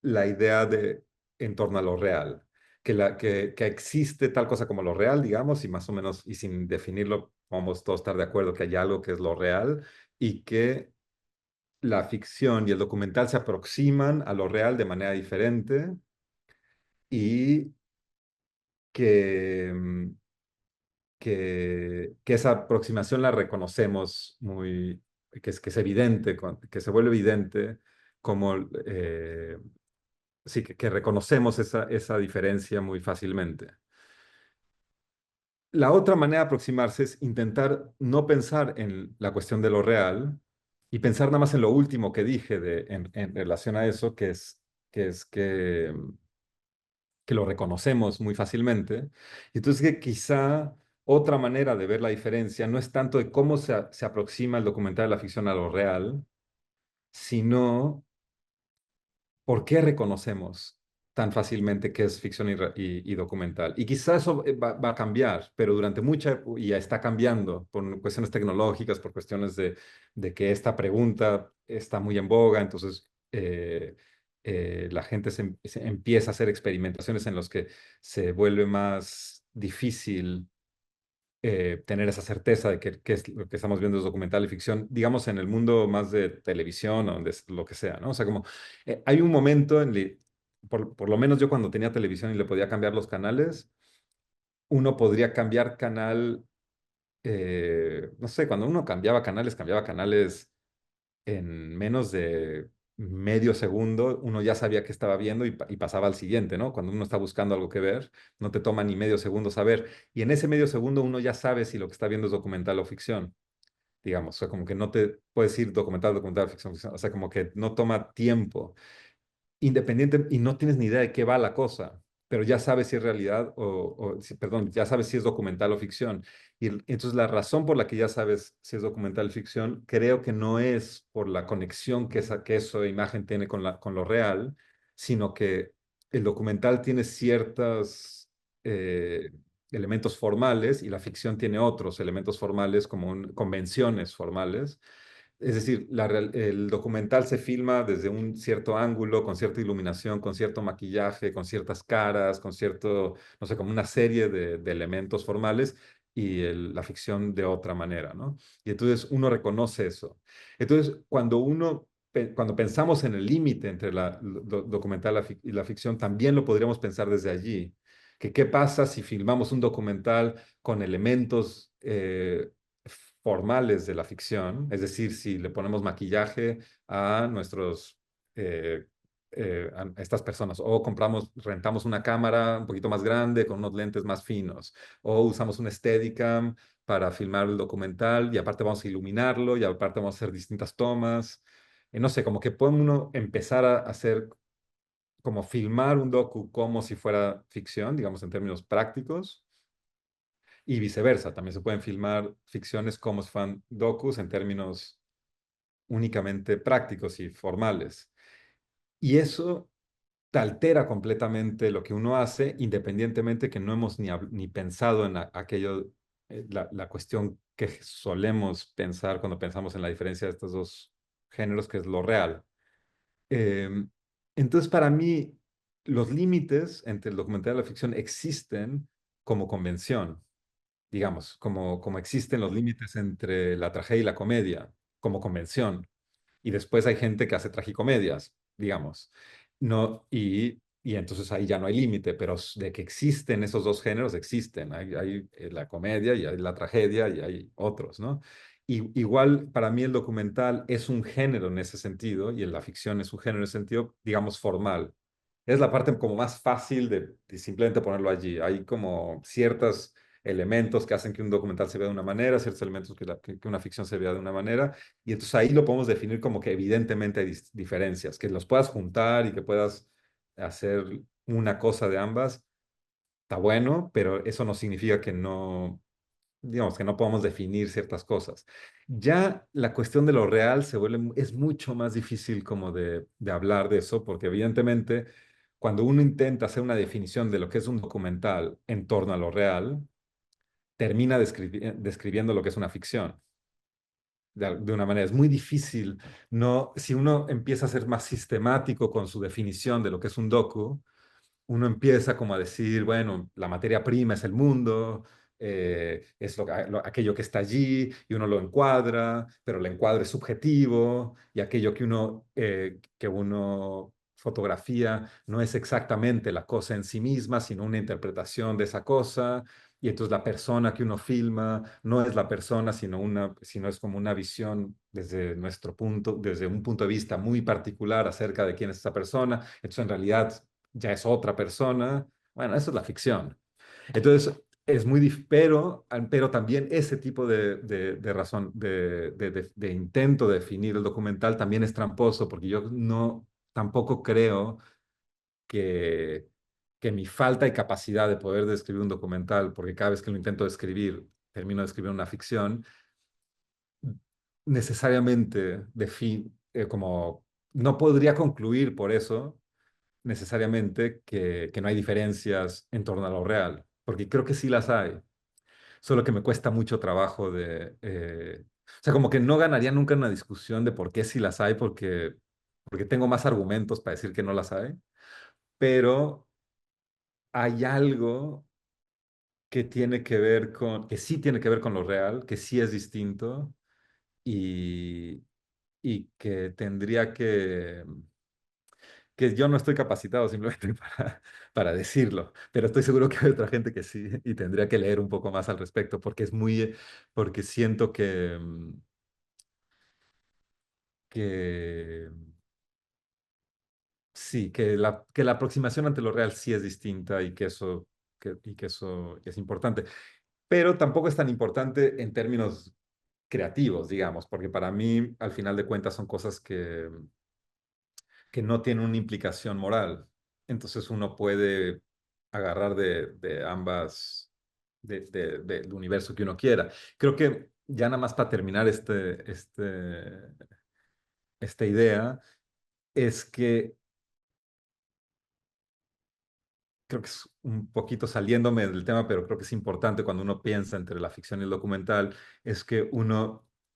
la idea de en torno a lo real, que existe tal cosa como lo real, digamos, y más o menos, y sin definirlo, vamos todos a estar de acuerdo que hay algo que es lo real y que la ficción y el documental se aproximan a lo real de manera diferente y que, que esa aproximación la reconocemos que es evidente, que se vuelve evidente como sí, que reconocemos esa diferencia muy fácilmente. La otra manera de aproximarse es intentar no pensar en la cuestión de lo real y pensar nada más en lo último que dije en relación a eso, que lo reconocemos muy fácilmente. Y entonces que quizá otra manera de ver la diferencia no es tanto de cómo se aproxima el documental de la ficción a lo real, sino ¿por qué reconocemos tan fácilmente que es ficción y documental? Y quizás eso va a cambiar, pero durante y ya está cambiando por cuestiones tecnológicas, por cuestiones de que esta pregunta está muy en boga, entonces la gente se empieza a hacer experimentaciones en los que se vuelve más difícil tener esa certeza de que es lo que estamos viendo es documental y ficción, digamos, en el mundo más de televisión o donde lo que sea, ¿no? O sea, como hay un momento por lo menos yo cuando tenía televisión y le podía cambiar los canales, uno podría cambiar canal, no sé, cuando uno cambiaba canales en menos de medio segundo, uno ya sabía que estaba viendo y pasaba al siguiente, ¿no? Cuando uno está buscando algo que ver, no te toma ni medio segundo saber. Y en ese medio segundo uno ya sabe si lo que está viendo es documental o ficción, digamos. O sea, como que no te puedes ir documental, ficción, ficción. O sea, como que no toma tiempo independiente y no tienes ni idea de qué va la cosa, pero ya sabes si es realidad perdón, ya sabes si es documental o ficción. Y entonces la razón por la que ya sabes si es documental o ficción, creo que no es por la conexión que esa imagen tiene con lo real, sino que el documental tiene ciertos elementos formales y la ficción tiene otros elementos formales como convenciones formales. Es decir, el documental se filma desde un cierto ángulo, con cierta iluminación, con cierto maquillaje, con ciertas caras, con cierto, no sé, como una serie de elementos formales y la ficción de otra manera, ¿no? Y entonces uno reconoce eso. Entonces, cuando pensamos en el límite entre la documental y la ficción, también lo podríamos pensar desde allí. Que qué pasa si filmamos un documental con elementos formales de la ficción, es decir, si le ponemos maquillaje a eh, a estas personas, o rentamos una cámara un poquito más grande con unos lentes más finos, o usamos un Steadicam para filmar el documental y aparte vamos a iluminarlo y aparte vamos a hacer distintas tomas. No sé, como que puede uno empezar a hacer, como filmar un docu como si fuera ficción, digamos en términos prácticos, y viceversa, también se pueden filmar ficciones como si fueran docus en términos únicamente prácticos y formales. Y eso te altera completamente lo que uno hace, independientemente que no hemos ni pensado en aquello, la cuestión que solemos pensar cuando pensamos en la diferencia de estos dos géneros, que es lo real. Em, entonces, para mí, los límites entre el documental y la ficción existen como convención, digamos, como existen los límites entre la tragedia y la comedia, como convención. Y después hay gente que hace tragicomedias, digamos. No, y entonces ahí ya no hay límite, pero de que existen esos dos géneros, existen. Hay la comedia y hay la tragedia y hay otros, ¿no? Y igual para mí el documental es un género en ese sentido y la ficción es un género en ese sentido, digamos, formal. Es la parte como más fácil de simplemente ponerlo allí. Hay como ciertos elementos que hacen que un documental se vea de una manera, ciertos elementos que una ficción se vea de una manera, y entonces ahí lo podemos definir como que evidentemente hay diferencias, que los puedas juntar y que puedas hacer una cosa de ambas, está bueno, pero eso no significa que no, digamos, que no podamos definir ciertas cosas. Ya la cuestión de lo real es mucho más difícil como de hablar de eso, porque evidentemente cuando uno intenta hacer una definición de lo que es un documental en torno a lo real, termina describiendo lo que es una ficción. De una manera, es muy difícil, no, si uno empieza a ser más sistemático con su definición de lo que es un docu, uno empieza como a decir, bueno, la materia prima es el mundo, es aquello que está allí y uno lo encuadra, pero el encuadre es subjetivo y aquello que uno fotografía no es exactamente la cosa en sí misma, sino una interpretación de esa cosa. Y entonces la persona que uno filma no es la persona, sino es como una visión desde un punto de vista muy particular acerca de quién es esa persona. Entonces en realidad ya es otra persona. Bueno, eso es la ficción. Entonces, es muy pero también ese tipo de razón, de intento de definir el documental también es tramposo, porque yo tampoco creo que, que mi falta de capacidad de poder describir un documental, porque cada vez que lo intento describir, termino de escribir una ficción, necesariamente como no podría concluir por eso necesariamente que no hay diferencias en torno a lo real, porque creo que sí las hay, solo que me cuesta mucho trabajo o sea, como que no ganaría nunca una discusión de por qué sí las hay, porque tengo más argumentos para decir que no las hay, pero hay algo que sí tiene que ver con lo real, que sí es distinto y, y que tendría que yo no estoy capacitado simplemente para decirlo, pero estoy seguro que hay otra gente que sí y tendría que leer un poco más al respecto porque siento que sí, que la aproximación ante lo real sí es distinta y que eso es importante, pero tampoco es tan importante en términos creativos, digamos, porque para mí, al final de cuentas, son cosas que no tienen una implicación moral. Entonces uno puede agarrar de ambas, del universo que uno quiera. Creo que ya nada más para terminar esta idea, es que creo que es un poquito saliéndome del tema, pero creo que es importante cuando uno piensa entre la ficción y el documental, es que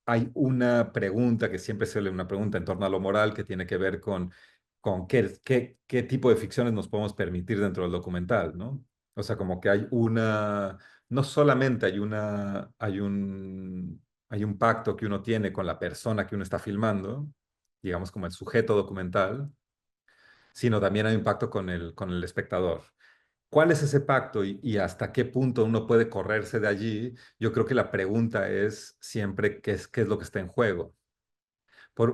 hay una pregunta que siempre se le una pregunta en torno a lo moral que tiene que ver con qué tipo de ficciones nos podemos permitir dentro del documental, ¿no? O sea, como que no solamente hay un pacto que uno tiene con la persona que uno está filmando, digamos como el sujeto documental, sino también hay un pacto con el espectador. ¿Cuál es ese pacto y hasta qué punto uno puede correrse de allí? Yo creo que la pregunta es siempre qué es lo que está en juego.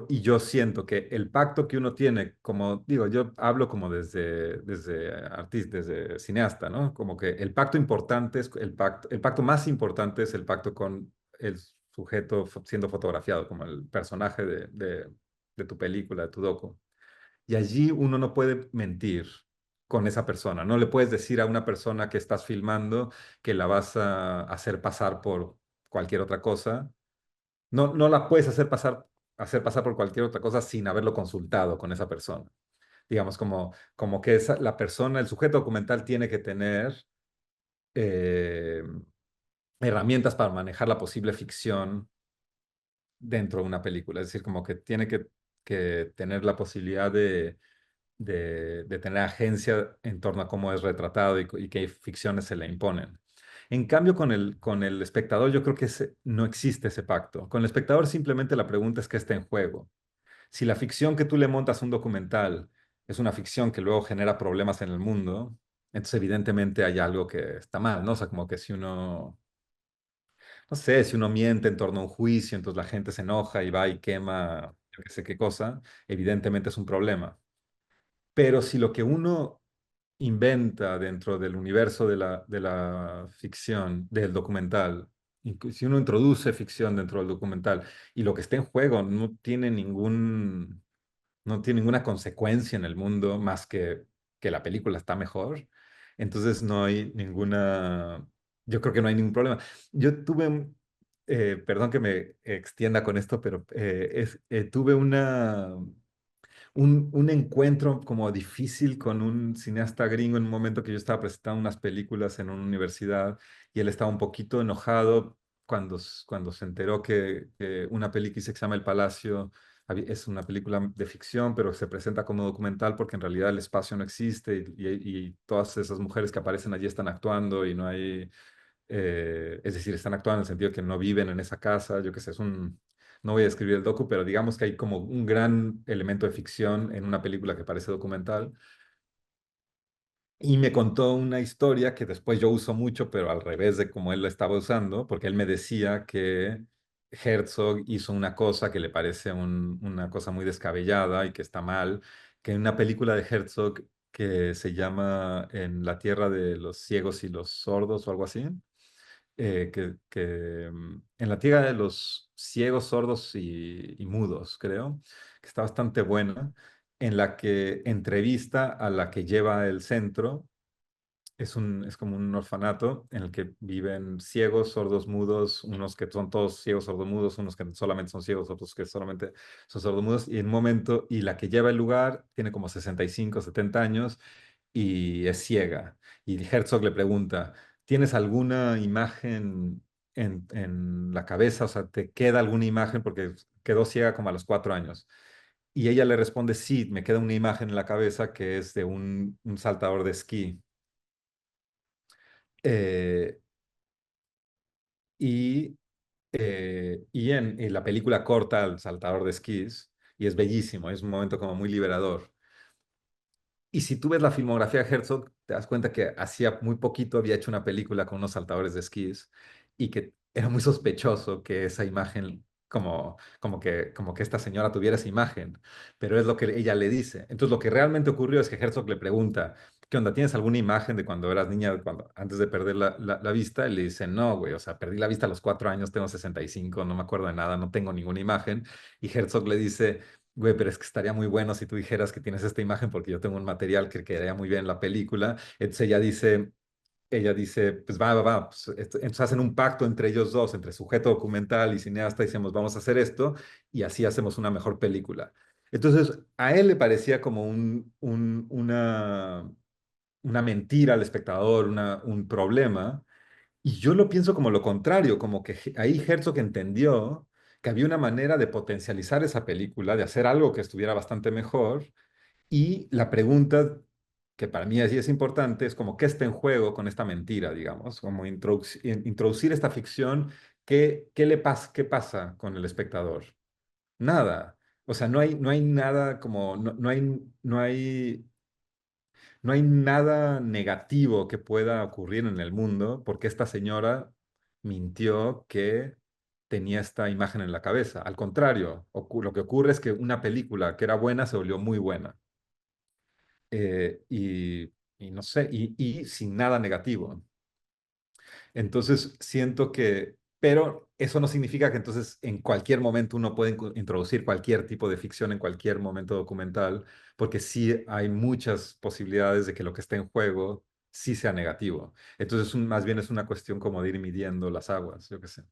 Y yo siento que el pacto que uno tiene, como digo, yo hablo como desde artista, desde cineasta, ¿no? Como que el pacto importante es el pacto más importante es el pacto con el sujeto siendo fotografiado, como el personaje de tu película, de tu docu. Y allí uno no puede mentir con esa persona. No le puedes decir a una persona que estás filmando que la vas a hacer pasar por cualquier otra cosa. No la puedes hacer pasar por cualquier otra cosa sin haberlo consultado con esa persona. Digamos, como que la persona, el sujeto documental tiene que tener eh, herramientas para manejar la posible ficción dentro de una película. Es decir, como que tiene que tener la posibilidad de tener agencia en torno a cómo es retratado y qué ficciones se le imponen. En cambio, con el espectador, yo creo que no existe ese pacto. Con el espectador simplemente la pregunta es qué está en juego. Si la ficción que tú le montas a un documental es una ficción que luego genera problemas en el mundo, entonces evidentemente hay algo que está mal, ¿no? O sea, como que si uno, no sé, si uno miente en torno a un juicio, entonces la gente se enoja y va y quema, yo qué sé qué cosa, evidentemente es un problema. Pero si lo que uno inventa dentro del universo de la ficción, del documental, si uno introduce ficción dentro del documental y lo que está en juego no tiene ninguna consecuencia en el mundo más que la película está mejor, entonces no hay yo creo que no hay ningún problema. Yo perdón que me extienda con esto, pero tuve un encuentro como difícil con un cineasta gringo en un momento que yo estaba presentando unas películas en una universidad y él estaba un poquito enojado cuando se enteró que una película que se llama El Palacio es una película de ficción, pero se presenta como documental porque en realidad el espacio no existe y todas esas mujeres que aparecen allí están actuando y no hay, es decir, están actuando en el sentido que no viven en esa casa, yo qué sé, no voy a describir el docu, pero digamos que hay como un gran elemento de ficción en una película que parece documental. Y me contó una historia que después yo uso mucho, pero al revés de como él la estaba usando, porque él me decía que Herzog hizo una cosa que le parece una cosa muy descabellada y que está mal, que en una película de Herzog que se llama En la tierra de los ciegos y los sordos o algo así, en la tierra de los ciegos, sordos y mudos, creo, que está bastante buena, en la que entrevista a la que lleva el centro. Es como un orfanato en el que viven ciegos, sordos, mudos, unos que son todos ciegos, sordos, mudos, unos que solamente son ciegos, otros que solamente son sordos, mudos, y en un momento, y la que lleva el lugar tiene como 65, 70 años y es ciega. Y Herzog le pregunta, ¿tienes alguna imagen en la cabeza? O sea, ¿te queda alguna imagen? Porque quedó ciega como a los 4 años. Y ella le responde, sí, me queda una imagen en la cabeza que es de un saltador de esquí. Eh, y en la película corta al saltador de esquís y es bellísimo, es un momento como muy liberador. Y si tú ves la filmografía de Herzog, te das cuenta que hacía muy poquito había hecho una película con unos saltadores de esquís y que era muy sospechoso que esa imagen, como que esta señora tuviera esa imagen, pero es lo que ella le dice. Entonces lo que realmente ocurrió es que Herzog le pregunta, ¿qué onda? ¿Tienes alguna imagen de cuando eras niña, antes de perder la vista? Y le dice, no, güey, o sea, perdí la vista a los 4 años, tengo 65, no me acuerdo de nada, no tengo ninguna imagen. Y Herzog le dice, güey, pero es que estaría muy bueno si tú dijeras que tienes esta imagen porque yo tengo un material que quedaría muy bien en la película. Entonces ella dice, pues va, pues, entonces hacen un pacto entre ellos dos, entre sujeto documental y cineasta, y decimos, vamos a hacer esto, y así hacemos una mejor película. Entonces, a él le parecía como una mentira al espectador, un problema, y yo lo pienso como lo contrario, como que ahí Herzog entendió que había una manera de potencializar esa película, de hacer algo que estuviera bastante mejor, y la pregunta que para mí así es importante es como qué está en juego con esta mentira, digamos, como introducir esta ficción, qué pasa con el espectador? Nada. O sea, no hay nada como, no hay nada negativo que pueda ocurrir en el mundo porque esta señora mintió que tenía esta imagen en la cabeza. Al contrario, lo que ocurre es que una película que era buena se volvió muy buena. Y no sé, y sin nada negativo. Entonces siento que, pero eso no significa que entonces en cualquier momento uno puede introducir cualquier tipo de ficción en cualquier momento documental, porque sí hay muchas posibilidades de que lo que esté en juego sí sea negativo. Entonces más bien es una cuestión como de ir midiendo las aguas, yo qué sé.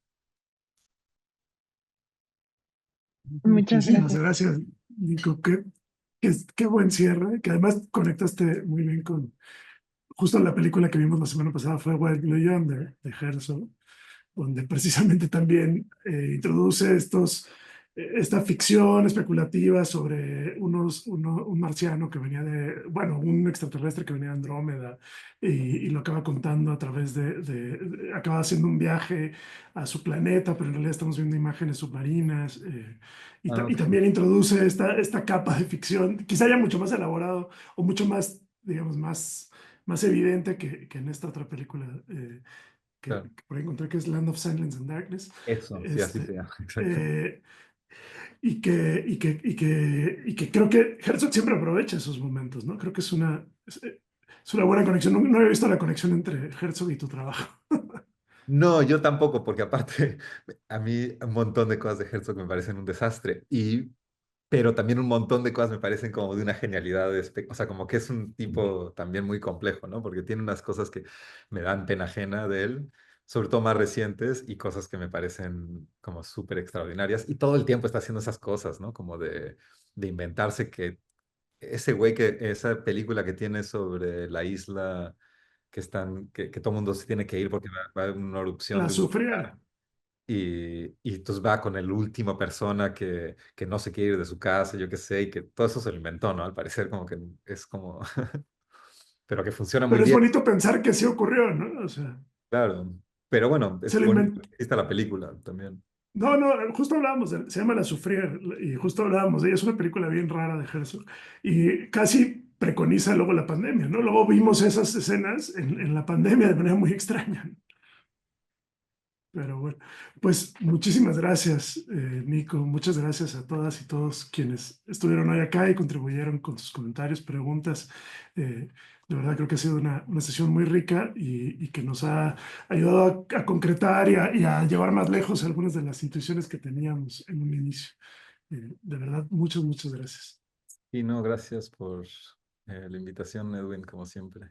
Muchas
Muchísimas
gracias.
gracias, Nico. Qué buen cierre, que además conectaste muy bien con justo la película que vimos la semana pasada, fue Wild Blue Yonder de Herzog, donde precisamente también introduce esta ficción especulativa sobre un marciano que venía bueno, un extraterrestre que venía de Andrómeda y lo acaba contando a través acaba haciendo un viaje a su planeta, pero en realidad estamos viendo imágenes submarinas
Ah,
y
ok.
también introduce esta capa de ficción, quizá ya mucho más elaborado o mucho más, digamos, más evidente que en esta otra película
Claro.
que por ahí encontré que es Land of Silence and Darkness,
Eso, sí, así se
este,
llama, exacto.
eh, y que creo que Herzog siempre aprovecha esos momentos, ¿no? Creo que es una buena conexión. No había visto la conexión entre Herzog y tu trabajo.
No, yo tampoco, porque aparte a mí un montón de cosas de Herzog me parecen un desastre, pero también un montón de cosas me parecen como de una genialidad, o sea, como que es un tipo también muy complejo, ¿no? Porque tiene unas cosas que me dan pena ajena de él, sobre todo más recientes, y cosas que me parecen como súper extraordinarias, y todo el tiempo está haciendo esas cosas, ¿no? Como de inventarse que esa película que tiene sobre la isla que todo el mundo se tiene que ir porque va a haber una erupción
La
de un
sufría.
volcán. Y entonces va con el último persona que no se quiere ir de su casa, yo qué sé, y que todo eso se lo inventó, ¿no? Al parecer como que es como, pero que funciona muy
Pero es
bien,
bonito pensar que sí ocurrió, ¿no? O sea,
claro. Pero bueno,
se
es
lo
bonito
inventó.
que exista la película también.
No, no, justo hablábamos se llama La Sufrier, y justo hablábamos de ella, es una película bien rara de Herzog, y casi preconiza luego la pandemia, ¿no? Luego vimos esas escenas en la pandemia de manera muy extraña. Pero bueno, pues muchísimas gracias, Nico. Muchas gracias a todas y todos quienes estuvieron hoy acá y contribuyeron con sus comentarios, preguntas. De verdad creo que ha sido una sesión muy rica y que nos ha ayudado a concretar y a llevar más lejos algunas de las intuiciones que teníamos en un inicio. De verdad, muchas gracias.
Y no, gracias por la invitación, Edwin, como siempre.